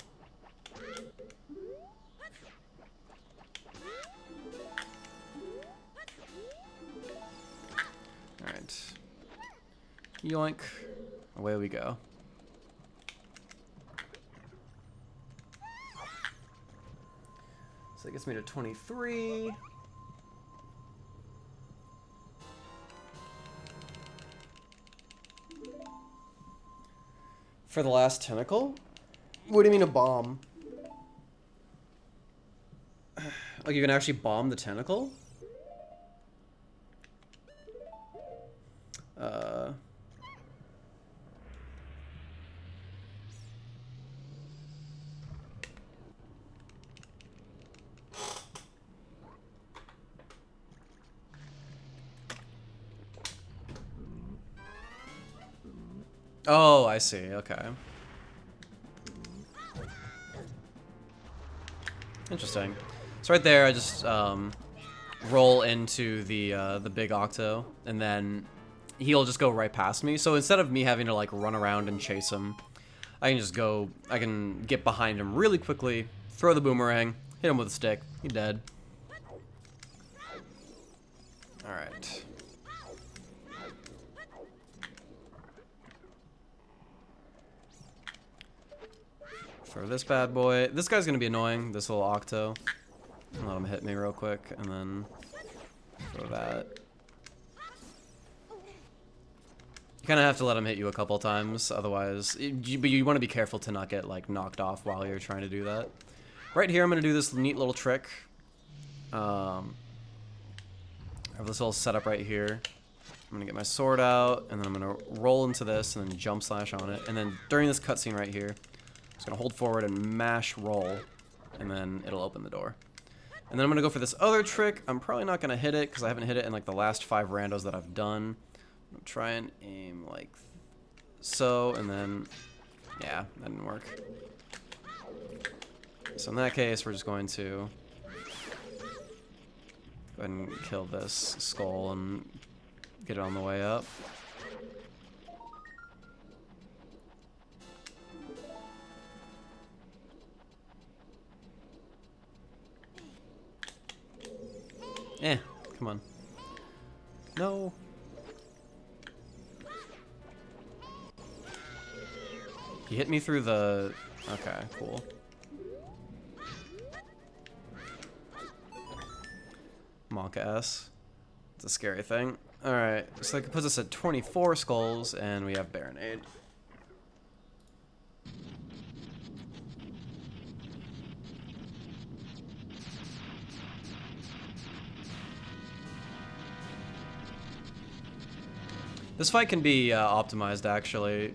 Alright. Yoink. Away we go. So that gets me to 23. For the last tentacle? What do you mean a bomb? Like you can actually bomb the tentacle? Oh, I see. Okay. Interesting. So right there, I just roll into the big octo, and then he'll just go right past me. So instead of me having to like run around and chase him, I can just go. I can get behind him really quickly, throw the boomerang, hit him with a stick. He's dead. All right. For this bad boy, this guy's gonna be annoying. This little octo. Let him hit me real quick, and then throw that. You kind of have to let him hit you a couple times, otherwise. But you want to be careful to not get like knocked off while you're trying to do that. Right here, I'm gonna do this neat little trick. I have this little setup right here. I'm gonna get my sword out, and then I'm gonna roll into this, and then jump slash on it. And then during this cutscene right here, I'm just gonna hold forward and mash roll, and then it'll open the door. And then I'm gonna go for this other trick. I'm probably not gonna hit it because I haven't hit it in like the last 5 randos that I've done. I'm try and aim like so, and then yeah, that didn't work. So in that case, we're just going to go ahead and kill this skull and get it on the way up. Come on. No. He hit me through the... Okay, cool. Monka S. It's a scary thing. Alright, so that puts us at 24 skulls, and we have Baronade. This fight can be optimized, actually,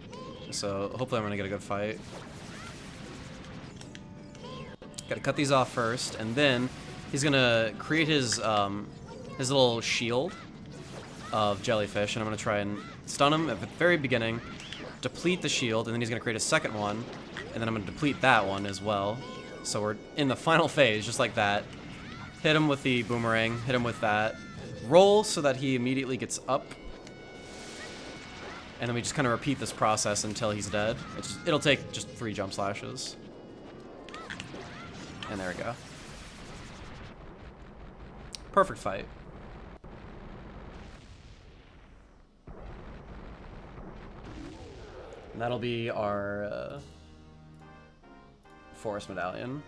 so hopefully I'm gonna get a good fight. Gotta cut these off first, and then he's gonna create his little shield of jellyfish, and I'm gonna try and stun him at the very beginning, deplete the shield, and then he's gonna create a second one, and then I'm gonna deplete that one as well. So we're in the final phase, just like that. Hit him with the boomerang, hit him with that. Roll so that he immediately gets up. And then we just kind of repeat this process until he's dead. It'll take just 3 jump slashes. And there we go. Perfect fight. And that'll be our Forest Medallion.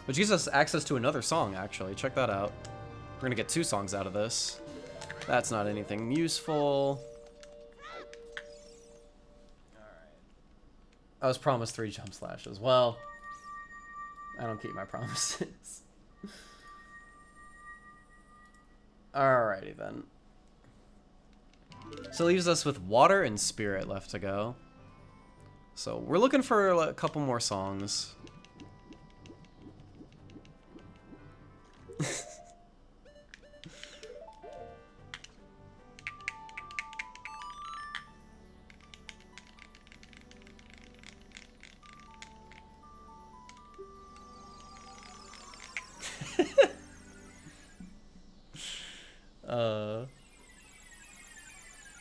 Which gives us access to another song, actually. Check that out. We're gonna get 2 songs out of this. That's not anything useful. I was promised 3 jump slashes. Well, I don't keep my promises. Alrighty then. So it leaves us with Water and Spirit left to go. So we're looking for a couple more songs.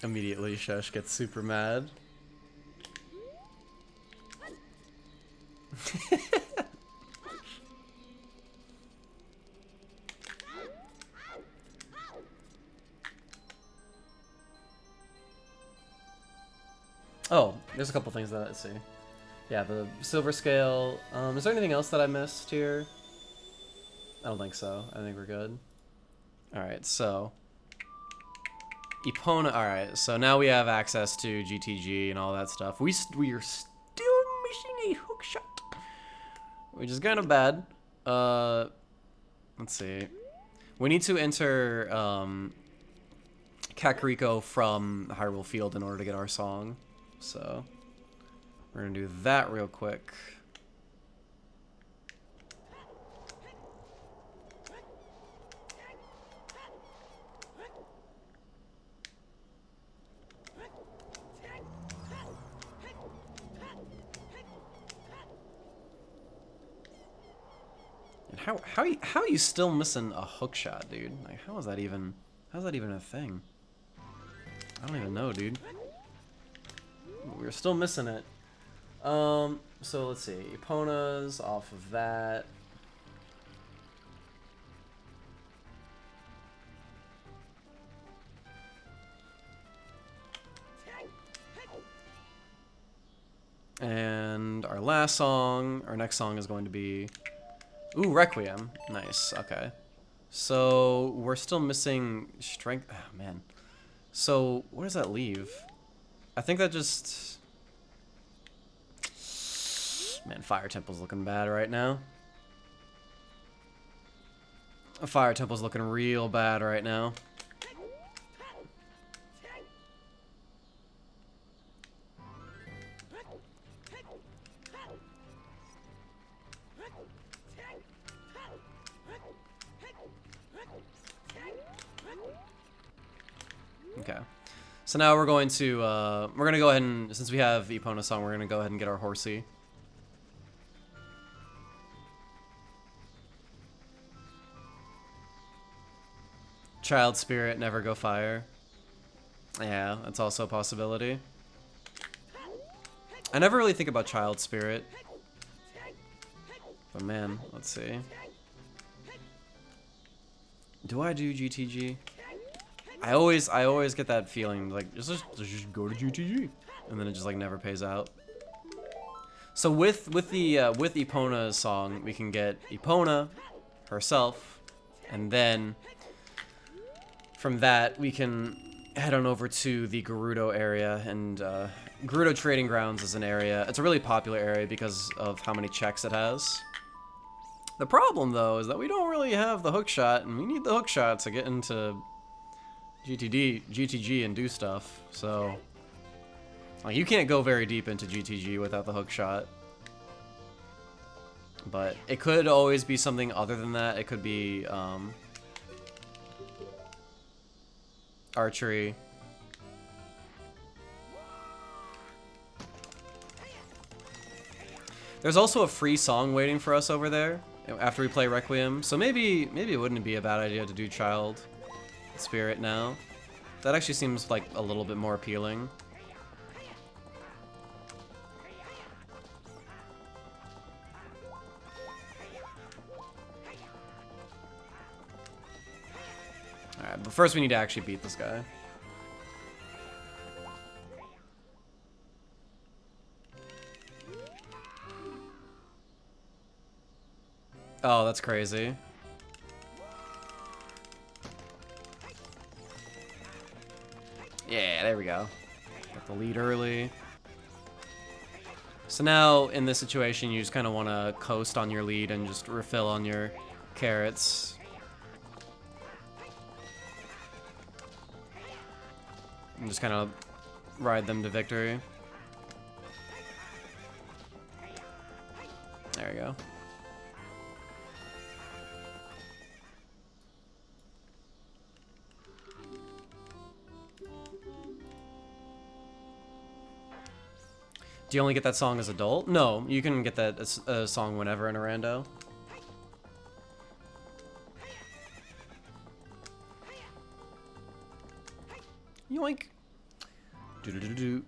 Immediately, Shush gets super mad. Oh, there's a couple things that let's see. Yeah, the silver scale. Is there anything else that I missed here? I don't think so. I think we're good. Alright, so Epona. Alright, so now we have access to GTG and all that stuff. We are still missing a hookshot, which is kind of bad. Let's see. We need to enter Kakariko from Hyrule Field in order to get our song. So we're gonna do that real quick. And how are you still missing a hook shot, dude? Like, how's that even a thing? I don't even know, dude. We're still missing it. So let's see. Epona's off of that. And our last song, our next song is going to be... Ooh, Requiem. Nice, okay. So, we're still missing strength... Oh, man. So, where does that leave? I think that just... Man, Fire Temple's looking bad right now. Fire Temple's looking real bad right now. Okay. So now we're going to go ahead and, since we have Epona's song, we're gonna go ahead and get our horsey. Child Spirit, Never Go Fire. Yeah, that's also a possibility. I never really think about Child Spirit. But man, let's see. Do I do GTG? I always get that feeling like just go to GTG, and then it just like never pays out. So with Epona's song, we can get Epona herself, and then from that we can head on over to the Gerudo area, and Gerudo Trading Grounds is an area. It's a really popular area because of how many checks it has. The problem though is that we don't really have the hookshot, and we need the hookshot to get into GTG and do stuff, so like, you can't go very deep into GTG without the hookshot. But it could always be something other than that. It could be archery. There's also a free song waiting for us over there after we play Requiem, so maybe it wouldn't be a bad idea to do Child Spirit now. That actually seems like a little bit more appealing. Alright, but first we need to actually beat this guy. Oh, that's crazy. Yeah, there we go. Got the lead early. So now, in this situation, you just kind of want to coast on your lead and just refill on your carrots. And just kind of ride them to victory. There you go. Do you only get that song as adult? No, you can get that as a song whenever in a rando. Yoink. Do do do do.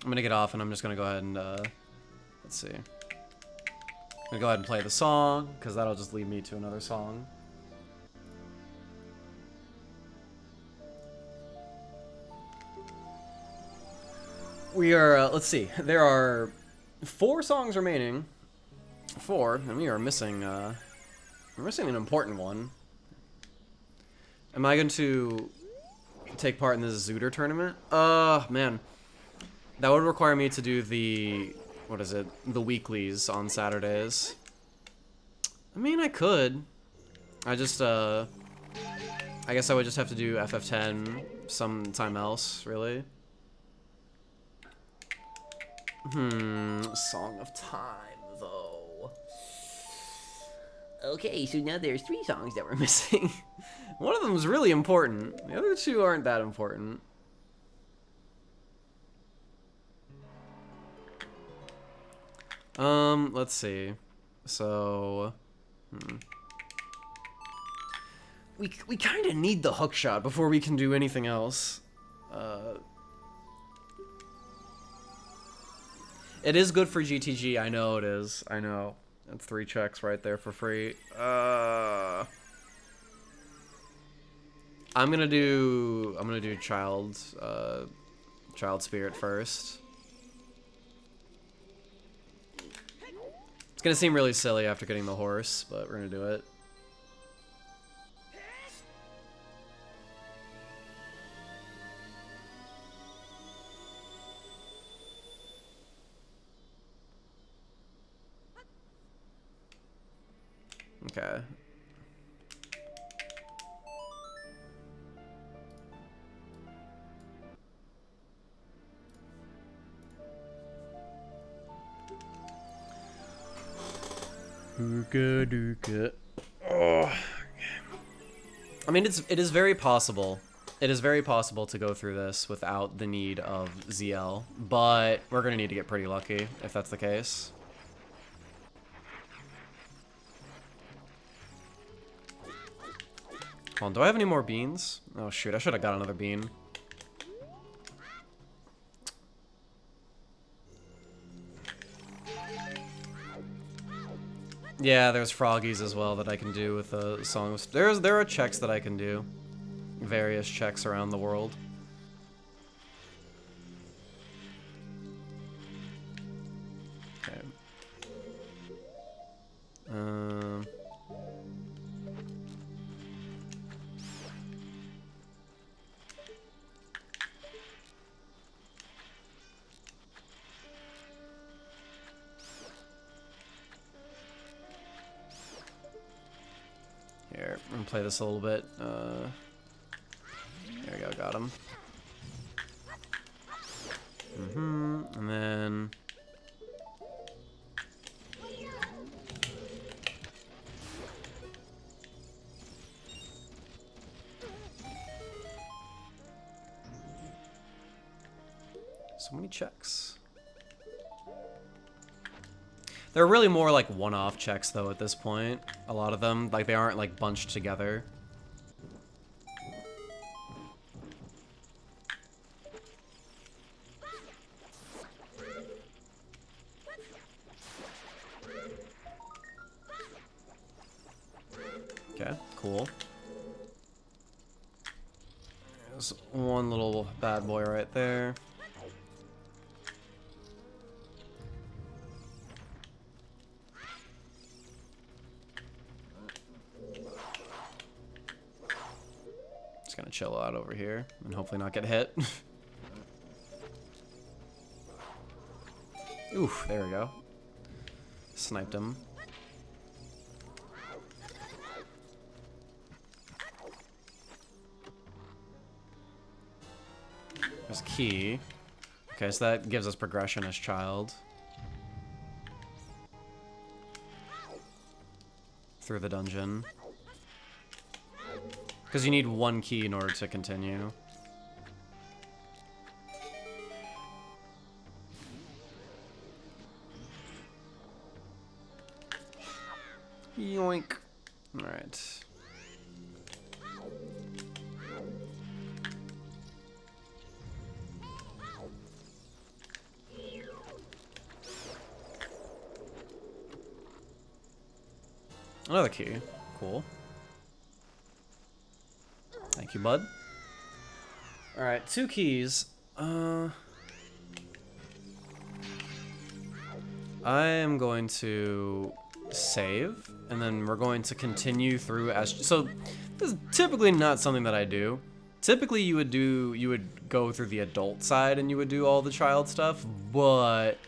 I'm gonna get off and I'm just gonna go ahead and, let's see. I'm gonna go ahead and play the song, because that'll just lead me to another song. We are, let's see, there are 4 songs remaining. 4, and we are missing, we're missing an important one. Am I going to take part in this Zooter tournament? Man. That would require me to do the, what is it, the weeklies on Saturdays. I mean, I could. I just, I guess I would just have to do FF10 sometime else, really. Song of Time, though. Okay, so now there's 3 songs that we're missing. One of them is really important. The other 2 aren't that important. Let's see. So, we kind of need the hookshot before we can do anything else. It is good for GTG. I know it is. I know. That's 3 checks right there for free. I'm gonna do child spirit first. It's gonna seem really silly after getting the horse, but we're gonna do it. Okay. Oh. I mean, it is very possible. It is very possible to go through this without the need of ZL, but we're gonna need to get pretty lucky if that's the case. Hold on, do I have any more beans? Oh shoot, I should have got another bean. Yeah, there's froggies as well that I can do with the songs. There are checks that I can do. Various checks around the world. Okay. Here, I'm gonna play this a little bit. There we go, got him. And then... so many checks. They're really more like one-off checks though at this point. A lot of them, like they aren't like bunched together. Okay, cool. There's one little bad boy right there. Gonna chill out over here and hopefully not get hit. Oof, there we go. Sniped him. There's a key. Okay, so that gives us progression as child. Through the dungeon. Because you need 1 key in order to continue. Yoink. Alright. Another key. Cool. Thank you, bud. Alright, 2 keys. I am going to save, and then we're going to continue through as... So, this is typically not something that I do. Typically, you would go through the adult side and you would do all the child stuff, but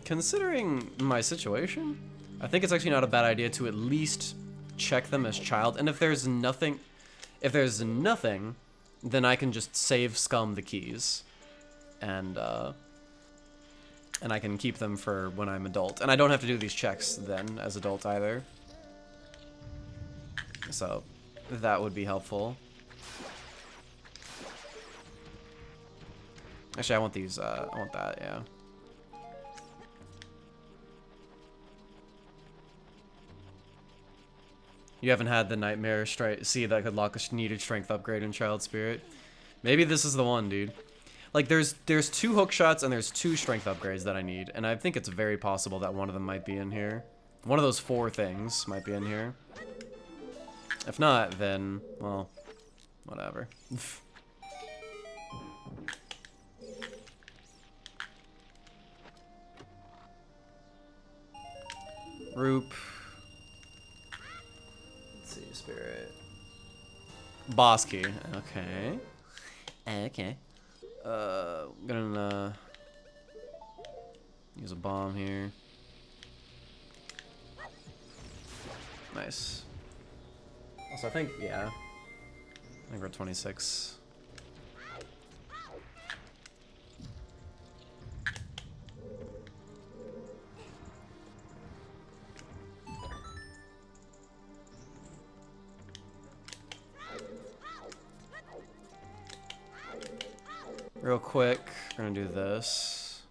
considering my situation, I think it's actually not a bad idea to at least check them as child. And if there's nothing, then I can just save Scum the keys, and I can keep them for when I'm adult. And I don't have to do these checks then as adult either. So that would be helpful. Actually, I want these, I want that, yeah. You haven't had the nightmare see that could lock a needed strength upgrade in Child Spirit. Maybe this is the one, dude. Like, there's 2 hook shots and there's 2 strength upgrades that I need, and I think it's very possible that one of them might be in here. One of those 4 things might be in here. If not, then, well, whatever. Roop. Let's see, spirit. Boss key. Okay. Okay. Gonna use a bomb here. Nice. Also, I think, yeah. I think we're at 26. Real quick, we're gonna do this.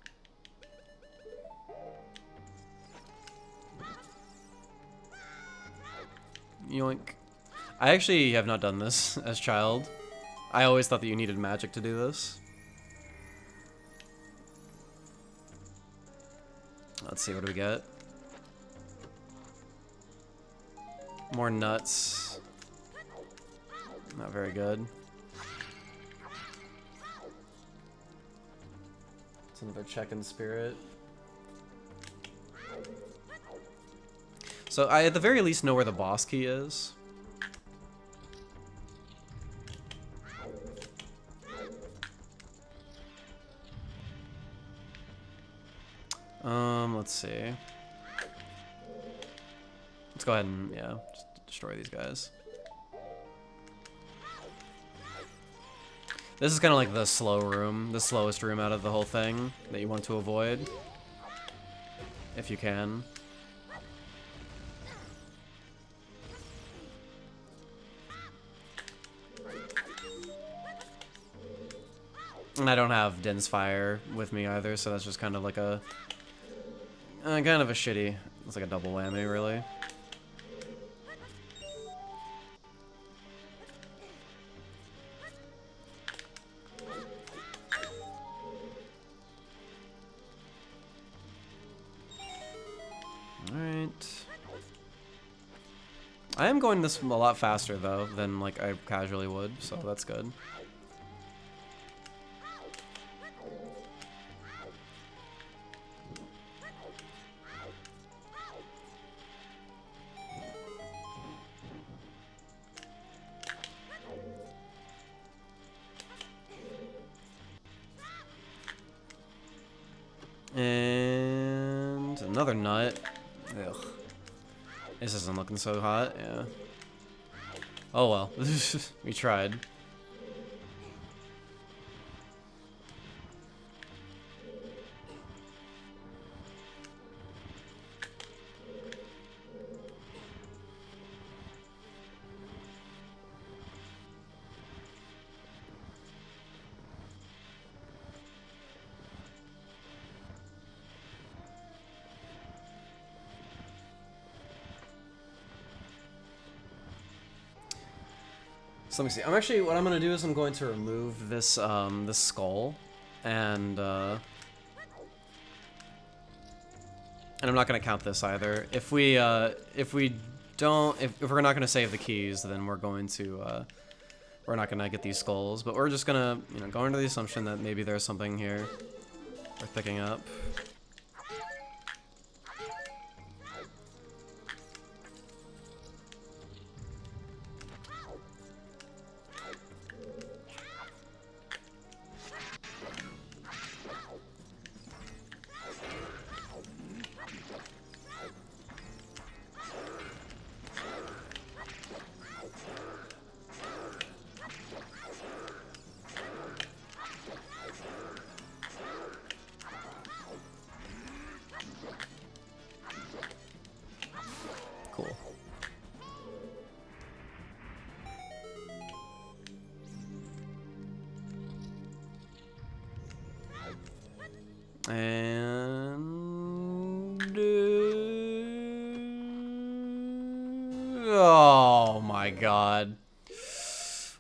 Yoink. I actually have not done this as child. I always thought that you needed magic to do this. Let's see, what do we get? More nuts. Not very good. It's another check in spirit. So I at the very least know where the boss key is. Let's see. Let's go ahead and, yeah, just destroy these guys. This is kind of like the slow room, the slowest room out of the whole thing that you want to avoid, if you can. And I don't have Din's Fire with me either, so that's just kind of like a kind of a shitty. It's like a double whammy, really. Alright. I am going this a lot faster, though, than like I casually would, so that's good. And another nut. Ugh. This isn't looking so hot, yeah. Oh well, we tried. So let me see. I'm actually, what I'm gonna do is I'm going to remove this this skull, and And I'm not gonna count this either. If we're not gonna save the keys, then we're not gonna get these skulls. But we're just gonna, you know, go into the assumption that maybe there's something here worth picking up. Cool. And oh my god.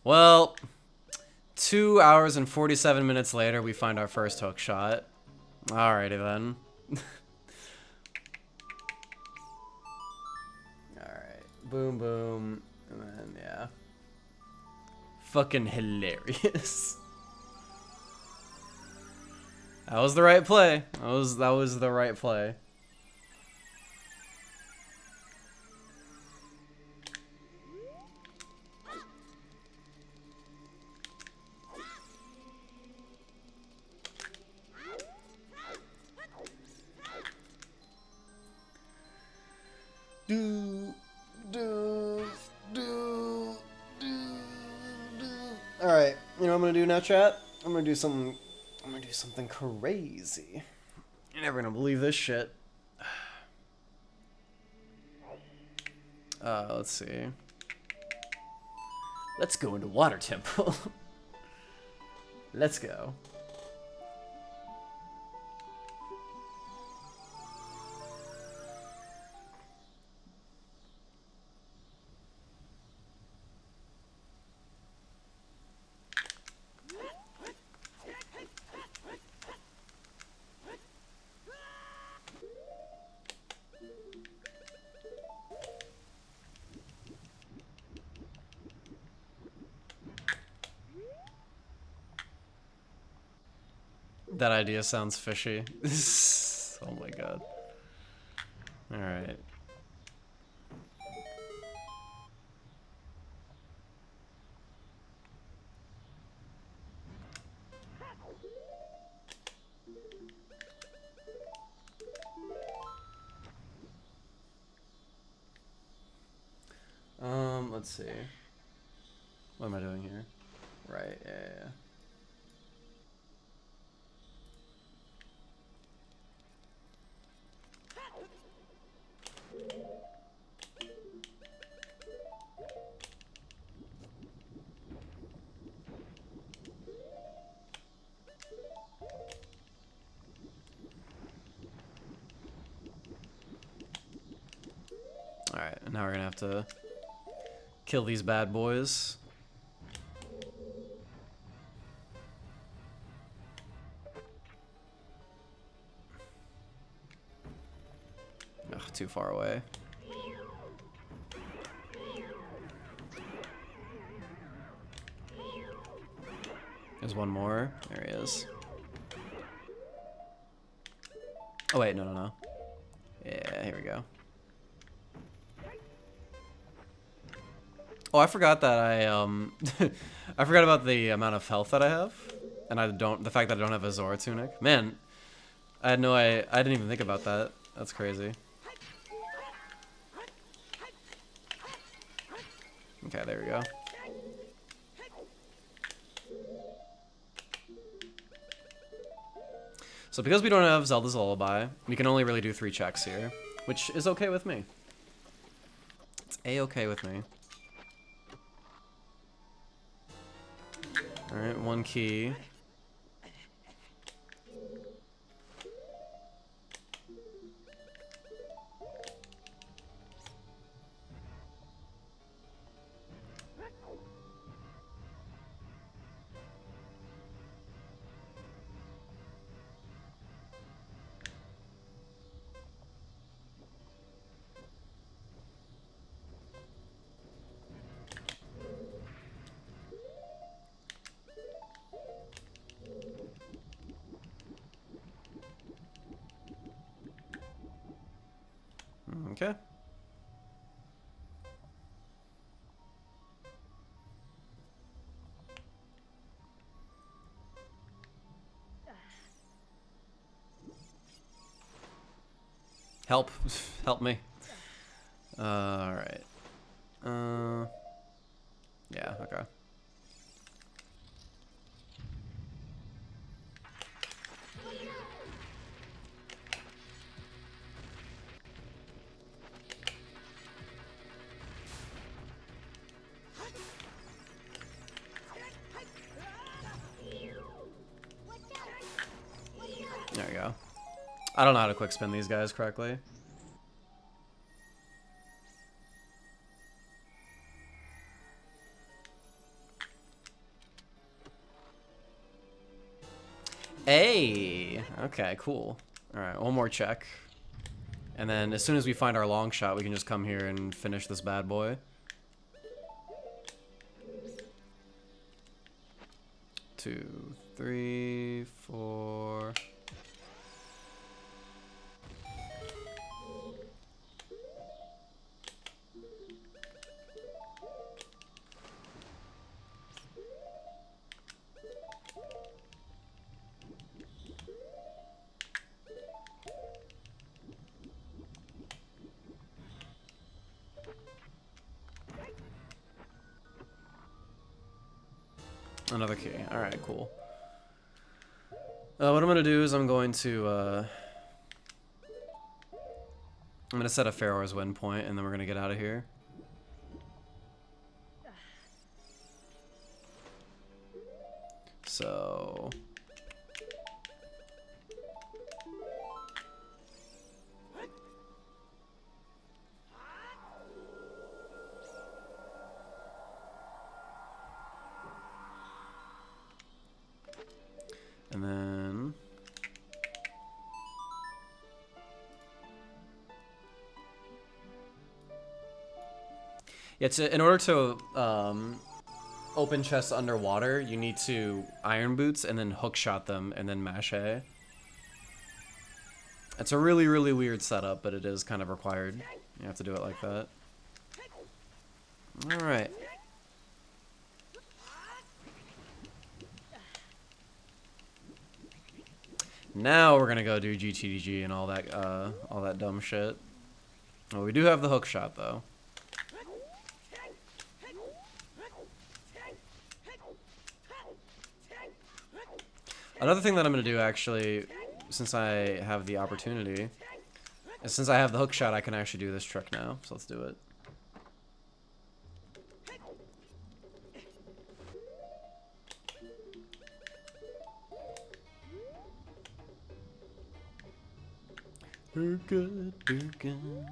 Well, 2 hours and 47 minutes later, we find our first hook shot. Alrighty then. Alright. Boom, boom. And then, yeah. Fucking hilarious. That was the right play. That was the right play. Alright, you know what I'm gonna do now, chat? I'm gonna do something crazy. You're never gonna believe this shit. Let's see. Let's go into Water Temple. Let's go. That idea sounds fishy. Oh my god. Alright. Let's see. What am I doing here? Right, yeah. Alright, and now we're gonna have to kill these bad boys. Ugh, too far away. There's one more. There he is. Oh wait, no. Yeah, here we go. Oh, I forgot that I forgot about the amount of health that I have, and the fact that I don't have a Zora tunic. Man, I didn't even think about that. That's crazy. Okay, there we go. So because we don't have Zelda's Lullaby, we can only really do 3 checks here, which is okay with me. It's a-okay with me. Alright, 1 key. Okay. Help. Help me. Alright. Yeah, okay. There we go. I don't know how to quick spin these guys correctly. Hey! Okay, cool. Alright, one more check. And then as soon as we find our long shot, we can just come here and finish this bad boy. 2, 3, 4... Another key. Alright, cool. What I'm gonna do is I'm gonna set a Pharaoh's Wind point, and then we're gonna get out of here. So... And then... Yeah, in order to open chests underwater, you need to iron boots and then hook shot them and then mash A. It's a really, really weird setup, but it is kind of required. You have to do it like that. Alright. Now we're gonna go do GTDG and all that dumb shit. Well, we do have the hook shot though. Another thing that I'm gonna do actually, since I have the opportunity, is since I have the hook shot, I can actually do this trick now. So let's do it. We're good, we're good.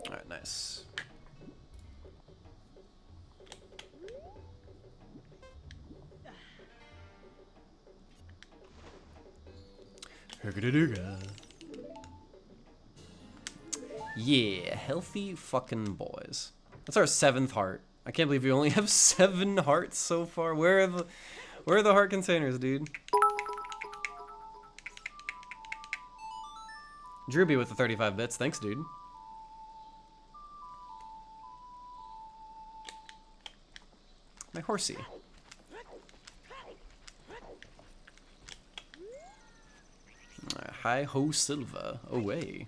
Alright, nice. Yeah, healthy fucking boys. That's our 7th heart. I can't believe we only have 7 hearts so far. Where are the heart containers, dude? Drewby with the 35 bits. Thanks, dude. My horsey. Hi ho Silva. Away.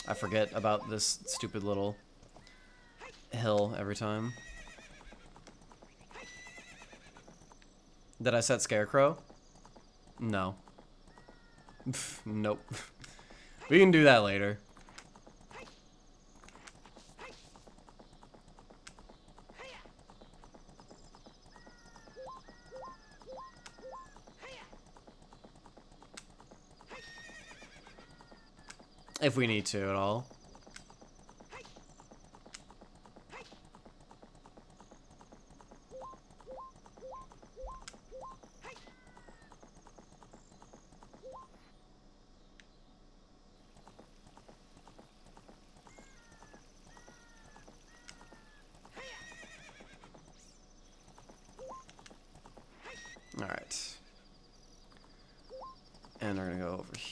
I forget about this stupid little hill every time. Did I set Scarecrow? No. Nope. We can do that later. If we need to at all.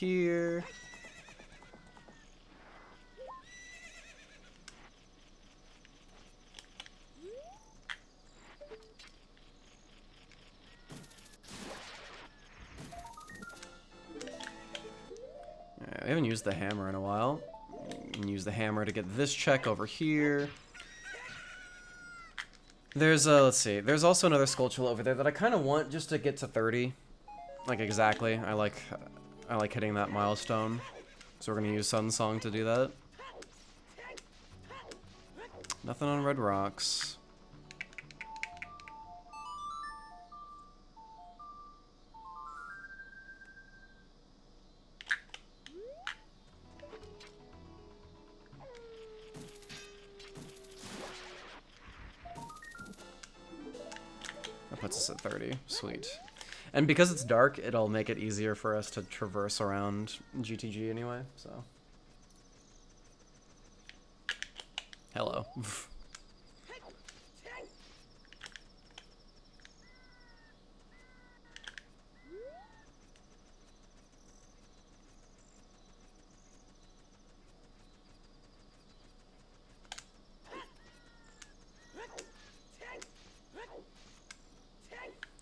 here. Alright, we haven't used the hammer in a while. You can use the hammer to get this check over here. There's let's see. There's also another Skulltula over there that I kind of want just to get to 30. Like exactly. I like hitting that milestone. So we're gonna use Sun Song to do that. Nothing on red rocks. That puts us at 30. Sweet. And because it's dark, it'll make it easier for us to traverse around GTG anyway, so. Hello.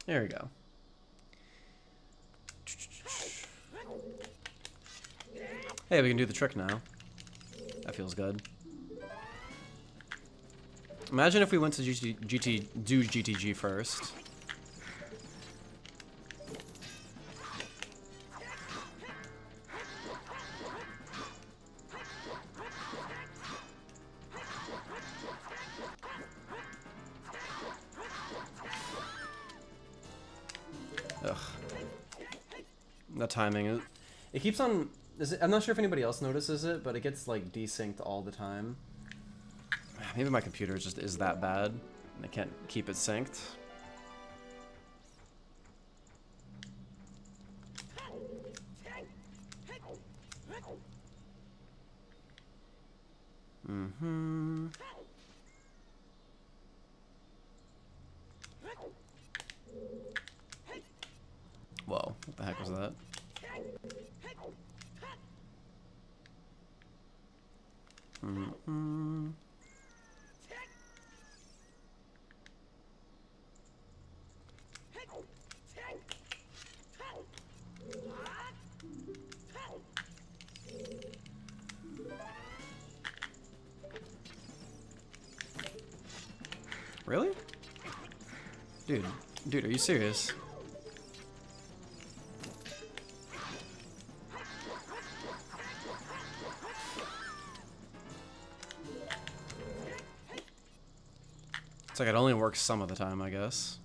There we go. Hey, we can do the trick now. That feels good. Imagine if we went to do GTG first. Ugh. The timing, it keeps on. I'm not sure if anybody else notices it, but it gets like desynced all the time. Maybe my computer just is that bad and I can't keep it synced. Whoa, what the heck was that? Really? Dude, are you serious? It's like it only works some of the time, I guess.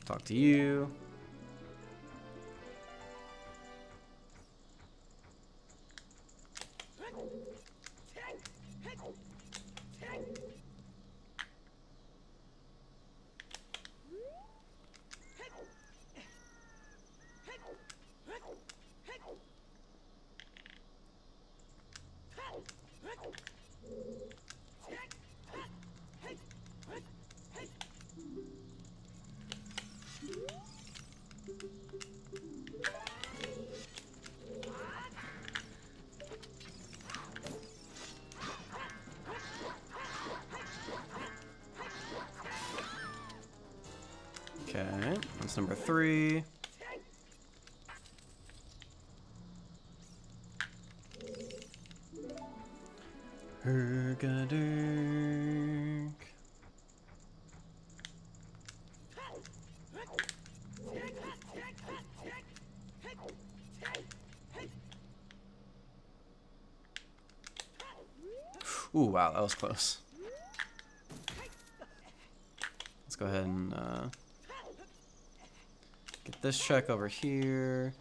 Talk to you. Okay, that's number 3. Hergadurk. Ooh, wow, that was close. Let's go ahead and get this check over here.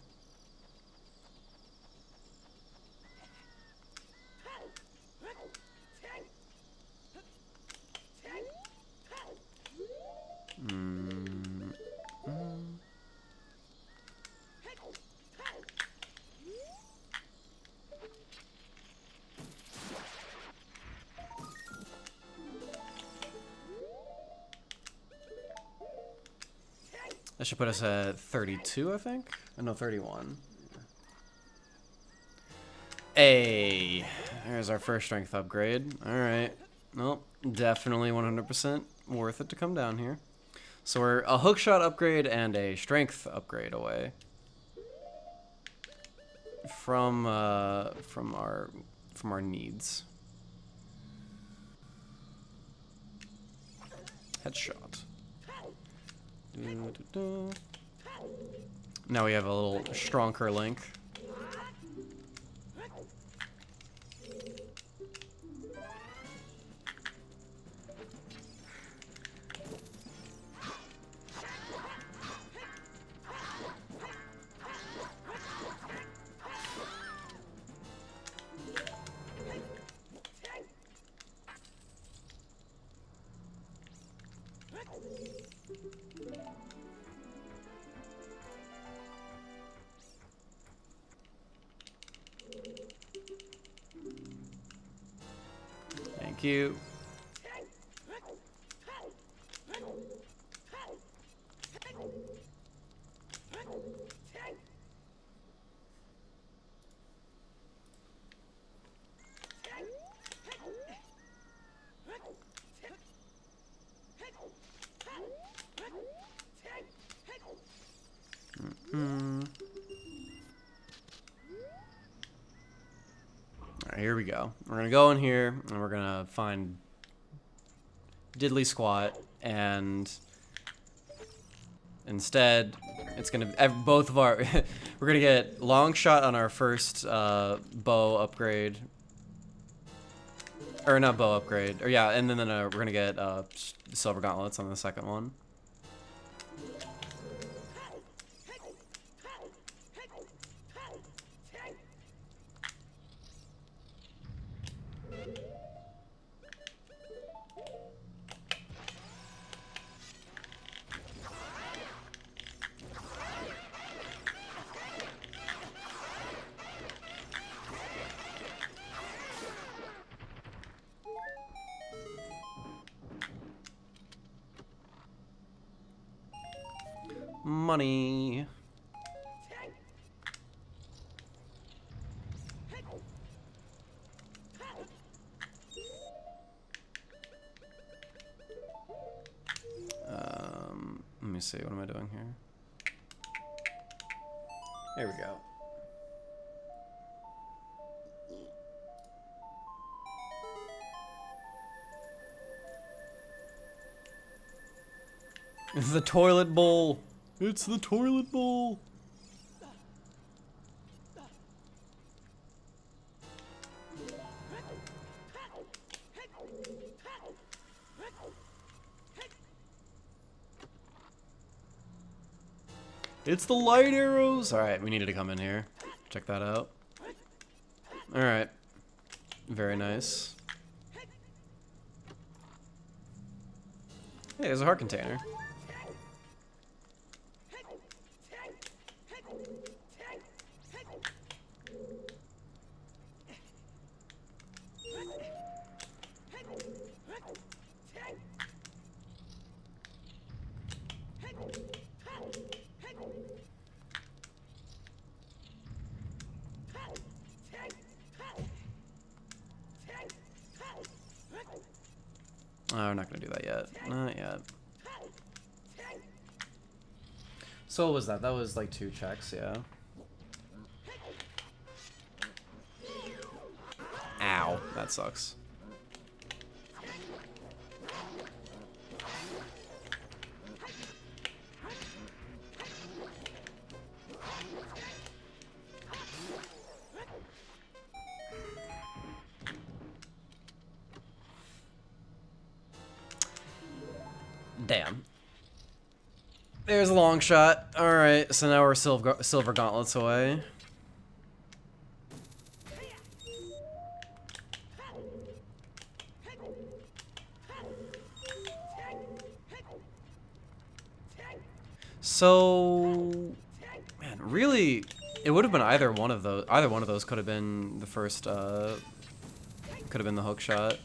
That should put us at 32, I think? Oh, no, 31. Hey, there's our first strength upgrade. Alright. Well, definitely 100% worth it to come down here. So we're a hookshot upgrade and a strength upgrade away from our needs. Headshot. Now we have a little stronger Link. Thank you. Alright, here we go. We're gonna go in here and we're gonna find Diddly Squat, and instead it's gonna both of our we're gonna get long shot on our first bow upgrade, or not bow upgrade, or yeah, and then we're gonna get silver gauntlets on the second one. Money. Let me see, what am I doing here? There we go. It's the toilet bowl. It's the toilet bowl. It's the light arrows. All right, we needed to come in here. Check that out. All right. Very nice. Hey, there's a heart container. Oh, we're not gonna do that yet. Not yet. So what was that? That was like 2 checks, yeah. Ow, that sucks. Damn. There's a long shot. Alright, so now we're silver gauntlets away. So, man, really, it would have been either one of those. Either one of those could have been the first, could have been the hook shot.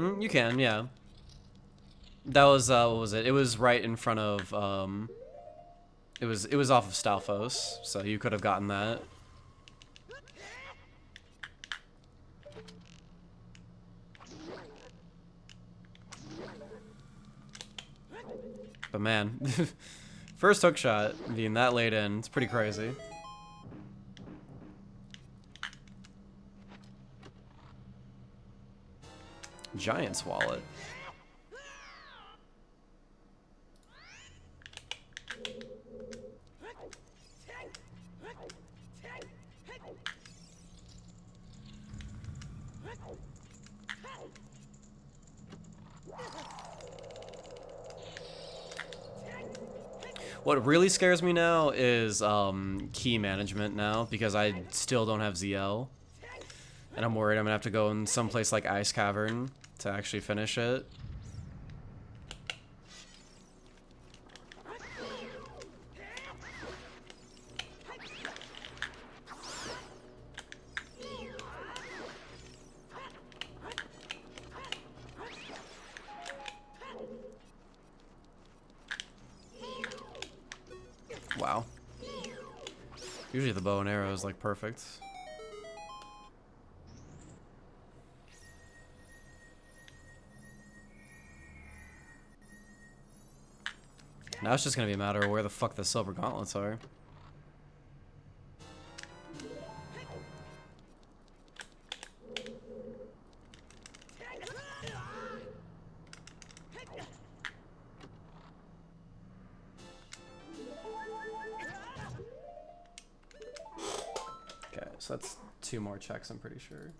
You can, yeah. That was, what was it? It was right in front of, it was off of Stalfos, so you could have gotten that. But man, first hook shot being that late in, it's pretty crazy. Giant's wallet. What really scares me now is key management now, because I still don't have ZL. And I'm worried I'm gonna have to go in someplace like Ice Cavern to actually finish it. Wow. Usually the bow and arrow is like perfect. Now it's just gonna be a matter of where the fuck the silver gauntlets are. Okay, so that's 2 more checks, I'm pretty sure.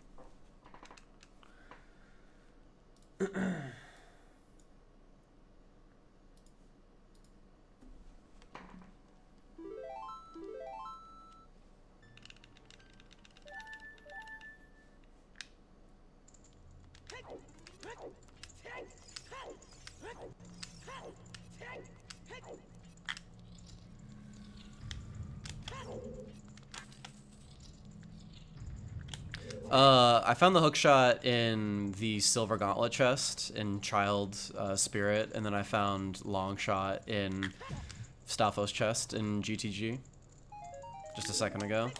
I found the hookshot in the silver gauntlet chest in Child Spirit, and then I found Longshot in Stalfos chest in GTG just a second ago.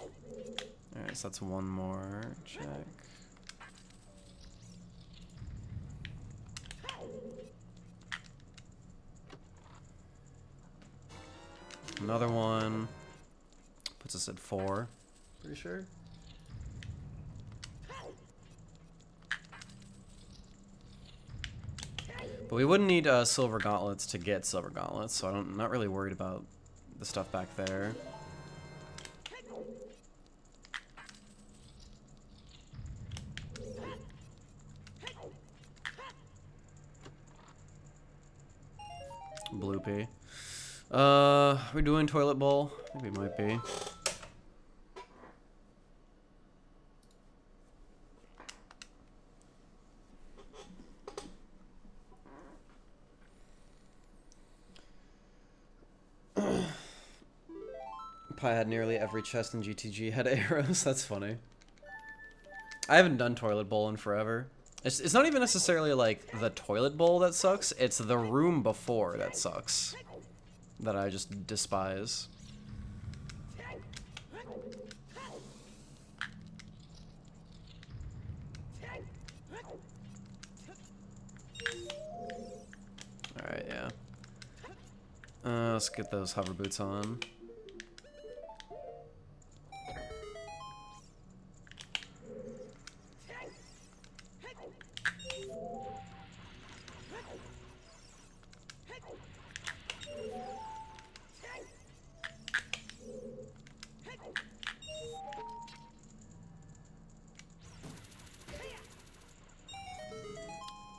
Alright, so that's 1 more check. Another one. Puts us at 4, pretty sure. But we wouldn't need silver gauntlets to get silver gauntlets, so I'm not really worried about the stuff back there. Bloopy. Are we doing toilet bowl? I think we might be. I had nearly every chest in GTG had arrows. That's funny. I haven't done toilet bowl in forever. It's not even necessarily like the toilet bowl that sucks. It's the room before that sucks. That I just despise. Alright, yeah. Let's get those hover boots on.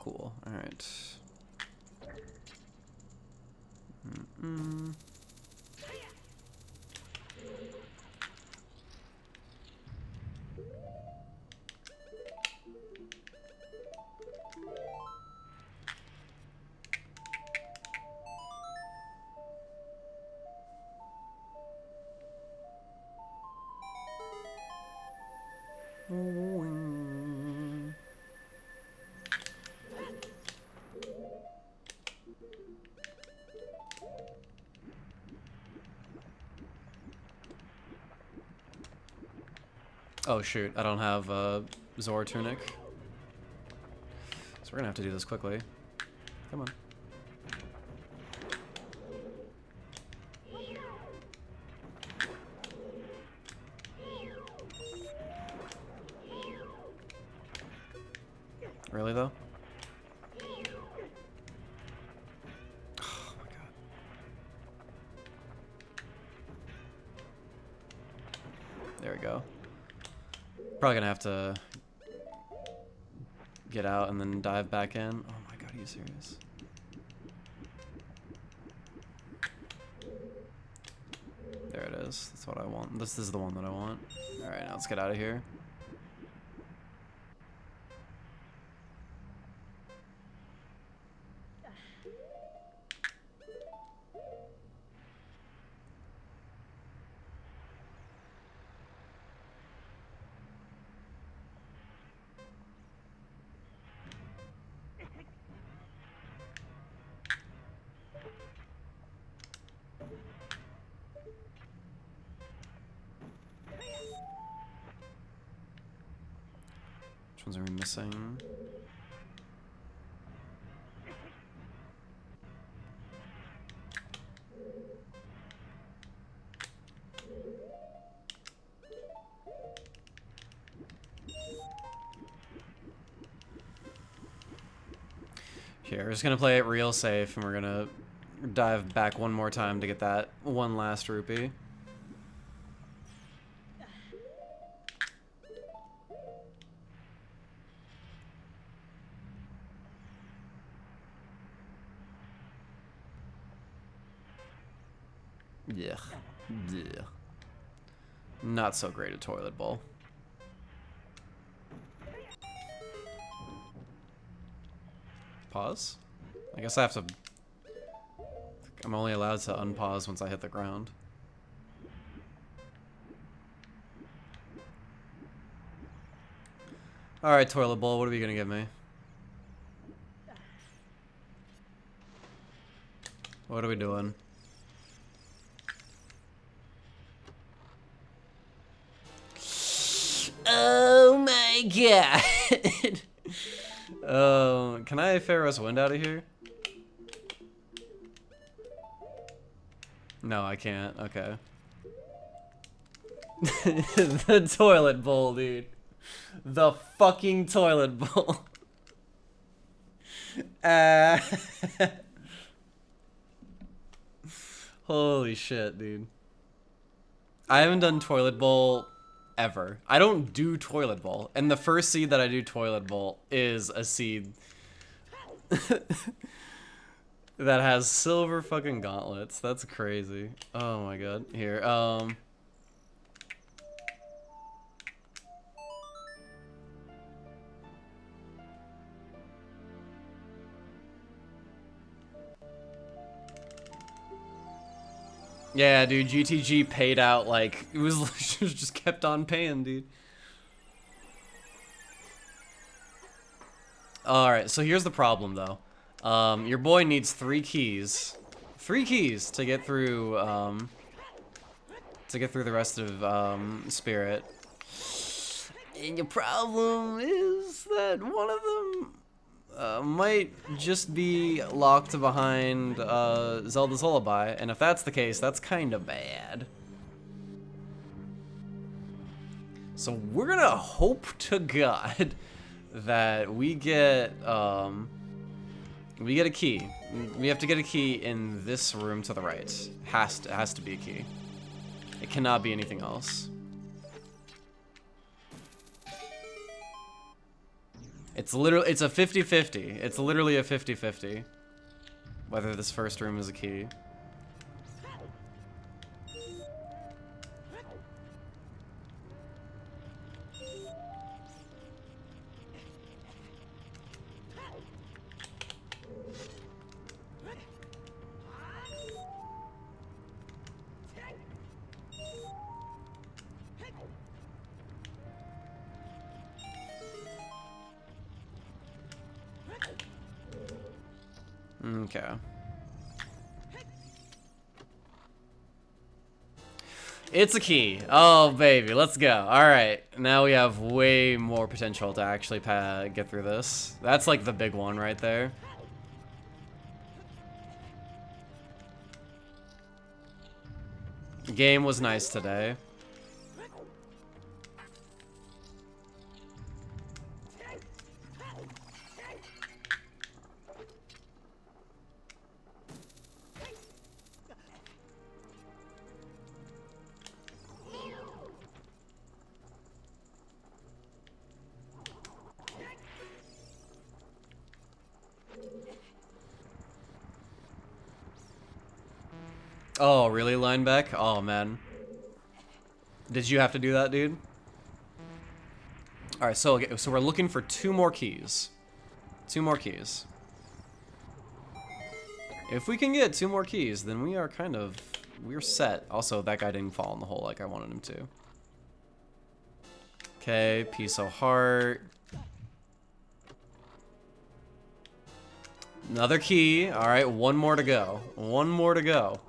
Cool. All right. Oh shoot, I don't have Zora tunic. So we're gonna have to do this quickly. Come on. Really though? Oh my god. There we go. Probably gonna have to get out and then dive back in. Oh my god, are you serious? There it is. That's what I want. This is the one that I want. Alright, now let's get out of here. Which ones are we missing? Here, we're just gonna play it real safe, and we're gonna dive back one more time to get that one last rupee. Yeah. Yeah. Not so great at toilet bowl. Pause? I guess I have to... I'm only allowed to unpause once I hit the ground. Alright, toilet bowl, what are you gonna give me? What are we doing? Oh my god! Oh, can I Pharaoh's Wind out of here? No, I can't. Okay. The toilet bowl, dude. The fucking toilet bowl. Holy shit, dude. I haven't done toilet bowl ever. I don't do toilet bowl, and the first seed that I do toilet bowl is a seed that has silver fucking gauntlets. That's crazy. Oh my god. Here, yeah, dude, GTG paid out like it was just kept on paying, dude. All right, so here's the problem though. Your boy needs 3 keys. 3 keys to get through the rest of Spirit. And your problem is that one of them might just be locked behind Zelda's Lullaby, and if that's the case, that's kind of bad. So we're gonna hope to God that we get a key. We have to get a key in this room to the right. It has to be a key. It cannot be anything else. It's a 50-50. It's literally a 50-50. Whether this first room is a key. Okay. It's a key. Oh, baby. Let's go. All right. Now we have way more potential to actually get through this. That's like the big one right there. Game was nice today. Oh, really, Lineback? Oh, man. Did you have to do that, dude? Alright, so we're looking for 2 more keys. 2 more keys. If we can get 2 more keys, then we are we're set. Also, that guy didn't fall in the hole like I wanted him to. Okay, piece of heart. Another key. Alright, 1 more to go. 1 more to go.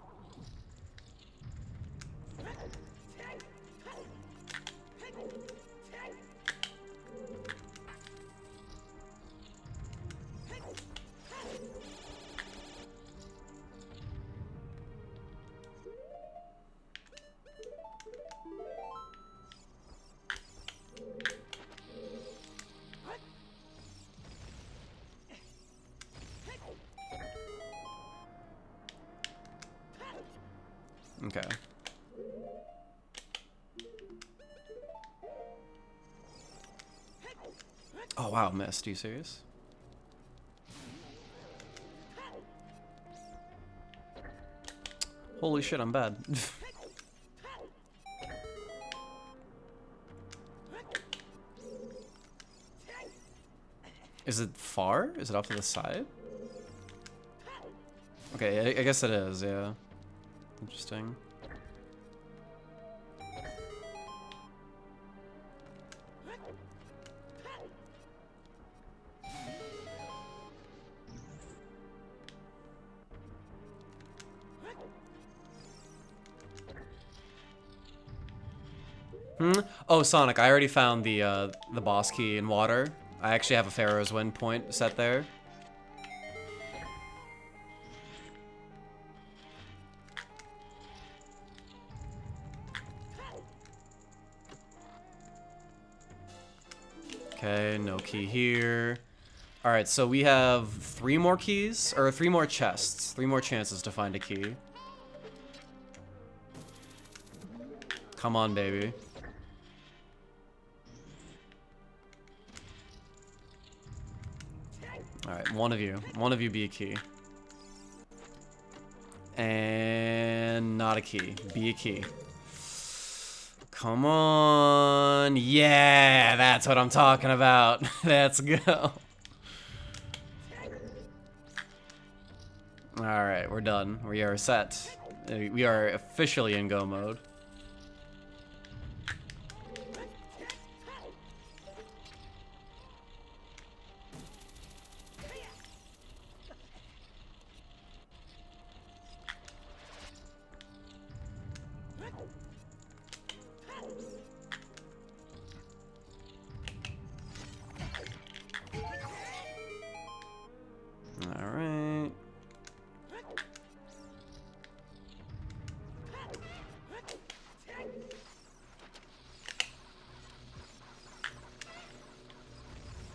Okay. Oh wow, missed. Are you serious? Holy shit, I'm bad. Is it far? Is it off to the side? Okay, I guess it is, yeah. Interesting. Oh, Sonic, I already found the boss key in water. I actually have a Pharaoh's Wind point set there. Okay, no key here. Alright, so we have 3 more keys, or 3 more chests. 3 more chances to find a key. Come on, baby. Alright, one of you be a key. And not a key. Be a key. Come on. Yeah, that's what I'm talking about. Let's go. Alright, we're done. We are set. We are officially in go mode. Alright.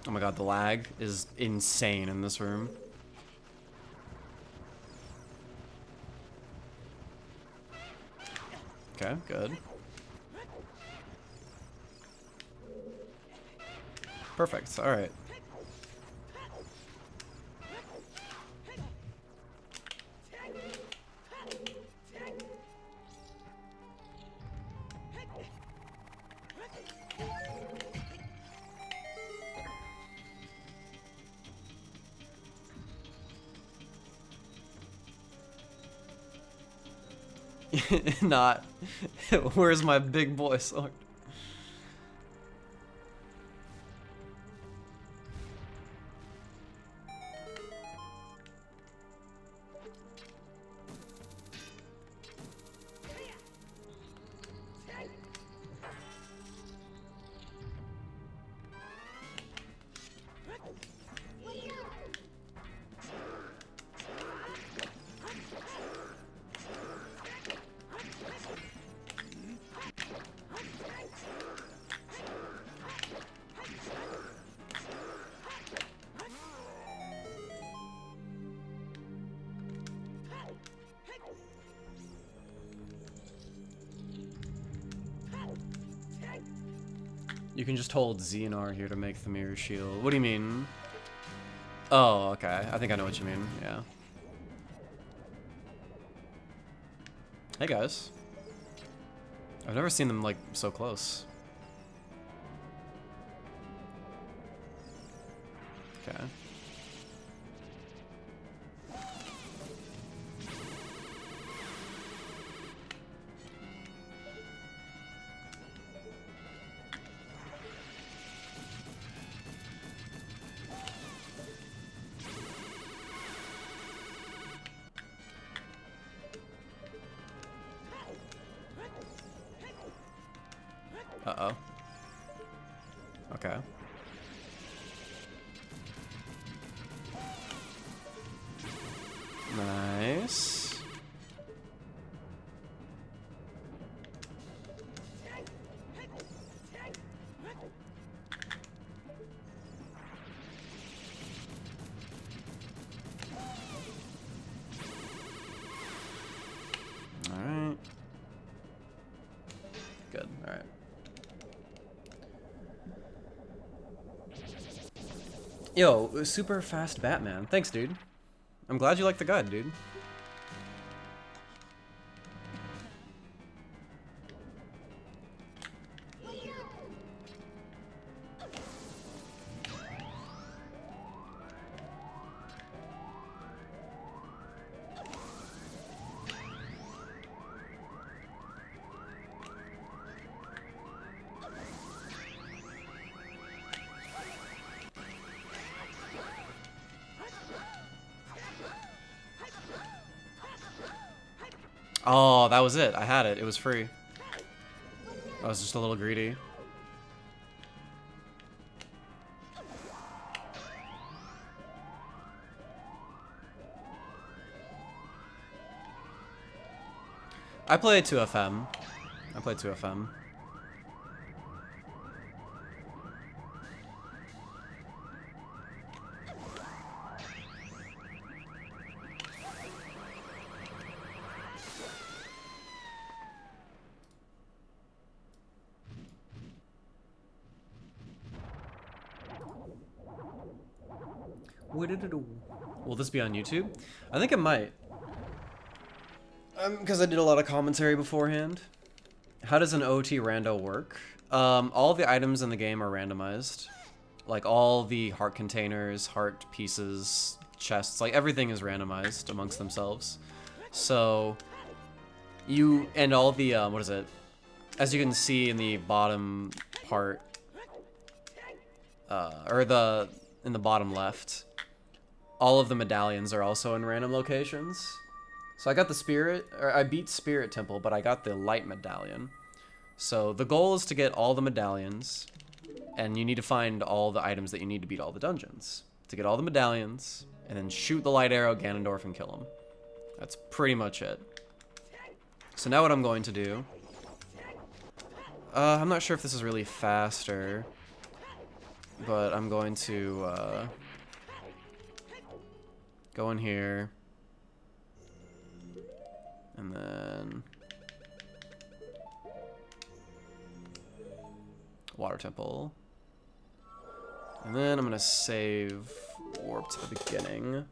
Oh my god, the lag is insane in this room. Okay, good. Perfect, alright. Not. Where's my big boy sword? You can just hold Z and R here to make the mirror shield. What do you mean? Oh, okay. I think I know what you mean. Yeah. Hey guys. I've never seen them like so close. Okay. Uh-oh. Okay. Nice. All right. Good. All right. Yo, super fast Batman. Thanks, dude. I'm glad you like the guide, dude. Oh, that was it. I had it. It was free. I was just a little greedy. I play 2FM. I play 2FM. Will this be on YouTube? I think it might. Because I did a lot of commentary beforehand. How does an OT rando work? All the items in the game are randomized. Like all the heart containers, heart pieces, chests, like everything is randomized amongst themselves. So you, and all the, what is it? As you can see in the bottom part, in the bottom left, all of the medallions are also in random locations. So I got the spirit, or I beat Spirit Temple, but I got the light medallion. So the goal is to get all the medallions, and you need to find all the items that you need to beat all the dungeons. To get all the medallions, and then shoot the light arrow Ganondorf and kill him. That's pretty much it. So now what I'm going to do... I'm not sure if this is really faster, but I'm going to go in here, and then Water Temple, and then I'm gonna save warp to the beginning.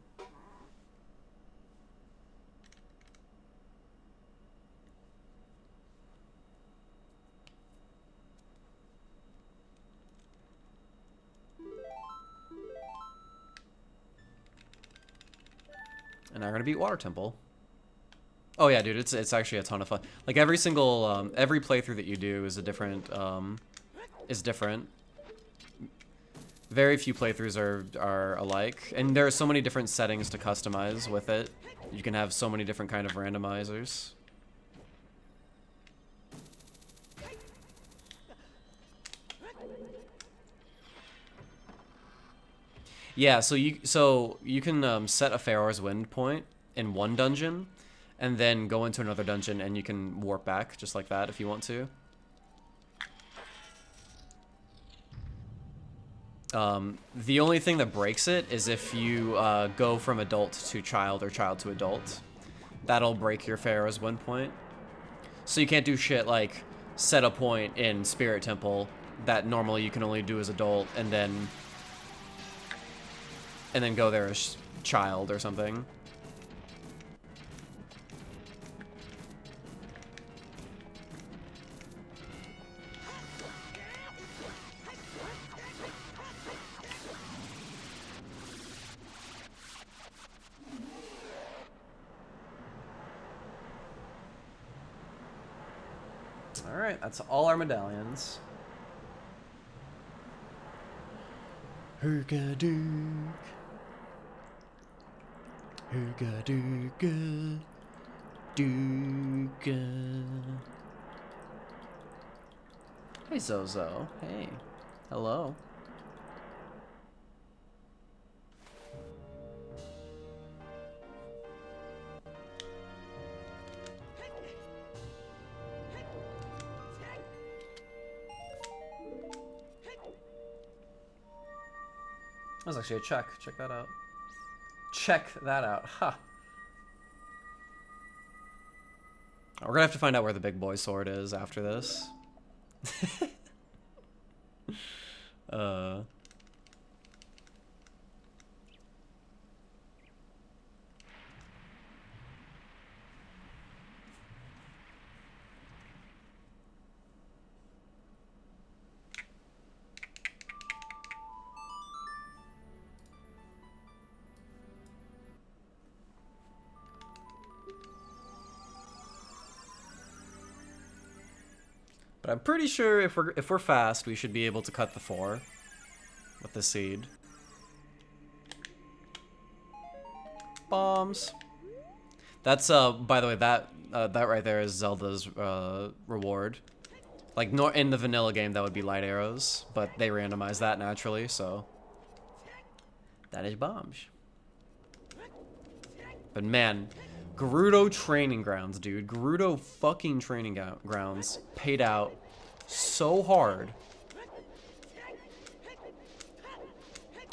And now we're gonna beat Water Temple. Oh yeah, dude, it's actually a ton of fun. Like every single every playthrough that you do is a different different. Very few playthroughs are alike, and there are so many different settings to customize with it. You can have so many different kind of randomizers. Yeah, so you can set a Pharaoh's Wind point in one dungeon, and then go into another dungeon, and you can warp back just like that if you want to. The only thing that breaks it is if you go from adult to child or child to adult. That'll break your Pharaoh's Wind point. So you can't do shit like set a point in Spirit Temple that normally you can only do as adult, and then go there as child or something. Alright, that's all our medallions. Hergadook. Hergadooga. Dooga. Hey, Zozo. Hey. Hello. That was actually a check. Check that out. Check that out. Ha. We're gonna have to find out where the big boy sword is after this. But I'm pretty sure if we're fast, we should be able to cut the 4 with the seed. Bombs. That's by the way, that right there is Zelda's reward. Like in the vanilla game, that would be light arrows, but they randomize that naturally, so that is bombs. But man, Gerudo training grounds, dude. Gerudo fucking training grounds paid out so hard.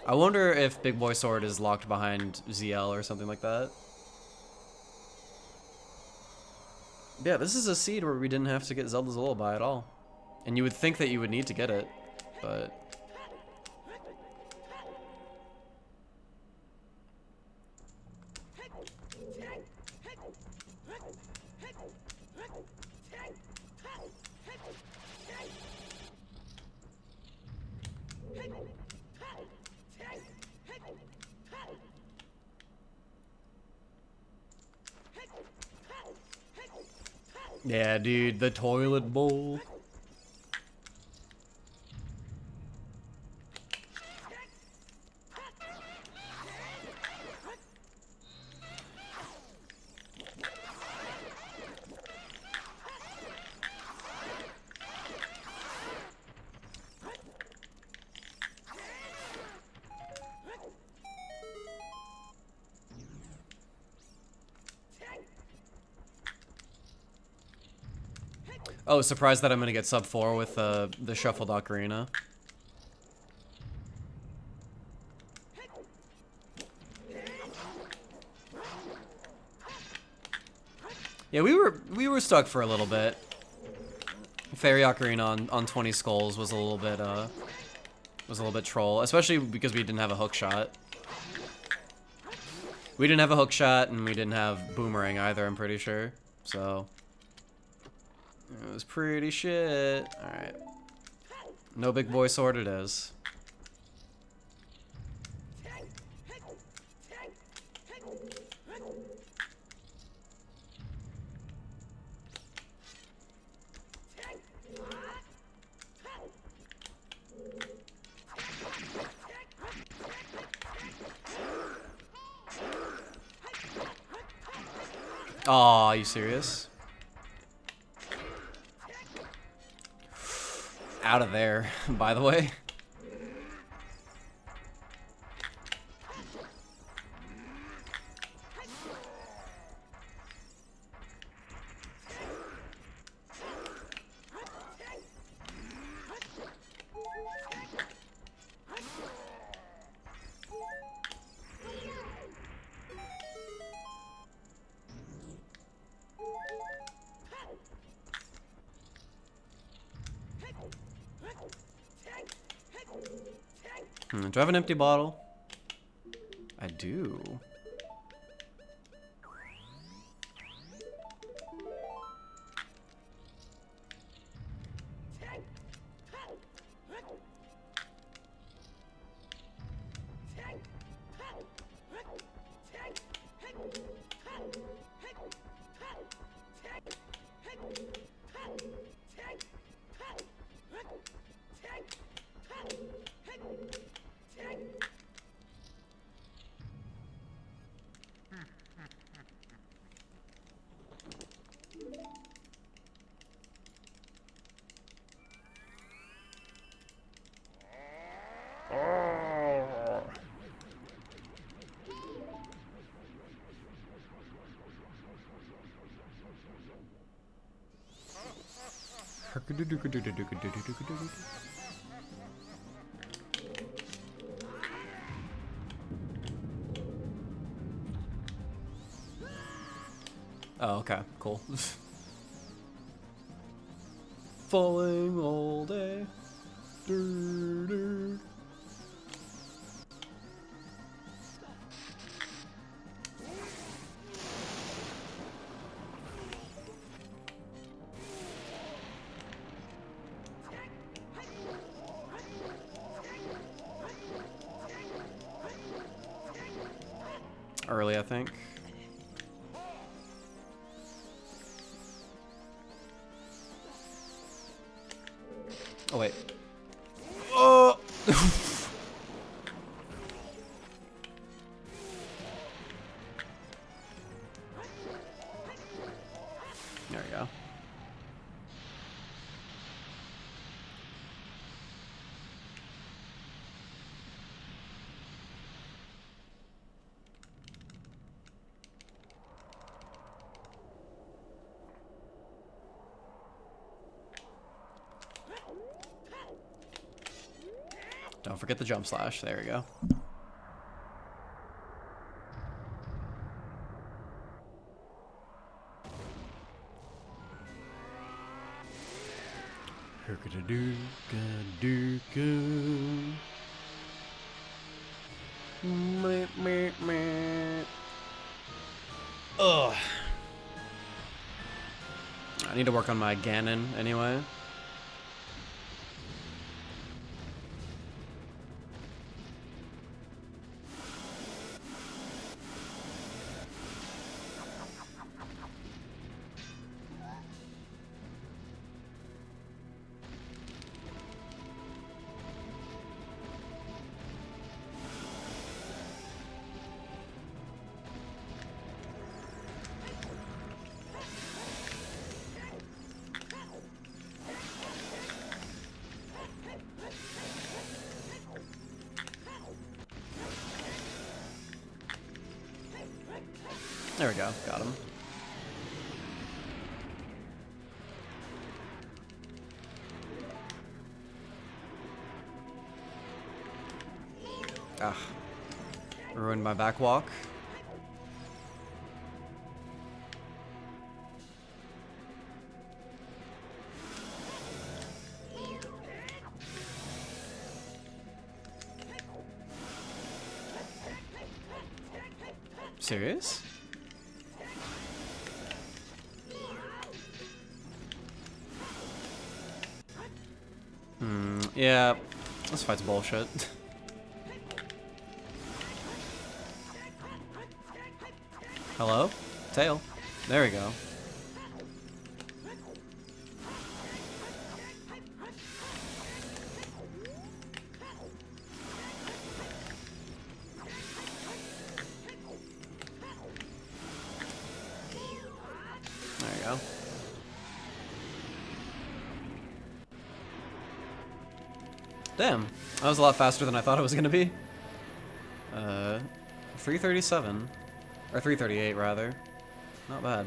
I wonder if Big Boy Sword is locked behind ZL or something like that. Yeah, this is a seed where we didn't have to get Zelda's Lullaby at all. And you would think that you would need to get it, but... Yeah, dude, the toilet bowl. Oh, surprised that I'm gonna get sub 4 with the shuffled ocarina. Yeah, we were stuck for a little bit. Fairy ocarina on 20 skulls was a little bit troll, especially because we didn't have a hook shot. We didn't have a hook shot, and we didn't have boomerang either, I'm pretty sure. So it was pretty shit. Alright. No big boy sword it is. Aw, are you serious? Out of there, by the way. Do I have an empty bottle? I do. Oh, okay, cool. Falling all day. Early, I think. Oh, wait. Oh! There we go. Don't forget the jump slash. There we go. Ugh. I need to work on my Ganon anyway. There we go, got him. Ah, ruined my back walk. Serious? Yeah, this fight's bullshit. Hello? Tail. There we go. There you go. Damn, that was a lot faster than I thought it was gonna be. 337. Or 338, rather. Not bad.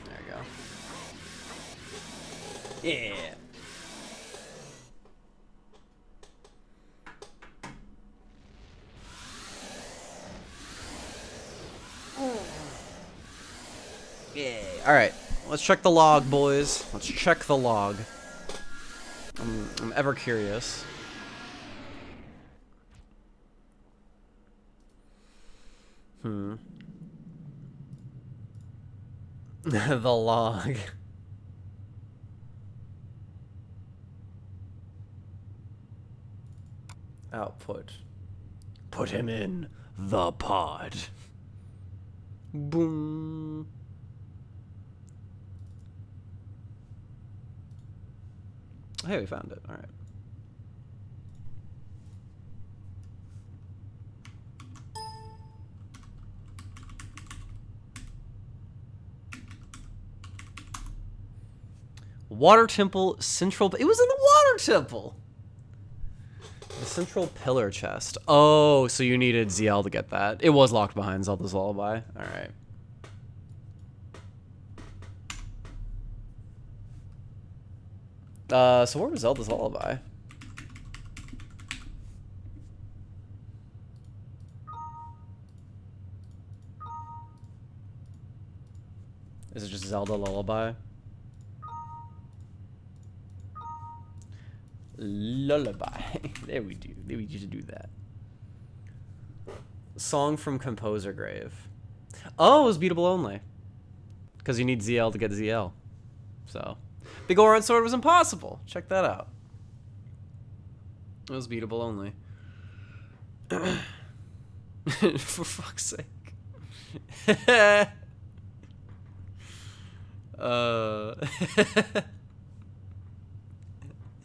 There we go. Yeah. Alright, let's check the log, boys. Let's check the log. I'm ever curious. The log. Output. Put him in the pod. Boom. Hey, we found it. All right. Water Temple Central. It was in the Water Temple. The Central Pillar Chest. Oh, so you needed ZL to get that. It was locked behind Zelda's Lullaby. All right. So where was Zelda's Lullaby? Is it just Zelda Lullaby? Lullaby. There we do. There we just do that. Song from Composer Grave. Oh, it was beatable only. Because you need ZL to get ZL. So, Big Goron Sword was impossible. Check that out. It was beatable only. For fuck's sake.